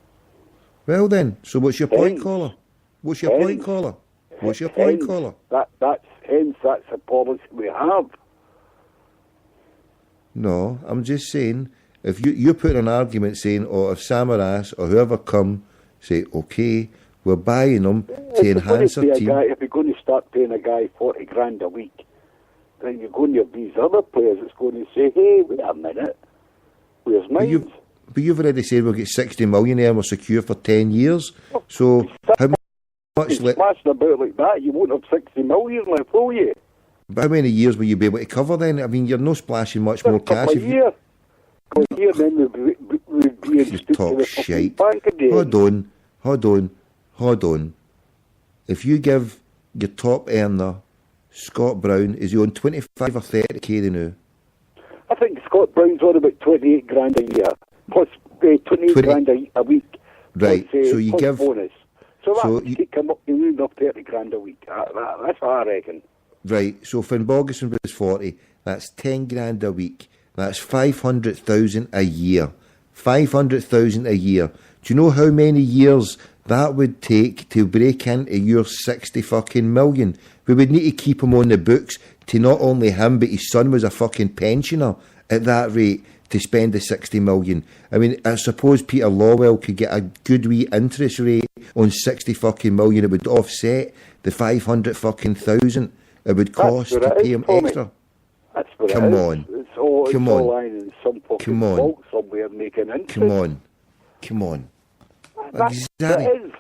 Well then, so what's your point, caller? What's your point, caller? What's your point, caller? That's a policy we have. No, I'm just saying, if you put an argument saying, if Samaras or whoever come, say, okay, we're buying them to enhance our team. If you're going to start paying a guy 40 grand a week, then you're going to have these other players that's going to say, hey, wait a minute, where's mine? But you've already said we'll get 60 million there and we're secure for 10 years. So how much smashing about like that, you won't have 60 million left, will you? But how many years will you be able to cover then? I mean, you're not splashing much more cash. A year. A year, then we'd be you talk shite. Hold on. If you give your top earner, Scott Brown, is he on 25 or 30k now? I think Scott Brown's on about 28 grand a year, plus 28 grand a week. Right, plus, so you plus give... bonus. So that would come up to enough 30 grand a week. That's what I reckon. Right, so Finn Bogason was 40, that's 10 grand a week. That's 500,000 a year. 500,000 a year. Do you know how many years that would take to break into your 60 fucking million? We would need to keep him on the books to not only him, but his son was a fucking pensioner at that rate to spend the 60 million. I mean, I suppose Peter Lawwell could get a good wee interest rate on 60 fucking million. It would offset the 500 fucking thousand it would cost to pay him extra. That's what Come it is. on. It's all Come on. lying in some fucking Come on. vault somewhere making interest. Come on. That's Exactly. what it is.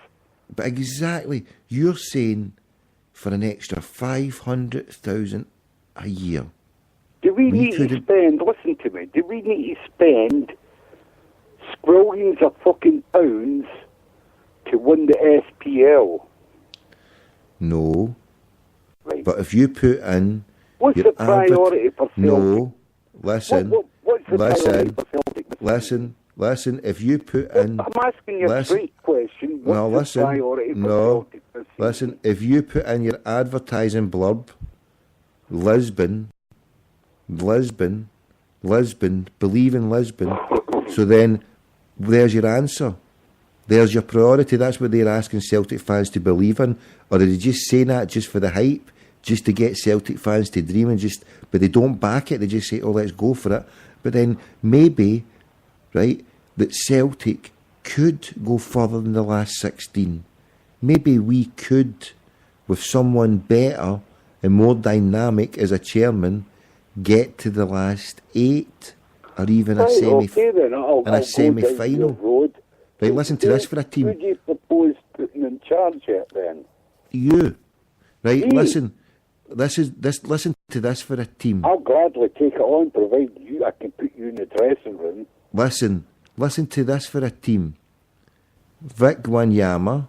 But exactly, you're saying for an extra 500,000 a year. Do we need to spend, listen to me, do we need to spend squillions of fucking pounds to win the SPL? No. Right. But if you put in... What's your the priority for Celtic? No. Listen. What's the priority for Celtic? Listen, if you put in... I'm asking you a straight question. What's the priority for Celtic? Listen, if you put in your advertising blurb, Lisbon, believe in Lisbon, so then there's your answer. There's your priority. That's what they're asking Celtic fans to believe in. Or are they just saying that just for the hype, just to get Celtic fans to dream and just, but they don't back it. They just say, oh, let's go for it. But then maybe, right, that Celtic could go further than the last 16. Maybe we could, with someone better and more dynamic as a chairman, get to the last 8 or even a semi-final. Right, listen to this for a team. Who do you propose putting in charge yet then? You. Right, listen to this for a team. I'll gladly take it on, provided I can put you in the dressing room. Listen to this for a team. Vic Wanyama,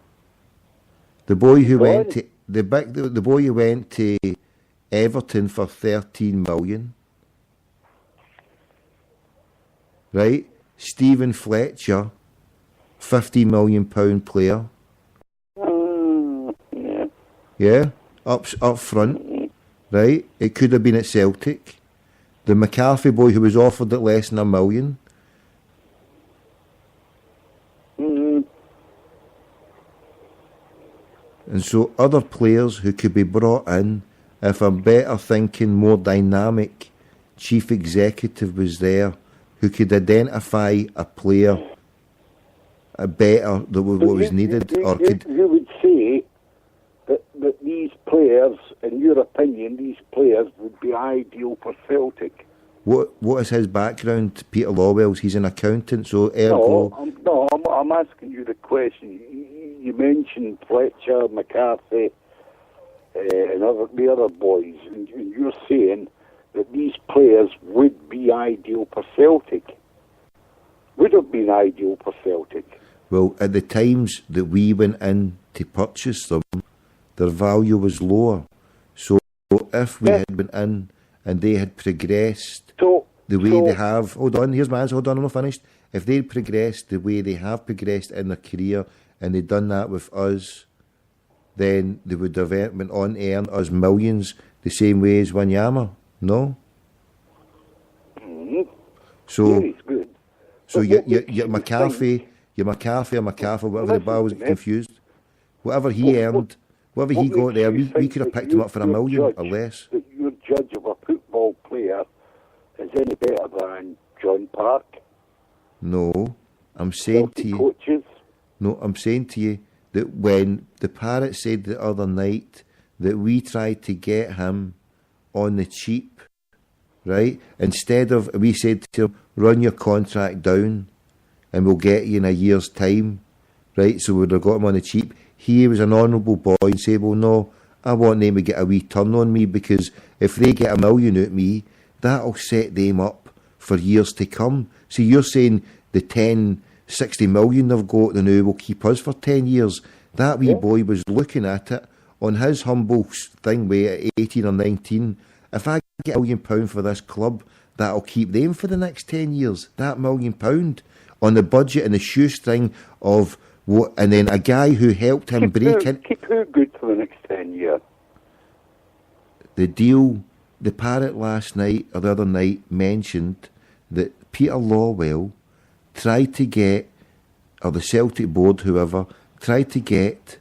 the boy who went to the boy who went to Everton for 13 million. Right? Stephen Fletcher, £50 million player. Yeah, up front. Right? It could have been at Celtic. The McCarthy boy who was offered at less than £1 million. And so other players who could be brought in if a better thinking, more dynamic chief executive was there who could identify a player better than what was needed. You would say that these players, in your opinion, these players would be ideal for Celtic. What is his background? Peter Lawwell's, he's an accountant, so ergo... I'm asking you the question. You mentioned Fletcher, McCarthy, and the other boys, and you're saying that these players would be ideal for Celtic. Would have been ideal for Celtic. Well, at the times that we went in to purchase them, their value was lower. So if we had been in and they had progressed the way they have... Hold on, here's my answer, hold on, I'm not finished. If they'd progressed the way they have progressed in their career and they'd done that with us, then they would have went on to earn us millions the same way as Wanyama. No? So your McCarthy, whatever the bar was confused. Whatever he earned, whatever he got there, we could have picked him up for $1 million or less. That your judge of a football player is any better than John Park? No, I'm saying to you. Coaches? No, I'm saying to you that when the Parrot said the other night that we tried to get him on the cheap, right? Instead of, we said to him, run your contract down and we'll get you in a year's time, right? So we'd have got him on the cheap. He was an honourable boy and said, well, no, I want them to get a wee turn on me because if they get $1 million out of me, that'll set them up for years to come. See, you're saying the 60 million they've got now will keep us for 10 years. That wee boy was looking at it on his humble thing way at 18 or 19. If I get £1 million for this club, that'll keep them for the next 10 years. That £1 million on the budget and the shoestring of what, and then a guy who helped him break in. Keep who good for the next 10 years? The deal, the Parrot last night or the other night mentioned that Peter Lawwell tried to get, or the Celtic board, whoever, tried to get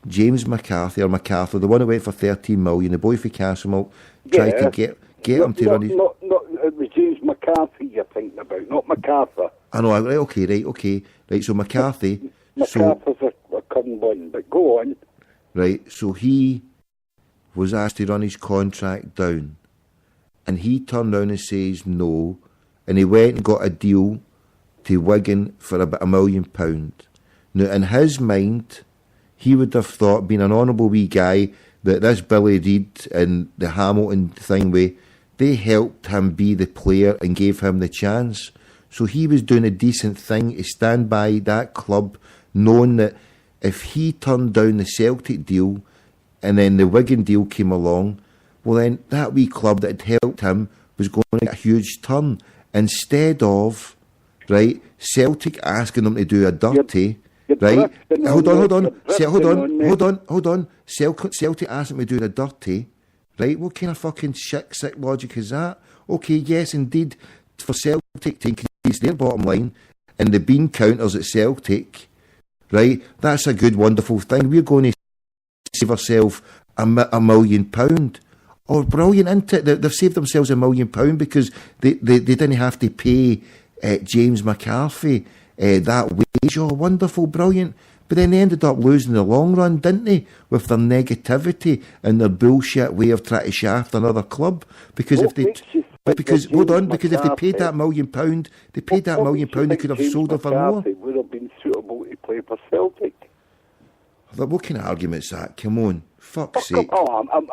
James McCarthy, the one who went for 13 million, the boy for Castlemilk, tried to get him to run his... It was James McCarthy you're thinking about, not MacArthur. I know, right, okay. Right, so McCarthy... MacArthur's a current one, but go on. Right, so he was asked to run his contract down, and he turned round and says no, and he went and got a deal to Wigan for about £1 million. Now, in his mind, he would have thought, being an honourable wee guy, that this Billy Reid and the Hamilton thing way, they helped him be the player and gave him the chance. So he was doing a decent thing to stand by that club, knowing that if he turned down the Celtic deal and then the Wigan deal came along, well then that wee club that had helped him was going to get a huge turn. Instead of, right, Celtic asking them to do a dirty, right? Hold on. Celtic asking me to do a dirty, right? What kind of fucking sick logic is that? Okay, yes, indeed, for Celtic to increase their bottom line and the bean counters at Celtic, right? That's a good, wonderful thing. We're going to save ourselves £1 million. Oh, brilliant, isn't it? They've saved themselves £1 million because they didn't have to pay James McCarthy that wage. Oh, wonderful, brilliant. But then they ended up losing in the long run, didn't they? With their negativity and their bullshit way of trying to shaft another club. Because if they... Because if they paid that £1 million, they could have sold her for more. Would have been suitable to play for Celtic. What kind of argument's that? Come on, fuck's sake. Oh, I'm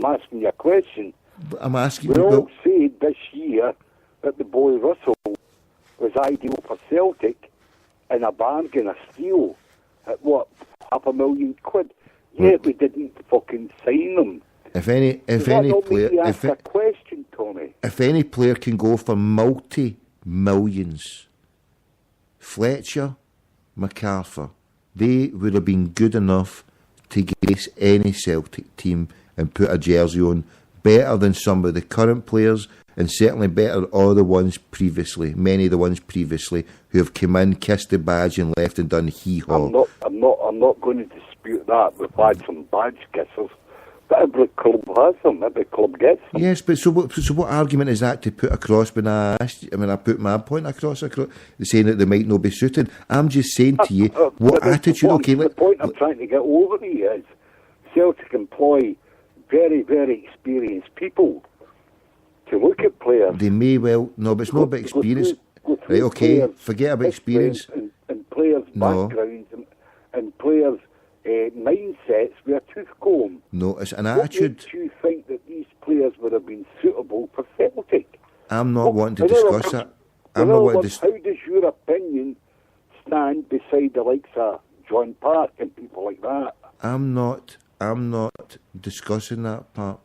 asking you a question. I'm asking we you. We all said this year that the boy Russell was ideal for Celtic in a bargain, a steal at what, £500,000? Yet we didn't fucking sign them. If any player, if any player can go for multi-millions, Fletcher, MacArthur, they would have been good enough to grace any Celtic team and put a jersey on better than some of the current players, and certainly better than all the ones previously, many of the ones previously who have come in, kissed the badge and left and done hee-haw. I'm not going to dispute that. We've had some badge kissers. But every club has them, every club gets them. Yes, but so what argument is that to put across when I put my point across saying that they might not be suited? I'm just saying to you, what attitude... The point I'm trying to get over here is Celtic employ very, very experienced people to look at players. They may well... No, but it's not about experience. Right, okay, players, forget about experience. And players' backgrounds and players... mindsets with a tooth comb. No, it's an attitude. What makes you think that these players would have been suitable for Celtic? I'm not wanting to discuss that. How does your opinion stand beside the likes of John Park and people like that? I'm not discussing that part.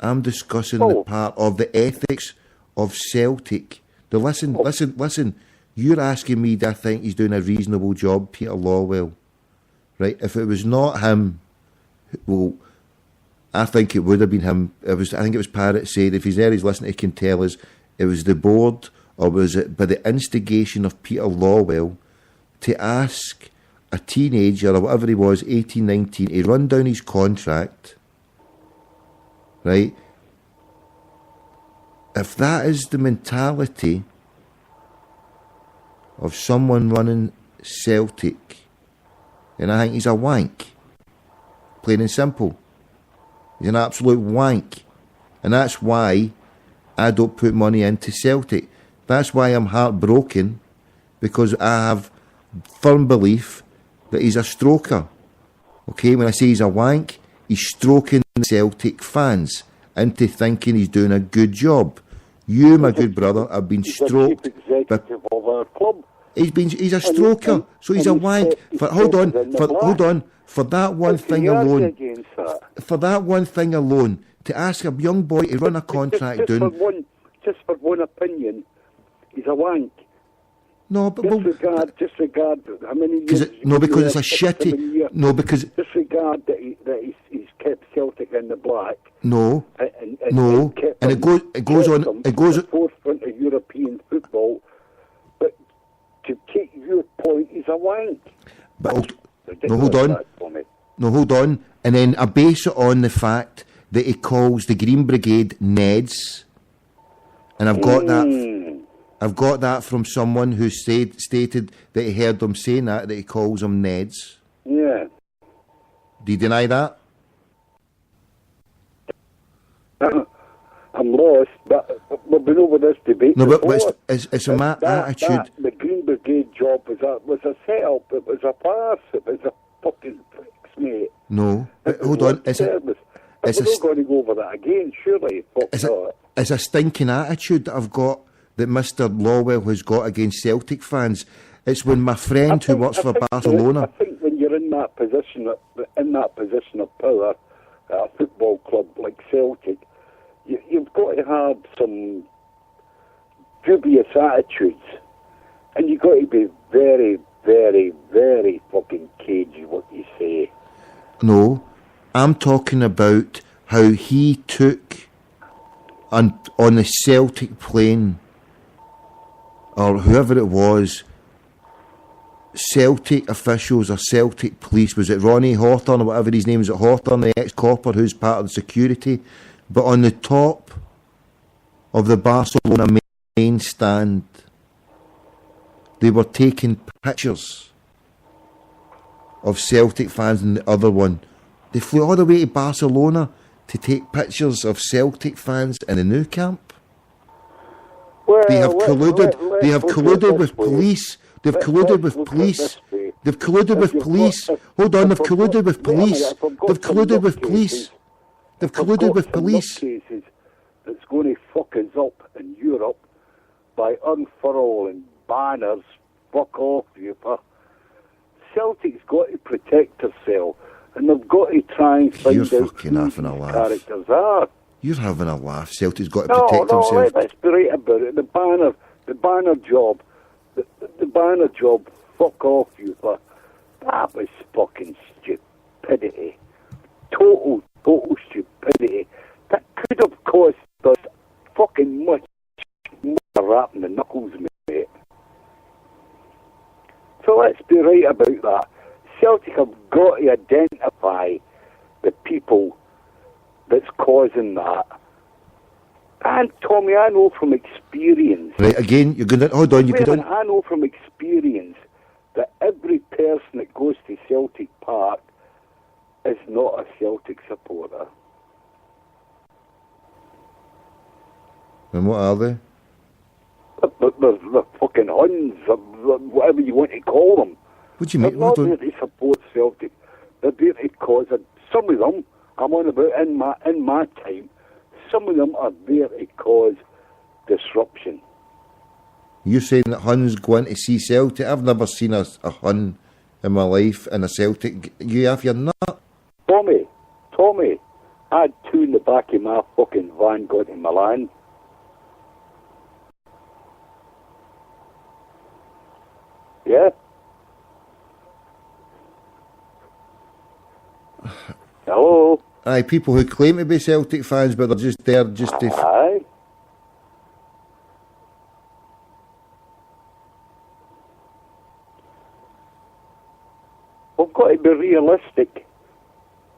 I'm discussing the part of the ethics of Celtic. Listen. You're asking me, do I think he's doing a reasonable job, Peter Lawwell? Right, if it was not him, well, I think it would have been him. I think it was Parrott said, if he's there, he's listening, he can tell us, it was the board, or was it by the instigation of Peter Lawwell, to ask a teenager, or whatever he was, 18, 19, to run down his contract, right? If that is the mentality of someone running Celtic, and I think he's a wank. Plain and simple. He's an absolute wank. And that's why I don't put money into Celtic. That's why I'm heartbroken, because I have firm belief that he's a stroker. Okay, when I say he's a wank, he's stroking the Celtic fans into thinking he's doing a good job. You, my good brother, have been stroked. Executive of our club. He's a stroker, so he's a wank. Hold on. For that one thing alone, to ask a young boy to run a contract down. Just for one opinion, he's a wank. No, but disregard. How many years? Because it's a shitty. No, because disregard that he's kept Celtic in the black. No, and it goes on. Forefront of European football. But But Ridiculous, hold on. that, Tommy. No, hold on. And then I base it on the fact that he calls the Green Brigade Neds. And I've got that. I've got that from someone who stated that he heard them saying that he calls them Neds. Yeah. Do you deny that? I'm lost, but we've been over this debate. No, but before. it's a attitude. The Green Brigade job was a setup. It was a farce. It was a fucking fix, mate. No, but hold on. We're not going to go over that again, surely. It's a stinking attitude that I've got, that Mr. Lawwell has got against Celtic fans. It's when my friend who works for Barcelona. I think when you're in that position of power at a football club like Celtic, you've got to have some dubious attitudes, and you've got to be very, very, very fucking cagey what you say. No, I'm talking about how he took on the Celtic plane, or whoever it was, Celtic officials or Celtic police, was it Ronnie Hawthorne or whatever his name is, at Hawthorne, the ex-copper who's part of the security, but on the top of the Barcelona main stand, they were taking pictures of Celtic fans, and the other one, they flew all the way to Barcelona to take pictures of Celtic fans in the Nou Camp. Well, they have colluded. They have colluded with police. They've colluded with police. They've colluded with police. Hold on, they've colluded with police. They've colluded with police. They've colluded with police. Cases that's going to fuck us up in Europe by unfurling banners. Fuck off, you. Celtic's got to protect herself, and they've got to try and find out fucking who having a these laugh. characters are. You're having a laugh. Celtic's got to protect himself. Let's be right about it. The banner job, the banner job. Fuck off, you. That was fucking stupidity. Total stupidity. That could have cost us fucking much more rap in the knuckles, mate. So let's be right about that. Celtic have got to identify the people that's causing that. And Tommy, I know from experience. Right, again, you're going to hold on. I know from experience that every person that goes to Celtic Park is not a Celtic supporter. And what are they? They're fucking Huns, or whatever you want to call them. What do you mean? They're not there to support Celtic. They're there to cause it. Some of them, I'm on about in my time, some of them are there to cause disruption. You're saying that Huns go in to see Celtic? I've never seen a Hun in my life in a Celtic. You're not. Tommy, I had two in the back of my fucking van going to Milan. Yeah. Hello. Aye, people who claim to be Celtic fans, but they're just there just to. Aye. We've got to be realistic.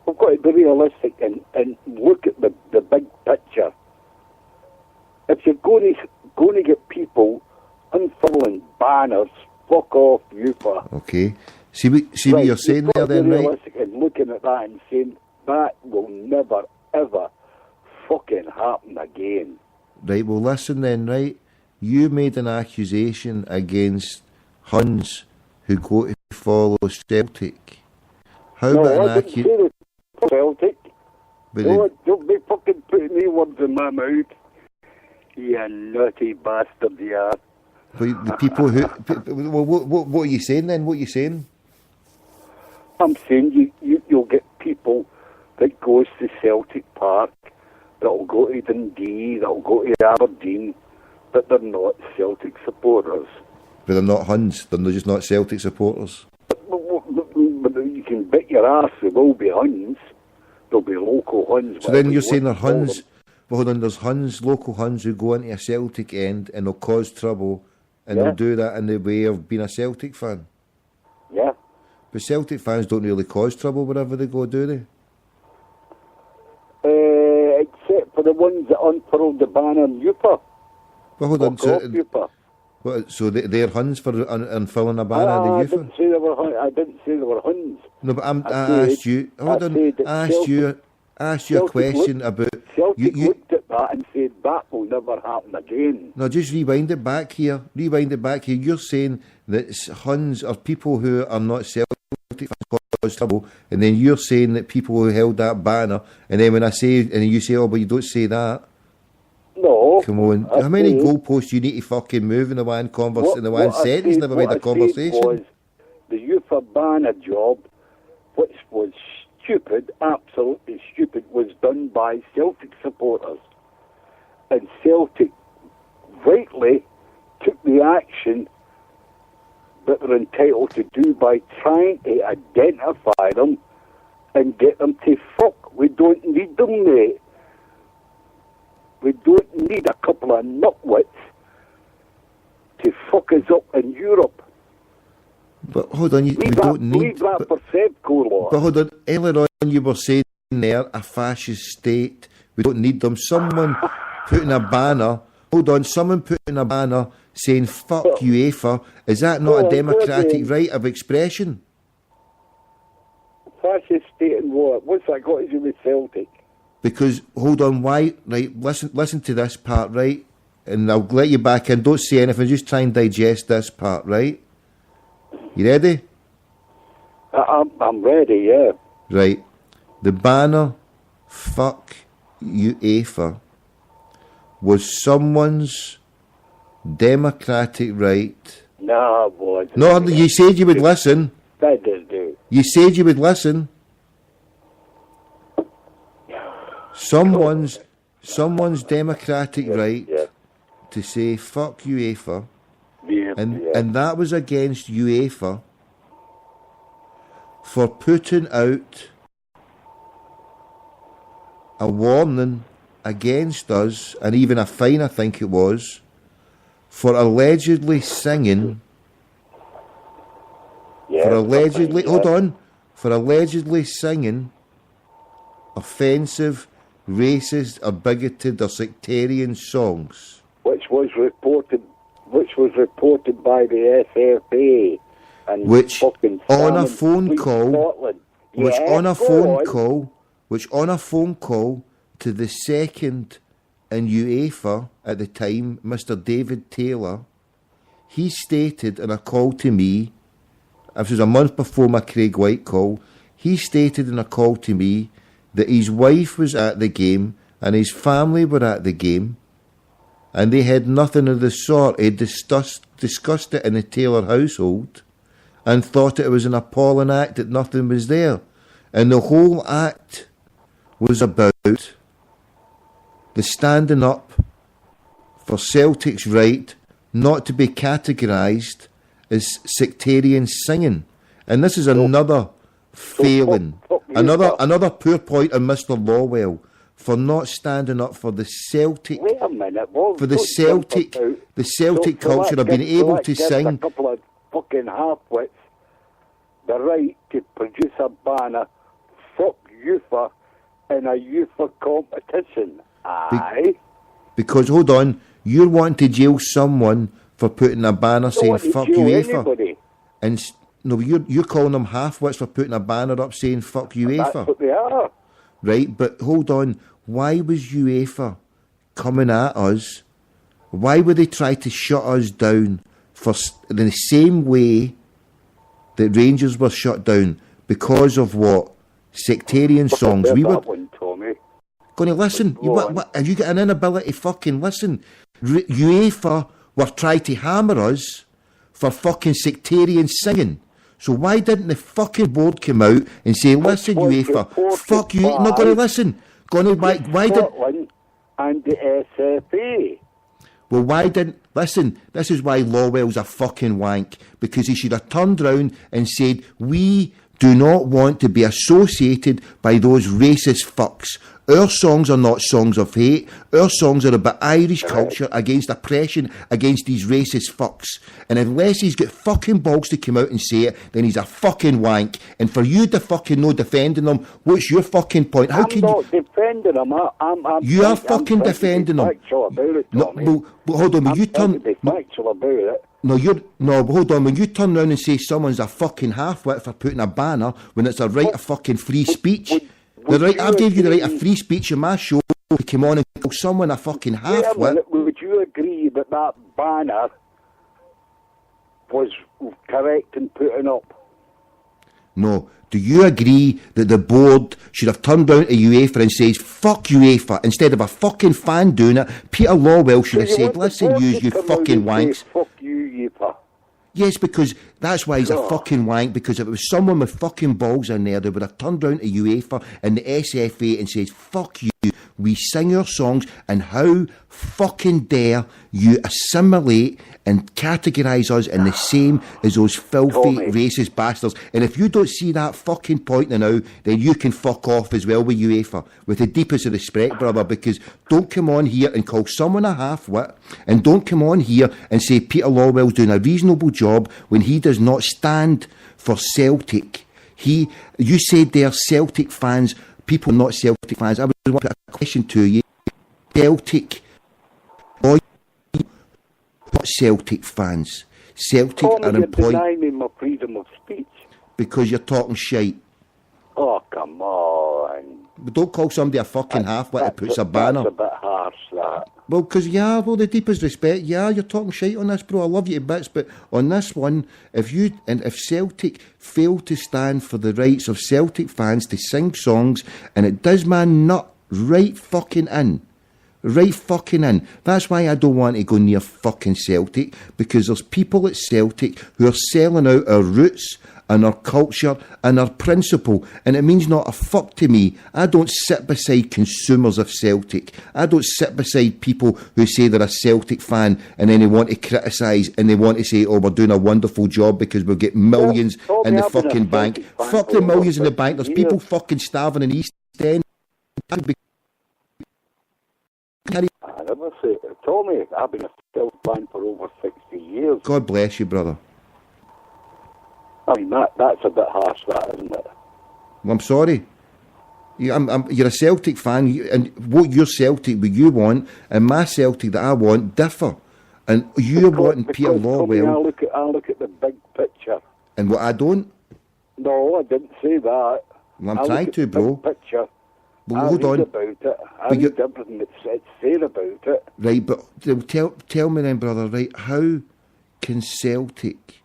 We've got to be realistic and look at the big picture. If you're going to get people unfurling banners, fuck off, Ufa. Okay. See what you're saying there then, right? Realistic and looking at that and saying that will never, ever fucking happen again. Right, well listen then, right? You made an accusation against Huns who go to follow Celtic. How about an accusation? Celtic. Don't be fucking putting me words in my mouth. You naughty bastard, you are. But the people who... What are you saying then? What are you saying? I'm saying you'll get people that goes to Celtic Park, that'll go to Dundee, that'll go to Aberdeen, but they're not Celtic supporters. But they're not Huns, they're just not Celtic supporters. But you can bet your ass there will be Huns. There'll be local Huns. So then you're saying they're Huns... Well, hold on, there's Huns, local Huns who go into a Celtic end and they'll cause trouble, and they'll do that in the way of being a Celtic fan. Yeah. But Celtic fans don't really cause trouble wherever they go, do they? Except for the ones that unfurled the banner in Upa. Well, hold on. So they're Huns for unfurling a banner in the I Ufa? didn't say they were Huns. I didn't say they were Huns. No, but I asked you. Hold on. I asked you a question about. Celtic looked at that and said that will never happen again. No, just rewind it back here. You're saying that Huns are people who are not Celtic fans cause trouble, and then you're saying that people who held that banner, and then when I say, and you say, oh, but you don't say that. No. Come on. How many goalposts you need to fucking move in the one sentence, never mind a conversation? Was the UFA banner job, which was stupid, absolutely stupid, was done by Celtic supporters. And Celtic rightly took the action that they're entitled to do by trying to identify them and get them to fuck. We don't need them, mate. We don't need a couple of nutwits to fuck us up in Europe. But hold on, we don't need... Leave that for Sevco law. But hold on, earlier on you were saying there, a fascist state, we don't need them. Someone putting a banner, someone putting a banner saying fuck UEFA, is that not a democratic right of expression? Fascist state and what? What's that got to do with Celtic? Because, hold on, why, right, listen to this part, right, and I'll let you back in, don't say anything, just try and digest this part, right? You ready? I'm ready, yeah. Right. The banner, fuck UEFA, was someone's democratic right. No, boy. No, you said you would listen. That does do. You said you would listen. Someone's democratic right to say fuck UEFA, and that was against UEFA for putting out a warning against us, and even a fine, I think it was, for allegedly singing, for allegedly singing offensive, racist or bigoted or sectarian songs, which was reported by the SFA, and which on a phone call to the second in UEFA at the time, Mr. David Taylor, he stated in a call to me, this was a month before my Craig White call, he stated in a call to me that his wife was at the game and his family were at the game, and they had nothing of the sort. He discussed it in the Taylor household and thought it was an appalling act that nothing was there. And the whole act was about the standing up for Celtic's right not to be categorised as sectarian singing. And this is another failing, another poor point on Mr. Lawwell for not standing up for the Celtic. Wait a minute, for the Celtic culture of being able to sing. A couple of fucking half-wits the right to produce a banner, fuck UEFA, in a UEFA competition. Aye. Because, hold on, you're wanting to jail someone for putting a banner saying fuck UEFA. Anybody. And no, you're calling them half-wits for putting a banner up saying fuck UEFA. That's what they are. Right, but hold on, why was UEFA coming at us? Why would they try to shut us down in the same way that Rangers were shut down? Because of what? Sectarian songs. We were going to listen. Have you got an inability to fucking listen? UEFA were trying to hammer us for fucking sectarian singing. So why didn't the fucking board come out and say, listen, UEFA, fuck you, not going to listen. Why did... And the SFA. Well, why didn't... Listen, this is why Lawwell's a fucking wank, because he should have turned round and said, we do not want to be associated by those racist fucks Our songs are not songs of hate. Our songs are about Irish culture, against oppression, against these racist fucks. And unless he's got fucking balls to come out and say it, then he's a fucking wank. And for you to fucking no defending him, what's your fucking point? How can not defending him. you are fucking defending him. No, but hold on, when you turn... factual about it. No, but hold on, when you turn around and say someone's a fucking half-wit for putting a banner when it's a right of fucking free speech, I gave you the right of free speech in my show to come on and call someone a fucking half-wit. Would you agree that that banner was correct in putting up? No. Do you agree that the board should have turned round to UEFA and says, fuck UEFA, instead of a fucking fan doing it? Peter Lawwell should have said, listen, you fucking wanks. Fuck you, UEFA. Yes, because that's why he's a fucking wank, because if it was someone with fucking balls in there, they would have turned round to UEFA and the SFA and says, fuck you, we sing our songs, and how fucking dare you assimilate and categorise us in the same as those filthy racist bastards. And if you don't see that fucking point now, then you can fuck off as well with UEFA, with the deepest of respect, brother, because don't come on here and call someone a half-wit, and don't come on here and say Peter Lawwell's doing a reasonable job when he does not stand for Celtic. You said they're Celtic fans, people not Celtic fans. I would want to put a question to you. Celtic, not Celtic fans. Celtic are employed... denying me my freedom of speech. Because you're talking shite. Oh, come on. But don't call somebody a fucking half-wit that puts a banner. That's a bit harsh, that. Well, because, the deepest respect, you're talking shite on this, bro. I love you to bits, but on this one, if Celtic fail to stand for the rights of Celtic fans to sing songs, and it does my nut right fucking in. That's why I don't want to go near fucking Celtic, because there's people at Celtic who are selling out our roots and our culture and our principle, and it means not a fuck to me. I don't sit beside consumers of Celtic. I don't sit beside people who say they're a Celtic fan and then they want to criticise and they want to say, oh, we're doing a wonderful job because we'll get millions in the fucking bank. Fuck the millions in the bank. There's people fucking starving in East End. I never say it. Tommy, I've been a Celtic fan for over 60 years. God bless you, brother. I mean, that's a bit harsh, that, isn't it? Well, I'm sorry. You're a Celtic fan, and what your Celtic what you want, and my Celtic that I want, differ. And you're wanting Peter Lawwell. I look at the big picture. And what I don't? No, I didn't say that. Well, I'm trying to, bro. Big picture. Well, hold on. About it. I read everything that's said about it. Right, but tell me then, brother, right, how can Celtic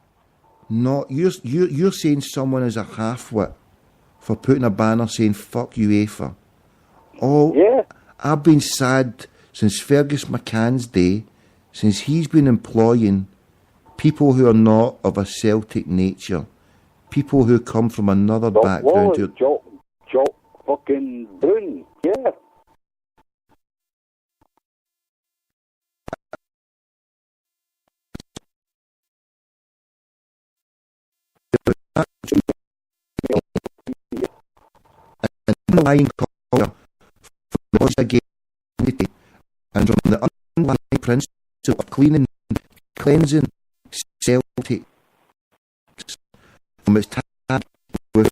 not... You're saying someone is a half-wit for putting a banner saying, fuck UEFA. Oh, yeah. I've been sad since Fergus McCann's day, since he's been employing people who are not of a Celtic nature, people who come from another background. Jock fucking Brown, yeah. Underlying culture from the unity and from the underlying principle of cleansing Celtic from its time with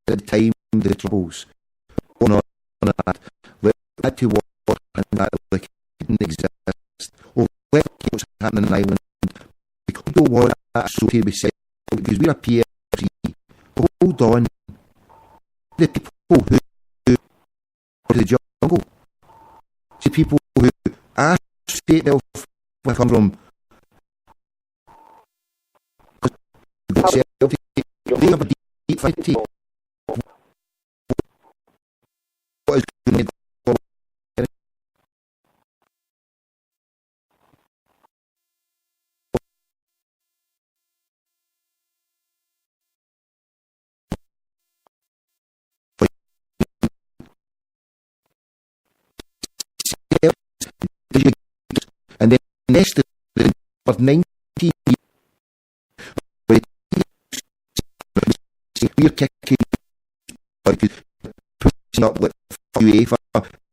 the time the troubles. On that, let to war and that like it didn't exist. Or let what's happening in Ireland because we don't want that associated with Celtic because we're a PLC. Hold on. The people who the jungle. See people who I state they'll come from Celtic, they have a deep fighting. What is going on? And then next of 19 years, we're kicking pushing up with UEFA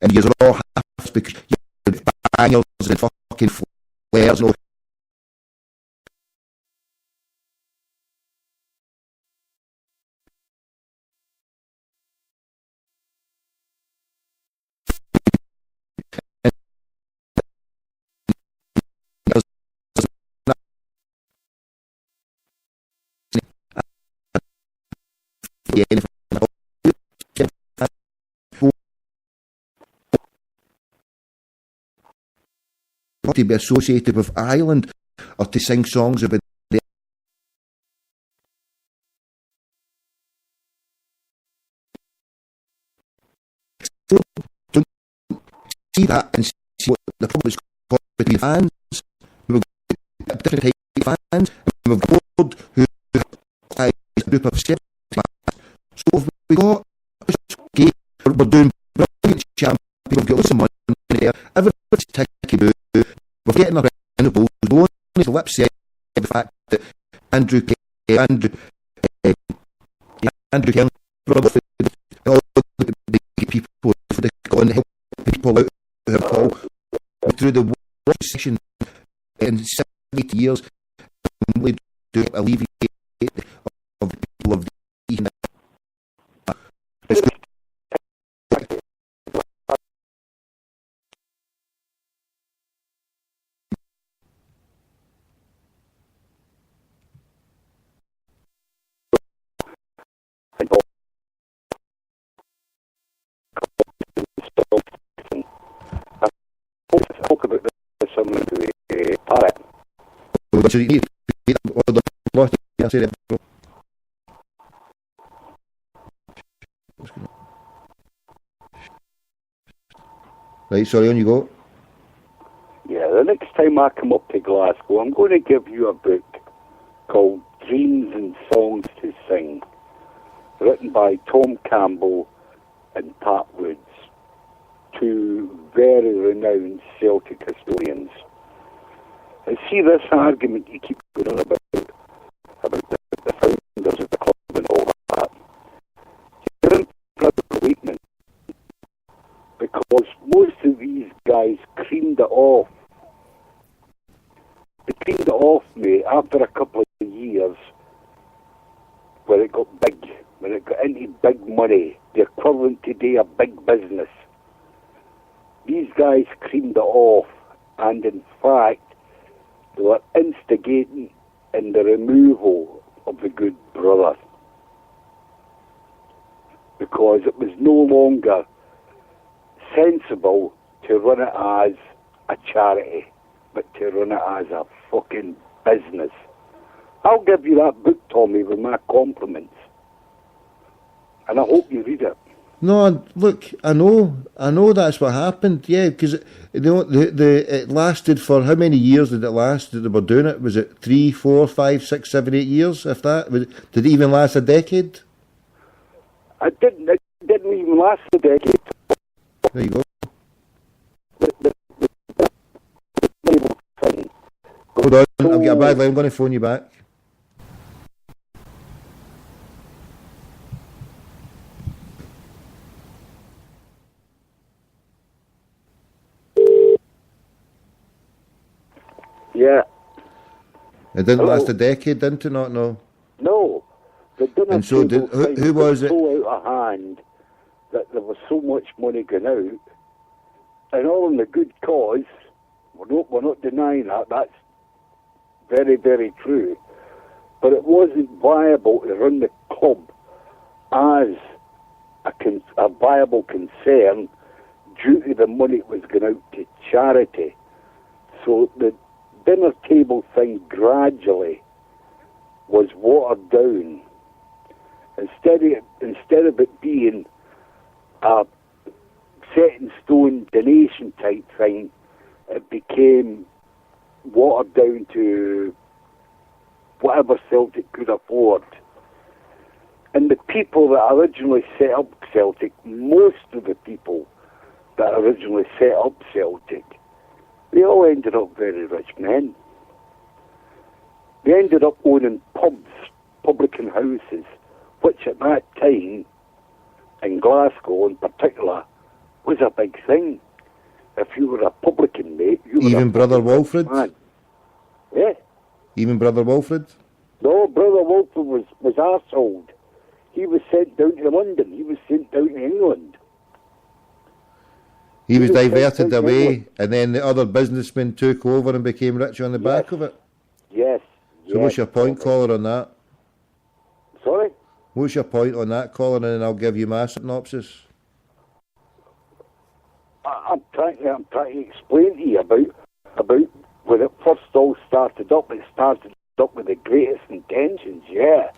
and you're all half because you're bangers and fucking flares and all. To be associated with Ireland or to sing songs about the don't see that and see what the problem is called between fans. We've got different types of fans, and we've got a board who is a group of fans. So if we got we're doing brilliant champion, we've got lots of money there, everybody's ticky boo. We're getting around the balls, blowing his lips saying the fact that Andrew Kelly, all the people for the and help people out who have all through the war session in 70 years, only to alleviate of the people of the spoke about this on the parrot. So you need to all the lot. Right, sorry, on you go. Yeah, the next time I come up to Glasgow, I'm going to give you a book called Dreams and Songs to Sing, written by Tom Campbell and Pat Woods, two very renowned Celtic historians. And see this argument you keep going on about the founders of the club and all that. You're in for a awakening, because most of these guys creamed it off. They creamed it off, mate, after a couple of years when it got big, when it got into big money, the equivalent today of big business. These guys creamed it off, and in fact, they were instigating in the removal of the good brother. Because it was no longer sensible to run it as a charity, but to run it as a fucking business. I'll give you that book, Tommy, with my compliments. And I hope you read it. No, look, I know that's what happened. Yeah, because it lasted for how many years did it last that they were doing it? Was it 3, 4, 5, 6, 7, 8 years? If that did it even last a decade? It didn't even last a decade. There you go. Hold on, I've got a bad line. I'm going to phone you back. Yeah. It didn't last a decade, didn't it? Not no. No. And so did who was it? So out of hand that there was so much money going out, and all in the good cause. We're not denying that. That's very, very true. But it wasn't viable to run the club as a viable concern due to the money that was going out to charity. So the dinner table thing gradually was watered down. Instead of it being a set in stone donation type thing, it became watered down to whatever Celtic could afford. And the people that originally set up Celtic, most of the people that originally set up Celtic, they all ended up very rich men. They ended up owning pubs, publican houses, which at that time, in Glasgow in particular, was a big thing. If you were a publican, mate, you were Even a Brother public Wilfred? man. Yeah. Even Brother Wilfred? No, Brother Wilfred was arseholed. He was sent down to London. He was sent down to England. He was sent diverted down to away, England. and then the other businessmen took over and became rich on the back of it. Yes. So what's your point, caller, on that? Sorry? What's your point on that, caller, and then I'll give you my synopsis. I'm trying to explain to you about when it first all started up. It started up with the greatest intentions, yeah.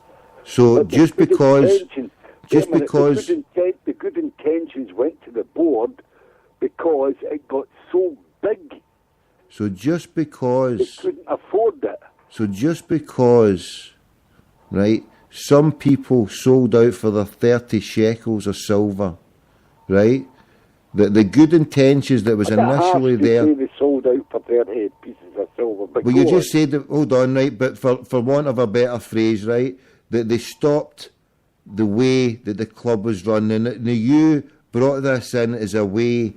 So But the just good because intentions- just wait a minute, because the good intentions went to the board because it got so big so just they because couldn't afford it. so just because, right, some people sold out for their 30 shekels of silver, right? The good intentions that was I don't have initially to there. say they sold out for 30 pieces of silver. But Well, you go just on. said that, hold on, right, but for want of a better phrase, right, that they stopped the way that the club was run. And now you brought this in as a way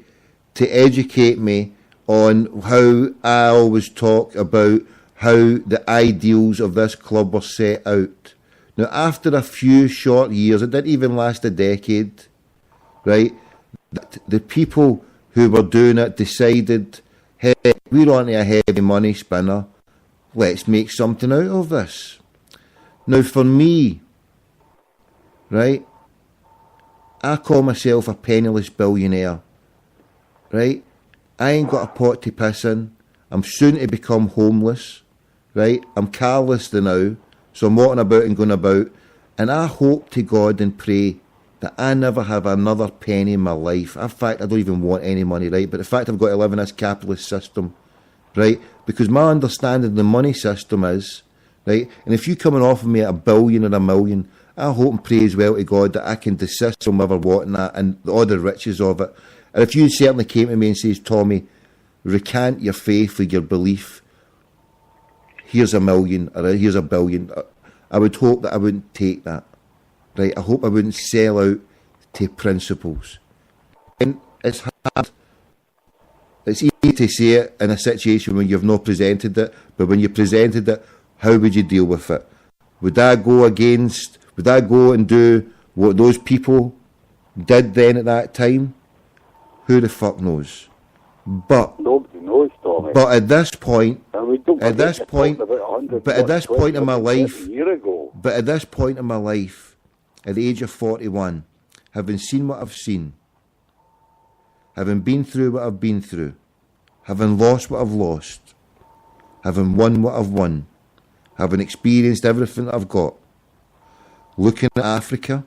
to educate me on how I always talk about how the ideals of this club were set out. Now, after a few short years, it didn't even last a decade, right, that the people who were doing it decided, hey, we're on a heavy money spinner, let's make something out of this. Now, for me, right, I call myself a penniless billionaire, right? I ain't got a pot to piss in. I'm soon to become homeless, right? I'm carless now, so I'm walking about and going about, and I hope to God and pray that I never have another penny in my life. In fact, I don't even want any money, right? But the fact I've got to live in this capitalist system, right? Because my understanding of the money system is, right, and if you come and offer me $1 billion or $1 million, I hope and pray as well to God that I can desist from ever wanting that and all the riches of it. And if you certainly came to me and says, Tommy, recant your faith with your belief, here's $1 million or here's $1 billion, I would hope that I wouldn't take that. Right? I hope I wouldn't sell out to principles. And it's hard. It's easy to say it in a situation when you've not presented it, but when you presented it, how would you deal with it? Would I go and do what those people did then at that time? Who the fuck knows? But nobody knows, Tommy. But at this point, at this point in my life, ago. But at this point in my life, at the age of 41, having seen what I've seen, having been through what I've been through, having lost what I've lost, having won what I've won, having experienced everything that I've got, looking at Africa,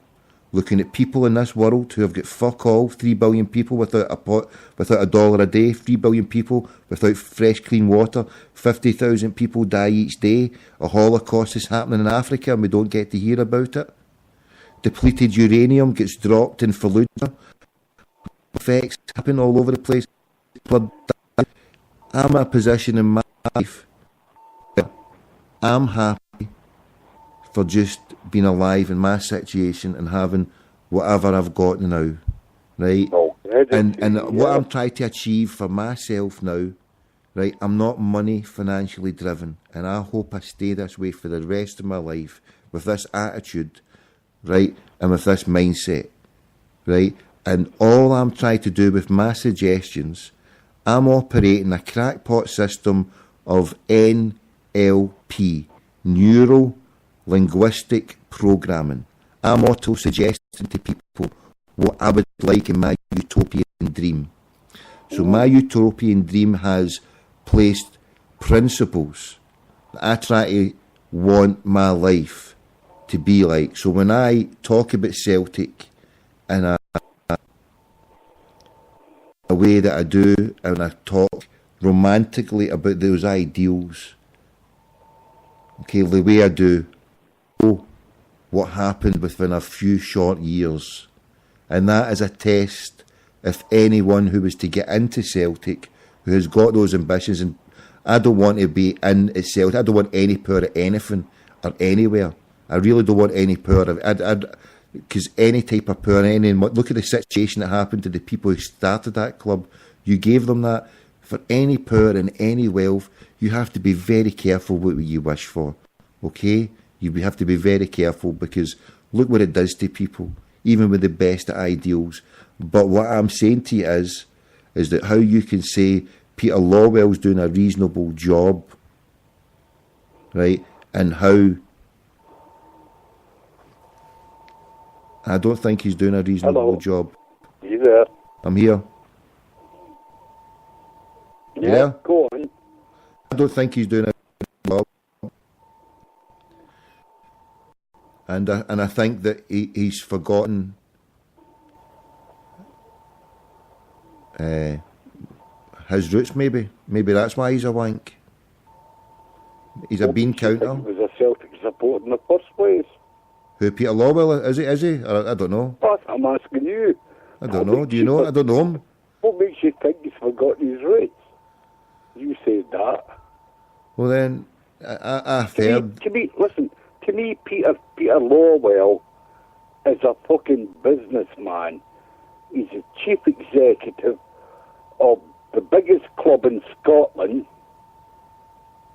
looking at people in this world who have got fuck all, 3 billion people without $1 a day, 3 billion people without fresh clean water, 50,000 people die each day, a Holocaust is happening in Africa and we don't get to hear about it. Depleted uranium gets dropped in Fallujah, effects happen all over the place. I'm at a position in my life where I'm happy for just being alive in my situation and having whatever I've got now, right? And what I'm trying to achieve for myself now, right? I'm not money financially driven, and I hope I stay this way for the rest of my life with this attitude, right? And with this mindset, right? And all I'm trying to do with my suggestions, I'm operating a crackpot system of NLP, Neuro Linguistic Programming. I'm auto-suggesting to people what I would like in my utopian dream. So my utopian dream has placed principles that I try to want my life to be like. So when I talk about Celtic in a way that I do, and I talk romantically about those ideals, okay, the way I do, what happened within a few short years. And that is a test if anyone who was to get into Celtic, who has got those ambitions, and I don't want to be in at Celtic, I don't want any power of anything or anywhere. I really don't want any power of because any type of power, look at the situation that happened to the people who started that club. You gave them that. For any power and any wealth, you have to be very careful what you wish for. Okay? You have to be very careful, because look what it does to people, even with the best ideals. But what I'm saying to you is that how you can say Peter Lawwell's doing a reasonable job, right? And how I don't think he's doing a reasonable job. You there? I'm here. Yeah, go on. I don't think he's doing a job. And I think that he's forgotten his roots, maybe. Maybe that's why he's a wank. He's a bean counter. He was a Celtic supporter in the first place. Who, Peter Lawwell? Is he? I don't know. I'm asking you. I don't know. Do you know? I don't know him. What makes you think he's forgotten his roots? You said that. Well then, I've heard... To me, Peter Lawwell is a fucking businessman. He's the chief executive of the biggest club in Scotland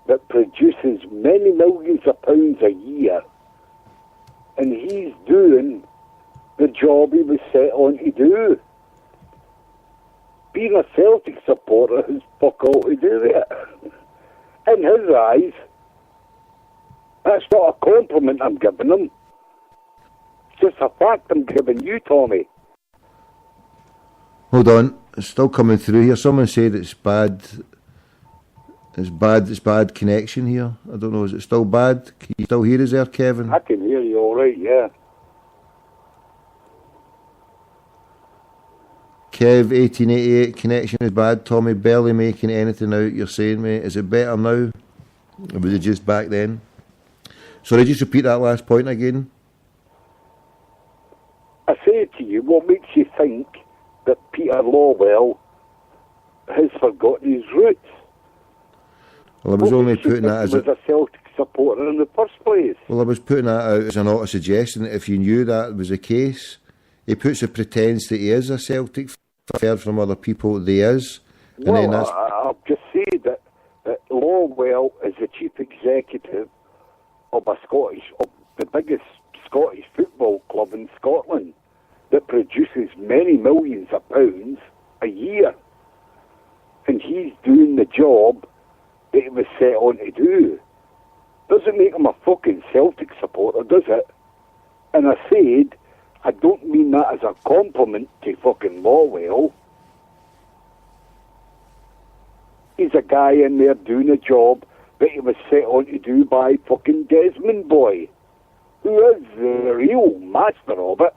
that produces many millions of pounds a year, and he's doing the job he was set on to do. Being a Celtic supporter has fuck all to do with it. In his eyes, that's not a compliment I'm giving him. It's just a fact I'm giving you, Tommy. Hold on, it's still coming through here. Someone said it's bad. It's bad connection here. I don't know, is it still bad? Can you still hear us there, Kevin? I can hear you all right, yeah. Kev, 1888, connection is bad. Tommy, barely making anything out, you're saying, mate. Is it better now? Or was it just back then? Sorry, just repeat that last point again. I say to you, what makes you think that Peter Lawwell has forgotten his roots? Well, I was only putting that as a Celtic supporter in the first place. Well, I was putting that out as an auto suggestion that if you knew that was the case, he pretends that he is a Celtic fan. I've heard from other that he is. And well, then that's... I'll just say that Lawwell is the chief executive of the biggest Scottish football club in Scotland that produces many millions of pounds a year. And he's doing the job that he was set on to do. Doesn't make him a fucking Celtic supporter, does it? And I said, I don't mean that as a compliment to fucking Lawwell. He's a guy in there doing a job that he was set on to do by fucking Desmond Boy, who is the real master of it.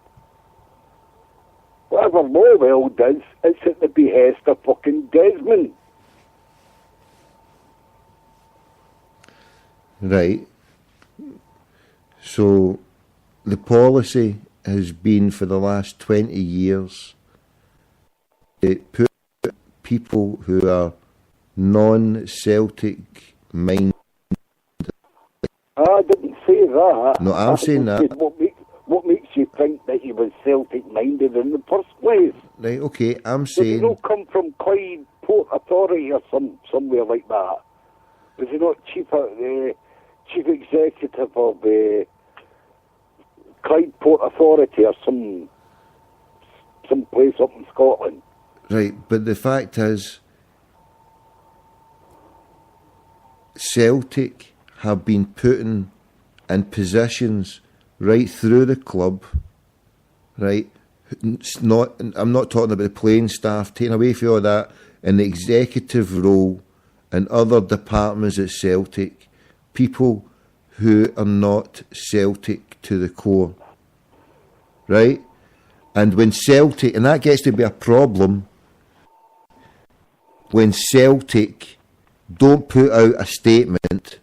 Whatever Lawwell does, it's at the behest of fucking Desmond. Right. So, the policy has been for the last 20 years to put people who are non-Celtic minded. I didn't say that. No, I'm saying that. What makes you think that he was Celtic minded in the first place? Right, okay, I'm Did he saying... not come from Clyde Port Authority or somewhere like that? Was he not chief executive of Clyde Port Authority or some place up in Scotland? Right, but the fact is, Celtic have been put in positions right through the club, right? I'm not talking about the playing staff, taking away from all that, in the executive role and other departments at Celtic, people who are not Celtic to the core, right? And when Celtic, and that gets to be a problem, when Celtic don't put out a statement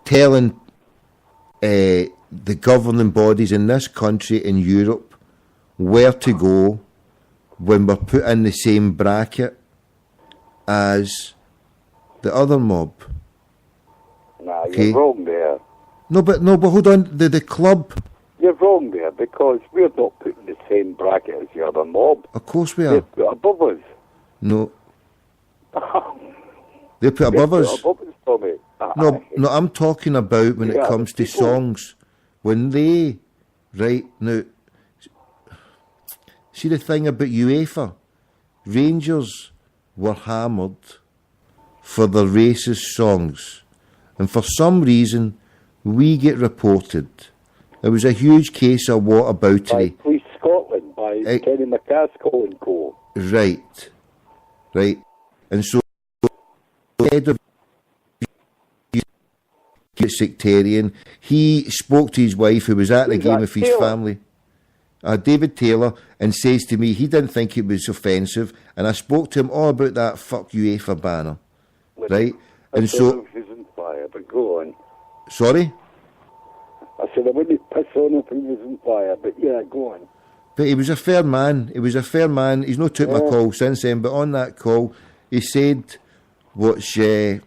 telling the governing bodies in this country, in Europe, where to go when we're put in the same bracket as the other mob. Nah, you're wrong there. No, but hold on. The club. Yeah, you're wrong there, because we're not put in the same bracket as the other mob. Of course we They're are. put above us. No. They put above us. Above us, Tommy. No, I'm talking about when it comes to songs. When they, right, now, see the thing about UEFA? Rangers were hammered for their racist songs. And for some reason, we get reported. It was a huge case of whataboutery. By Police Scotland, by Kenny McCaskill and co. Right. And so, head of sectarian, he spoke to his wife who was at the game with his family, David Taylor, and says to me he didn't think it was offensive, and I spoke to him all about that fuck UEFA banner, right? And so, fire, but go on. Sorry? I said I wouldn't piss on him if he was on fire, but yeah, go on. But he was a fair man. He's not took my call since then, but on that call, he said what's... and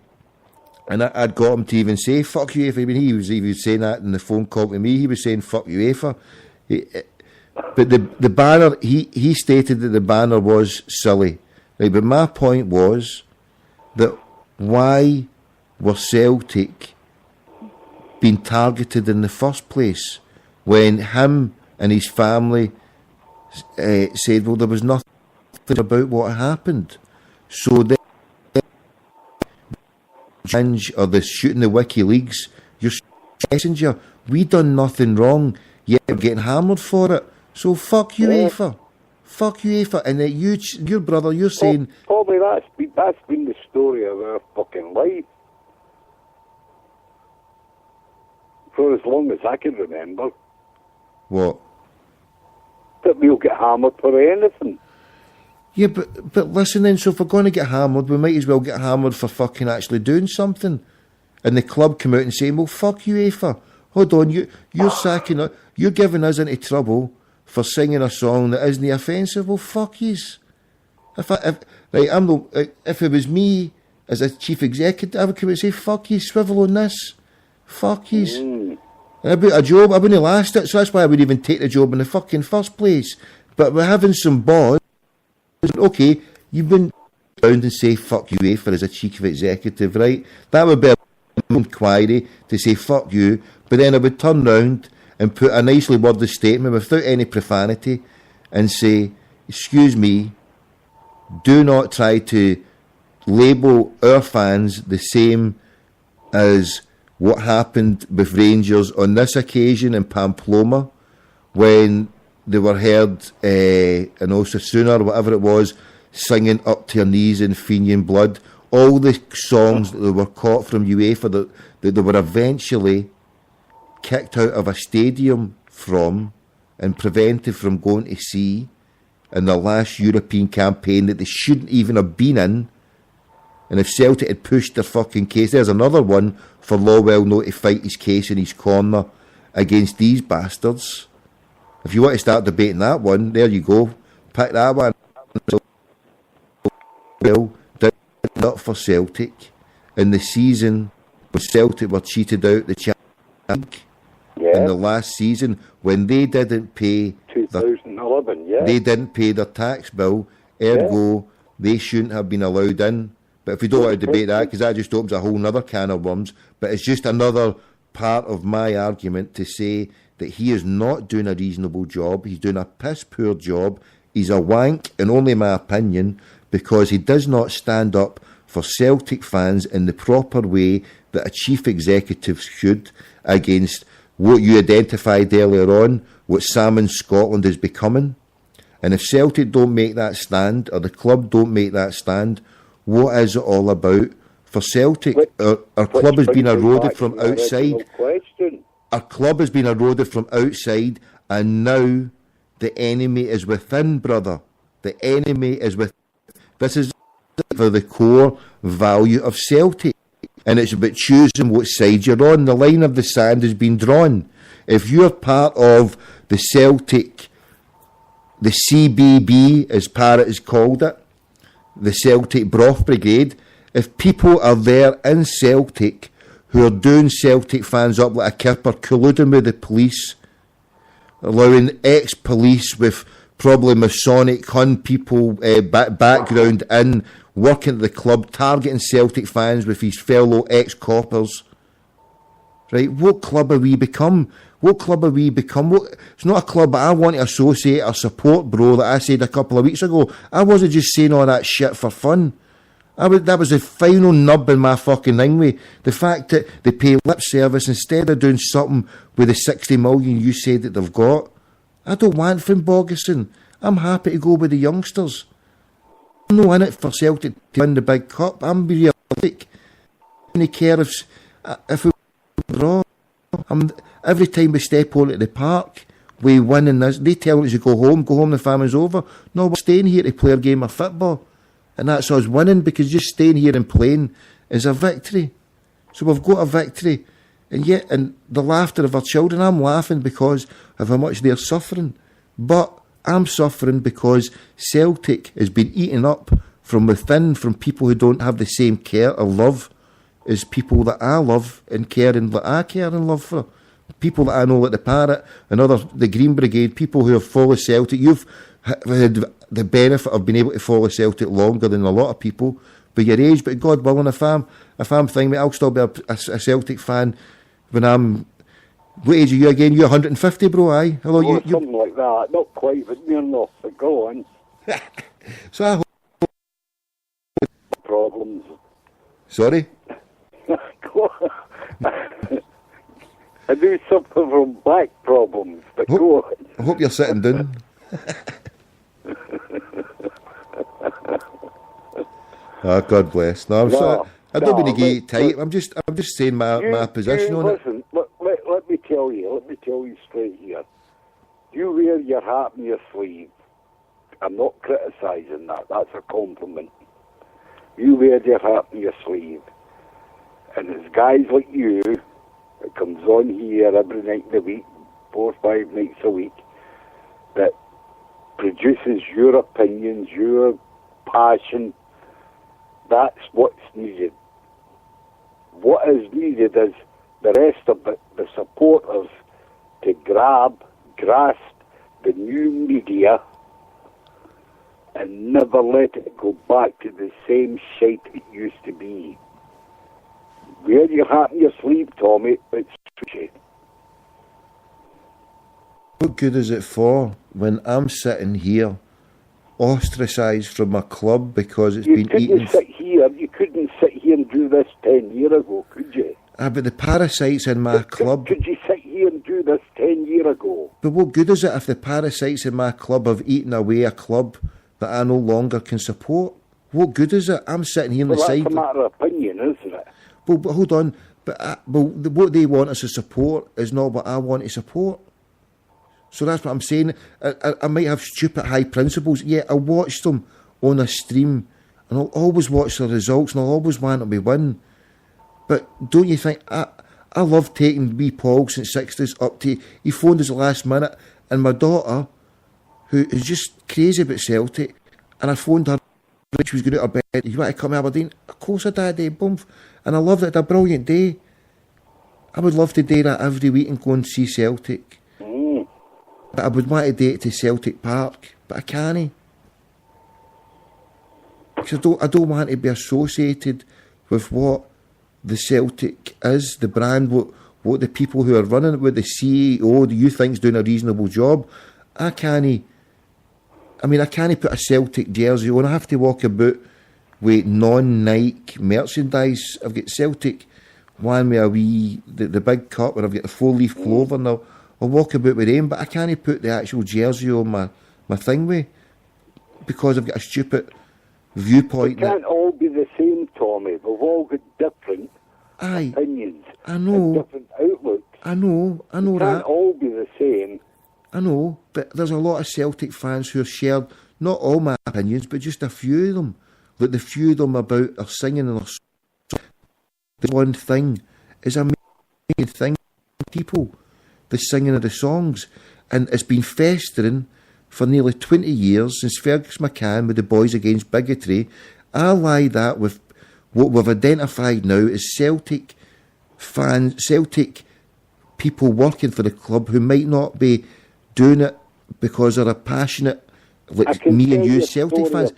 I'd got him to even say, fuck UEFA. I mean, he was even saying that in the phone call to me. He was saying, fuck UEFA. But the banner, he stated that the banner was silly. Right? But my point was that why were Celtic being targeted in the first place when him and his family said, well, there was nothing about what happened. So then, or the shooting the WikiLeaks, you're messenger. We done nothing wrong, yet we're getting hammered for it. So fuck UEFA, fuck UEFA. And your brother, you're saying, probably that's been the story of our fucking life for as long as I can remember. What? That we'll get hammered for anything. Yeah, but listen then, so if we're going to get hammered, we might as well get hammered for fucking actually doing something. And the club come out and say, well, fuck UEFA. Hold on, you're sacking us, you're giving us into trouble for singing a song that isn't offensive. Well, fuck yous. If it was me as a chief executive, I would come out and say, fuck you, swivel on this. Fuck yous. And about a job, I wouldn't last it, so that's why I would even take the job in the fucking first place. But we're having some balls. Okay, you've been around and say fuck UEFA as a chief executive, right? That would be a inquiry to say fuck you, but then I would turn round and put a nicely worded statement without any profanity and say, excuse me, do not try to label our fans the same as what happened with Rangers on this occasion in Pamplona when they were heard, and also Sooner, or whatever it was, singing up to their knees in Fenian blood. All the songs that were caught from UEFA that they were eventually kicked out of a stadium from and prevented from going to see in the last European campaign that they shouldn't even have been in. And if Celtic had pushed their fucking case, there's another one for Lawwell not to fight his case in his corner against these bastards. If you want to start debating that one, there you go. Pick that one. Well, not for Celtic. In the season when Celtic were cheated out the Champions League, in the last season, when they didn't pay 2011, they didn't pay their tax bill, ergo they shouldn't have been allowed in. But if we don't want to debate that, because that just opens a whole nother can of worms, but it's just another part of my argument to say that he is not doing a reasonable job. He's doing a piss poor job. He's a wank, in only my opinion, because he does not stand up for Celtic fans in the proper way that a chief executive should against what you identified earlier on, what Salmon Scotland is becoming. And if Celtic don't make that stand, or the club don't make that stand, what is it all about for Celtic? Our club has been eroded from outside. Our club has been eroded from outside, and now the enemy is within, brother. The enemy is within. This is for the core value of Celtic, and it's about choosing what side you're on. The line of the sand has been drawn. If you're part of the Celtic, the CBB, as Parrott has called it, the Celtic Broth Brigade, if people are there in Celtic who are doing Celtic fans up like a kipper, colluding with the police, allowing ex-police with probably Masonic Hun people background in, working at the club, targeting Celtic fans with his fellow ex-coppers. Right, what club have we become? What club have we become? It's not a club I want to associate or support, bro, that I said a couple of weeks ago. I wasn't just saying all that shit for fun. That was the final nub in my fucking thing with the fact that they pay lip service instead of doing something with the 60 million you said that they've got. I don't want from Bogerson. I'm happy to go with the youngsters. I'm not in it for Celtic to win the big cup. I'm realistic. I don't care if we draw. Every time we step onto the park, we win in this. They tell us to go home, the famine's over. No, we're staying here to play a game of football. And that's us winning, because just staying here and playing is a victory. So we've got a victory. And yet, in the laughter of our children, I'm laughing because of how much they're suffering. But I'm suffering because Celtic has been eaten up from within, from people who don't have the same care or love as people that I love and care and that I care and love for. People that I know, like the Parrot and the Green Brigade, people who have followed Celtic. You've had the benefit of being able to follow Celtic longer than a lot of people by your age, but God willing, if I'm thinking, I'll still be a Celtic fan when I'm... What age are you again? You're 150, bro, aye? Hello, you something like that. Not quite, but near enough. But go on. So I hope... Problems. Sorry? I do suffer from back problems, but go on. I hope you're sitting down. Oh, God bless. No, I'm sorry. I don't mean to get it tight. I'm just saying my position on it. Listen, let me tell you straight here. You wear your heart on your sleeve. I'm not criticising that. That's a compliment. You wear your heart on your sleeve. And it's guys like you that comes on here every night of the week, 4 or 5 nights a week, that produces your opinions, your passion. That's what's needed. What is needed is the rest of the supporters to grasp the new media and never let it go back to the same shite it used to be. Wear your heart in your sleeve, Tommy. It's shit. What good is it for when I'm sitting here ostracised from my club because it's been eaten? You couldn't sit here and do this 10 years ago, could you? But the parasites in my club... Could you sit here and do this 10 years ago? But what good is it if the parasites in my club have eaten away a club that I no longer can support? What good is it? I'm sitting here on the side... That's a matter of opinion, isn't it? But hold on. But what they want us to support is not what I want to support. So that's what I'm saying. I might have stupid high principles. Yeah, I watch them on a stream, and I'll always watch the results, and I'll always want them to win. But don't you think... I love taking wee Paul since 60s up to... He phoned us last minute, and my daughter, who is just crazy about Celtic, and I phoned her when she was going out of bed. You want to come to Aberdeen? Of course I did, boom. And I loved it. It's a brilliant day. I would love to do that every week and go and see Celtic. But I would want to do it to Celtic Park, but I can't. Because I don't want to be associated with what the Celtic is, the brand, what the people who are running it, what the CEO, do you think's doing a reasonable job? I can't put a Celtic jersey on. I have to walk about with non-Nike merchandise. I've got Celtic one with the big cup, and I've got the 4-leaf clover, and I'll walk about with them, but I can't put the actual jersey on my thing with, because I've got a stupid viewpoint. We can't all be the same, Tommy. We've all got different opinions. I know. And different outlooks. I know we that. Can't all be the same. I know, but there's a lot of Celtic fans who have shared not all my opinions, but just a few of them. Like the few of them about their singing and their songs. The one thing is a main thing for people, the singing of the songs. And it's been festering for nearly 20 years since Fergus McCann with the Boys Against Bigotry. I ally that with what we've identified now as Celtic fans, Celtic people working for the club who might not be doing it because they're a passionate, like me and you Celtic fans.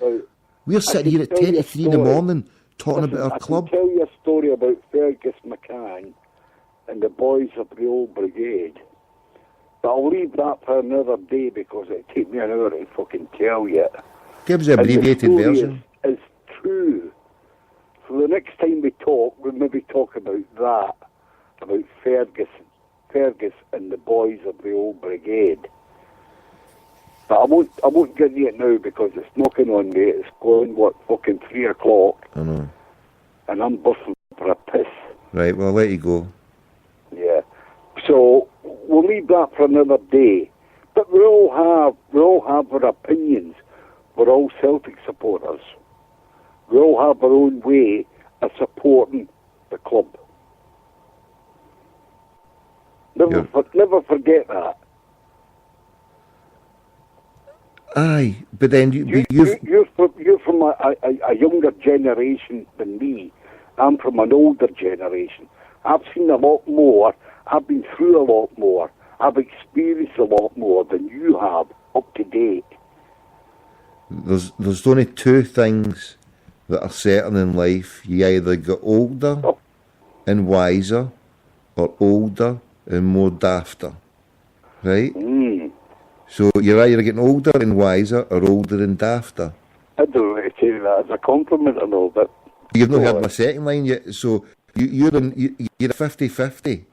We're sitting here at 10 to 3 in the morning talking about our club. I can tell you a story about Fergus McCann and the boys of the old brigade. But I'll leave that for another day because it'll take me an hour to fucking tell you. Give us the abbreviated version. It's true. So the next time we talk, we'll maybe talk about that, about Fergus and the boys of the old brigade. But I won't get to it now because it's knocking on me. It's going, fucking 3 o'clock. I know. And I'm busting for a piss. Right, well, I'll let you go. Yeah. So we'll leave that for another day. But we all have our opinions. We're all Celtic supporters. We all have our own way of supporting the club. Never forget that. Aye, but then you're from a younger generation than me. I'm from an older generation. I've seen a lot more. I've been through a lot more. I've experienced a lot more than you have up to date. There's only two things that are certain in life. You either get older and wiser, or older and more dafter. Right? So you're either getting older and wiser or older and dafter. I don't know how to take that as a compliment or no, but... You've not heard my second line yet, so you're 50-50.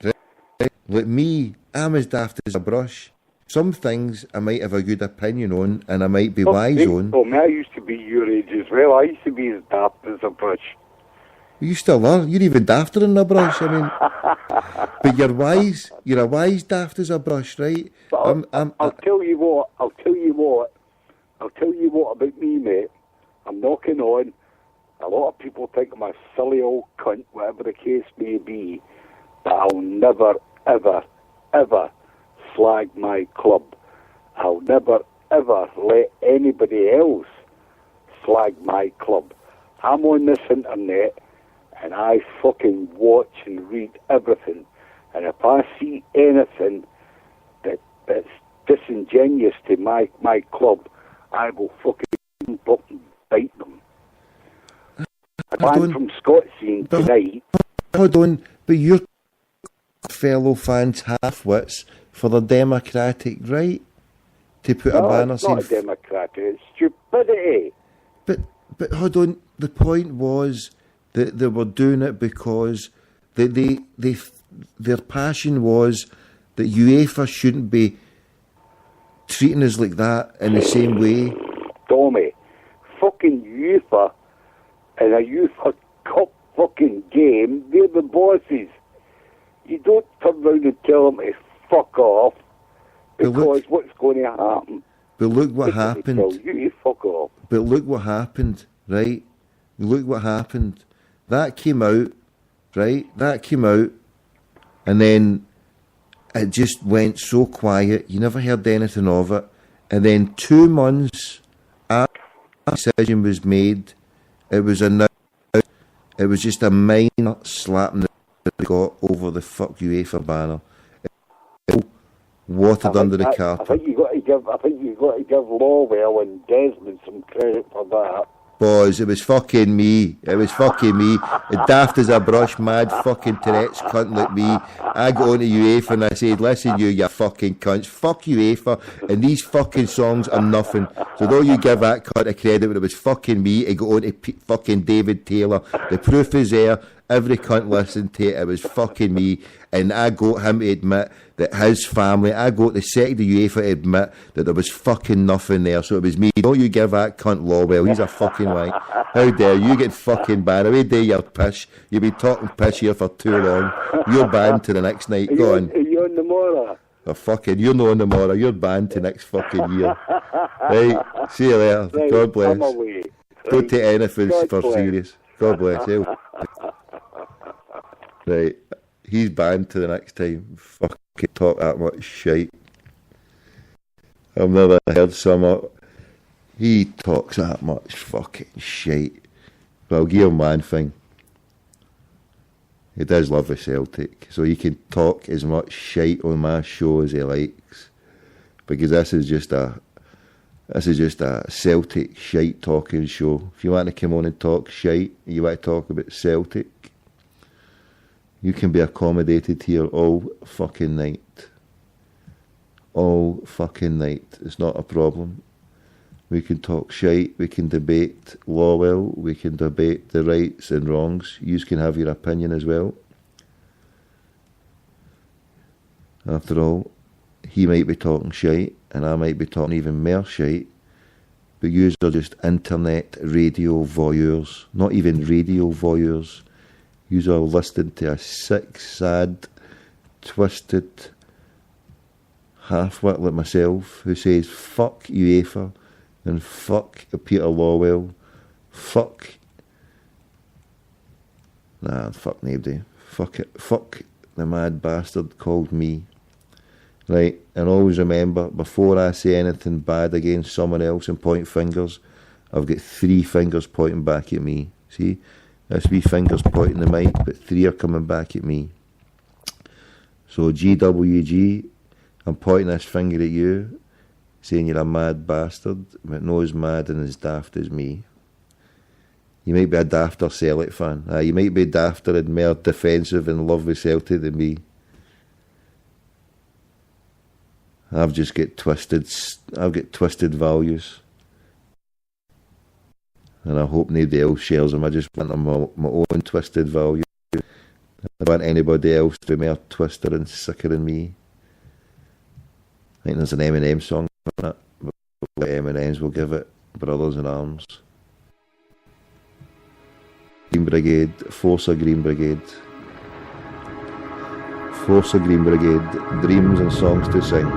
Right? Like me, I'm as daft as a brush. Some things I might have a good opinion on and I might be wise on. Oh, I used to be your age as well. I used to be as daft as a brush. You still are. You're even dafter than a brush, I mean. But you're wise. You're a wise daft as a brush, right? But I'll tell you what about me, mate. I'm knocking on. A lot of people think I'm a silly old cunt, whatever the case may be. But I'll never, ever, ever slag my club. I'll never, ever let anybody else slag my club. I'm on this internet and I fucking watch and read everything. And if I see anything that's disingenuous to my club, I will fucking up and bite them. I'm from Scottsea tonight. Hold on, but your fellow fans half-wits for the democratic right to put a banner saying... It's not democratic, it's stupidity. But hold on, the point was that they were doing it because their passion was that UEFA shouldn't be treating us like that in the same way. Tommy, fucking UEFA in a UEFA Cup fucking game, they're the bosses. You don't turn around and tell them to fuck off because what's going to happen? But look what happened. You fuck off. But look what happened, right? Look what happened. That came out, right? That came out, and then it just went so quiet. You never heard anything of it. And then 2 months after the decision was made, it was announced. It was just a minor slap that they got over the fuck UEFA banner. It watered under the carpet. I think you got to give Lawwell and Desmond some credit for that. Boys, it was fucking me. It was fucking me. Daft as a brush, mad fucking Tourette's cunt like me. I got onto UEFA and I said, listen you fucking cunts, fuck UEFA, and these fucking songs are nothing. So don't you give that cunt a credit when it was fucking me to go on to fucking David Taylor. The proof is there. Every cunt listened to it. It was fucking me. And I got him to admit that his family, I got the secretary of UEFA to admit that there was fucking nothing there. So it was me. Don't you give that cunt Lawwell. He's a fucking wank. How dare you get fucking banned. Away day your pish. You've been talking pish here for too long. You're banned to the next night. Go on. Are you on the Mora? Oh, fucking, you're not on the Mora. You're banned to next fucking year. Right. See you later. Right, God bless. I'm away. Don't take anything God for bless. serious. God bless you. Right. He's banned to the next time. Fucking talk that much shite. I've never heard someone. He talks that much fucking shite. But I'll give him one thing. He does love the Celtic, so he can talk as much shite on my show as he likes. because this is just a Celtic shite talking show. If you want to come on and talk shite, you want to talk about Celtic, you can be accommodated here all fucking night. All fucking night. It's not a problem. We can talk shite, we can debate Lawwell, we can debate the rights and wrongs. You can have your opinion as well. After all, he might be talking shite, and I might be talking even more shite, but yous are just internet radio voyeurs, not even radio voyeurs. Yous are listening to a sick, sad, twisted half-wit like myself who says fuck UEFA and fuck Peter Lawwell, fuck nobody, fuck it, fuck the mad bastard called me. Right, and always remember, before I say anything bad against someone else and point fingers, I've got 3 fingers pointing back at me. See, that's 3 fingers pointing the mic, but 3 are coming back at me. So GWG, I'm pointing this finger at you, saying you're a mad bastard, but not as mad and as daft as me. You might be a dafter Celtic fan. You might be dafter and more defensive and love with Celtic than me. I've got twisted values. And I hope nobody else shares them. I just want my own twisted values. I don't want anybody else to be more twisted and sicker than me. I think there's an Eminem song on it. But Eminem's will give it Brothers in Arms. Green Brigade, Forza Green Brigade. Forza Green Brigade, dreams and songs to sing.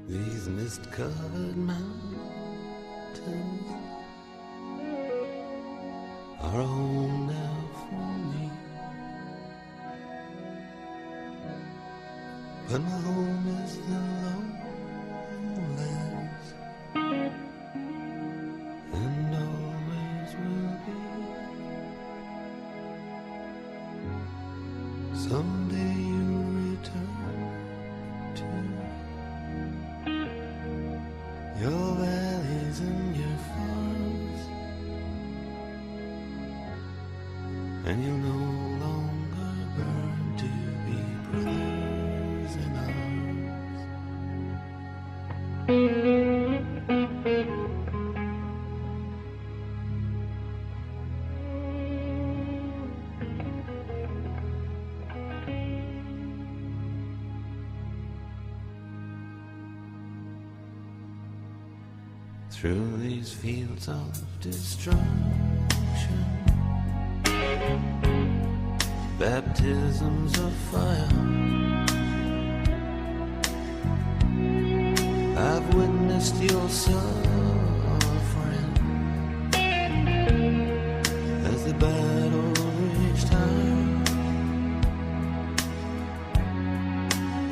These mist-covered mountains are home now for me, but my home is the lowlands, and always will be. Someday you'll return to your valleys and your farms, and you'll no longer burn to be brothers in through these fields of destruction, baptisms of fire, I've witnessed your suffering as the battle reached high,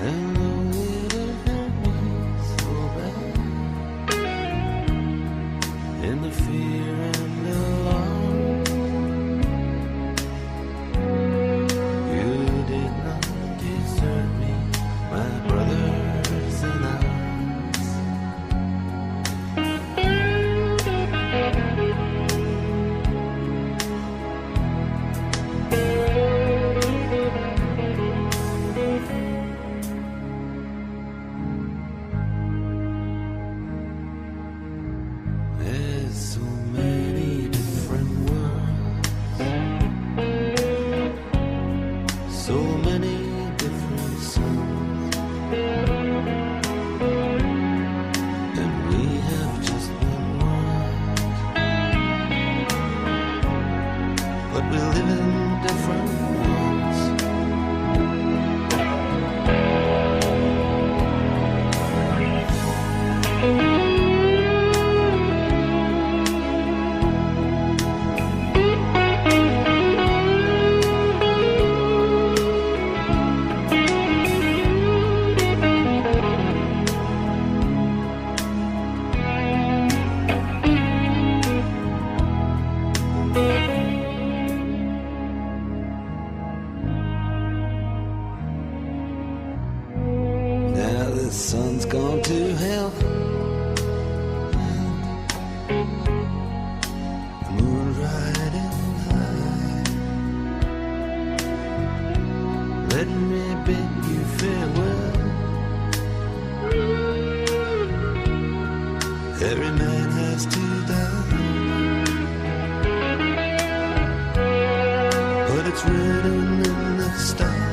and though it hurt me so bad, in the fear and alarm, you did not desert me, my brothers in arms. but we live in different worlds. Now the sun's gone to hell. The moon riding high. Let me bid you farewell. Every man has to die, but it's written in the stars.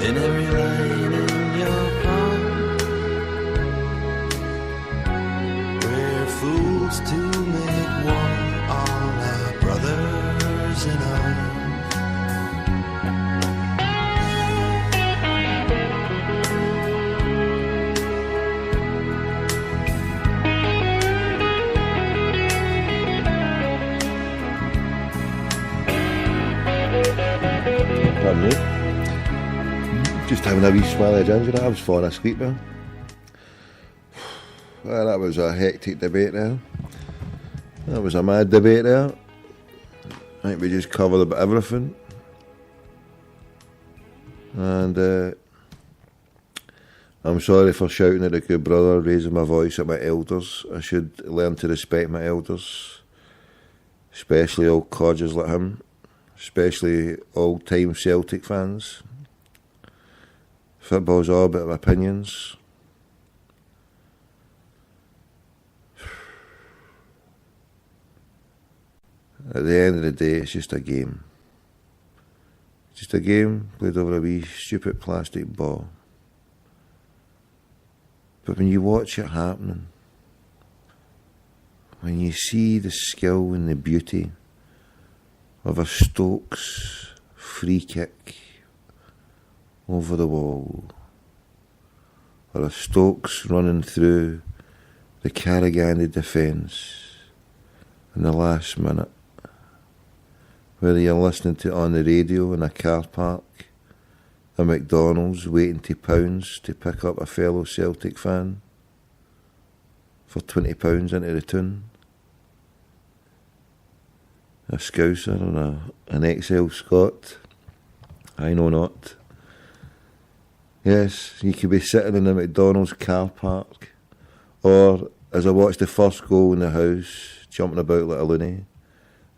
In every line in your palm, we're fools to make war on our brothers in arms. Pardon me. Just having a wee swallow of ginger. I was falling asleep now. Well, that was a hectic debate now. That was a mad debate there. I think we just covered about everything. And I'm sorry for shouting at a good brother, raising my voice at my elders. I should learn to respect my elders, especially old codgers like him, especially old-time Celtic fans. Football's all about opinions. At the end of the day, it's just a game. Just a game played over a wee stupid plastic ball. But when you watch it happening, when you see the skill and the beauty of a Stokes free kick over the wall, or a Stokes running through the Carrigandy defence in the last minute, whether you're listening to it on the radio in a car park, a McDonald's waiting to pounds to pick up a fellow Celtic fan for £20 into the tune, a Scouser or an XL Scot, I know not. Yes, you could be sitting in a McDonald's car park, or as I watched the first goal in the house, jumping about like a loony,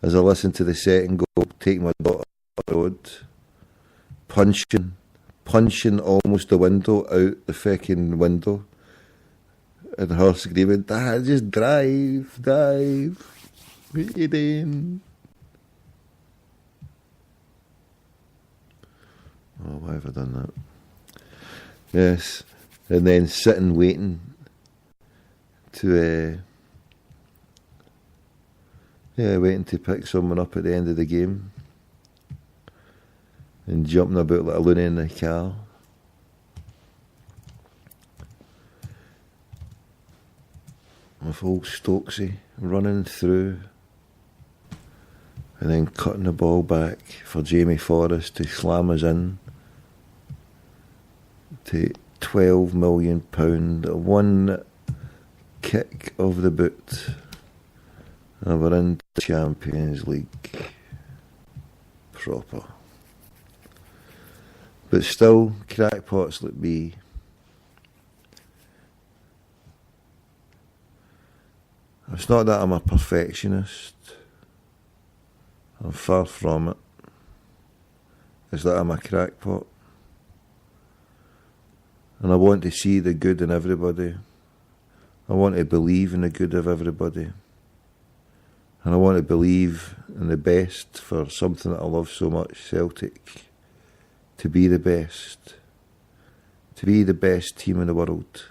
as I listened to the second goal, taking my daughter up the road, punching almost the window out the fucking window, and her screaming, "Dad, just drive. What are you doing?" Oh, why have I done that? Yes, and then sitting waiting to waiting to pick someone up at the end of the game and jumping about like a loony in the car. With old Stokesy running through and then cutting the ball back for Jamie Forrest to slam us in to £12 million, one kick of the boot, and we're in the Champions League proper. But still, crackpots like me it's not that I'm a perfectionist. I'm far from it. It's that I'm a crackpot. And I want to see the good in everybody. I want to believe in the good of everybody. And I want to believe in the best for something that I love so much, Celtic. To be the best. To be the best team in the world.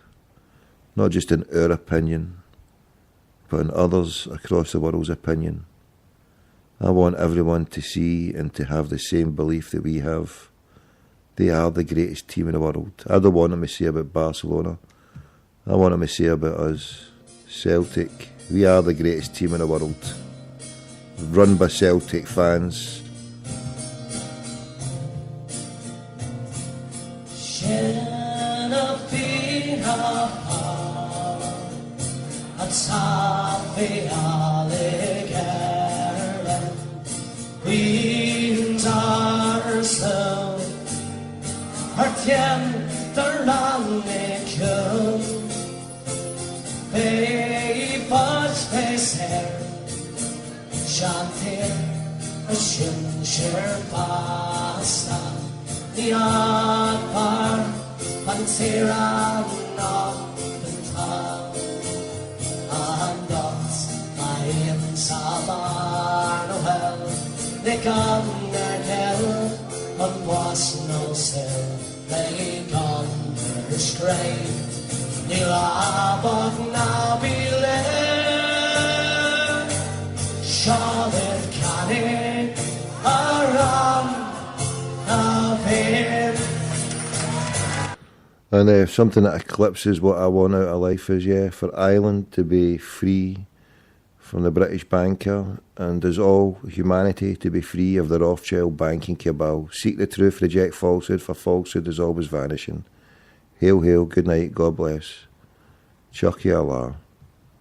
Not just in our opinion, but in others across the world's opinion. I want everyone to see and to have the same belief that we have. They are the greatest team in the world. I don't want them to say about Barcelona. I want them to say about us. Celtic, we are the greatest team in the world. Run by Celtic fans. And something that eclipses what I want out of life is, for Ireland to be free from the British banker, and as all humanity to be free of the Rothschild banking cabal. Seek the truth, reject falsehood, for falsehood is always vanishing. Hail, hail, good night, God bless. Chucky Allah.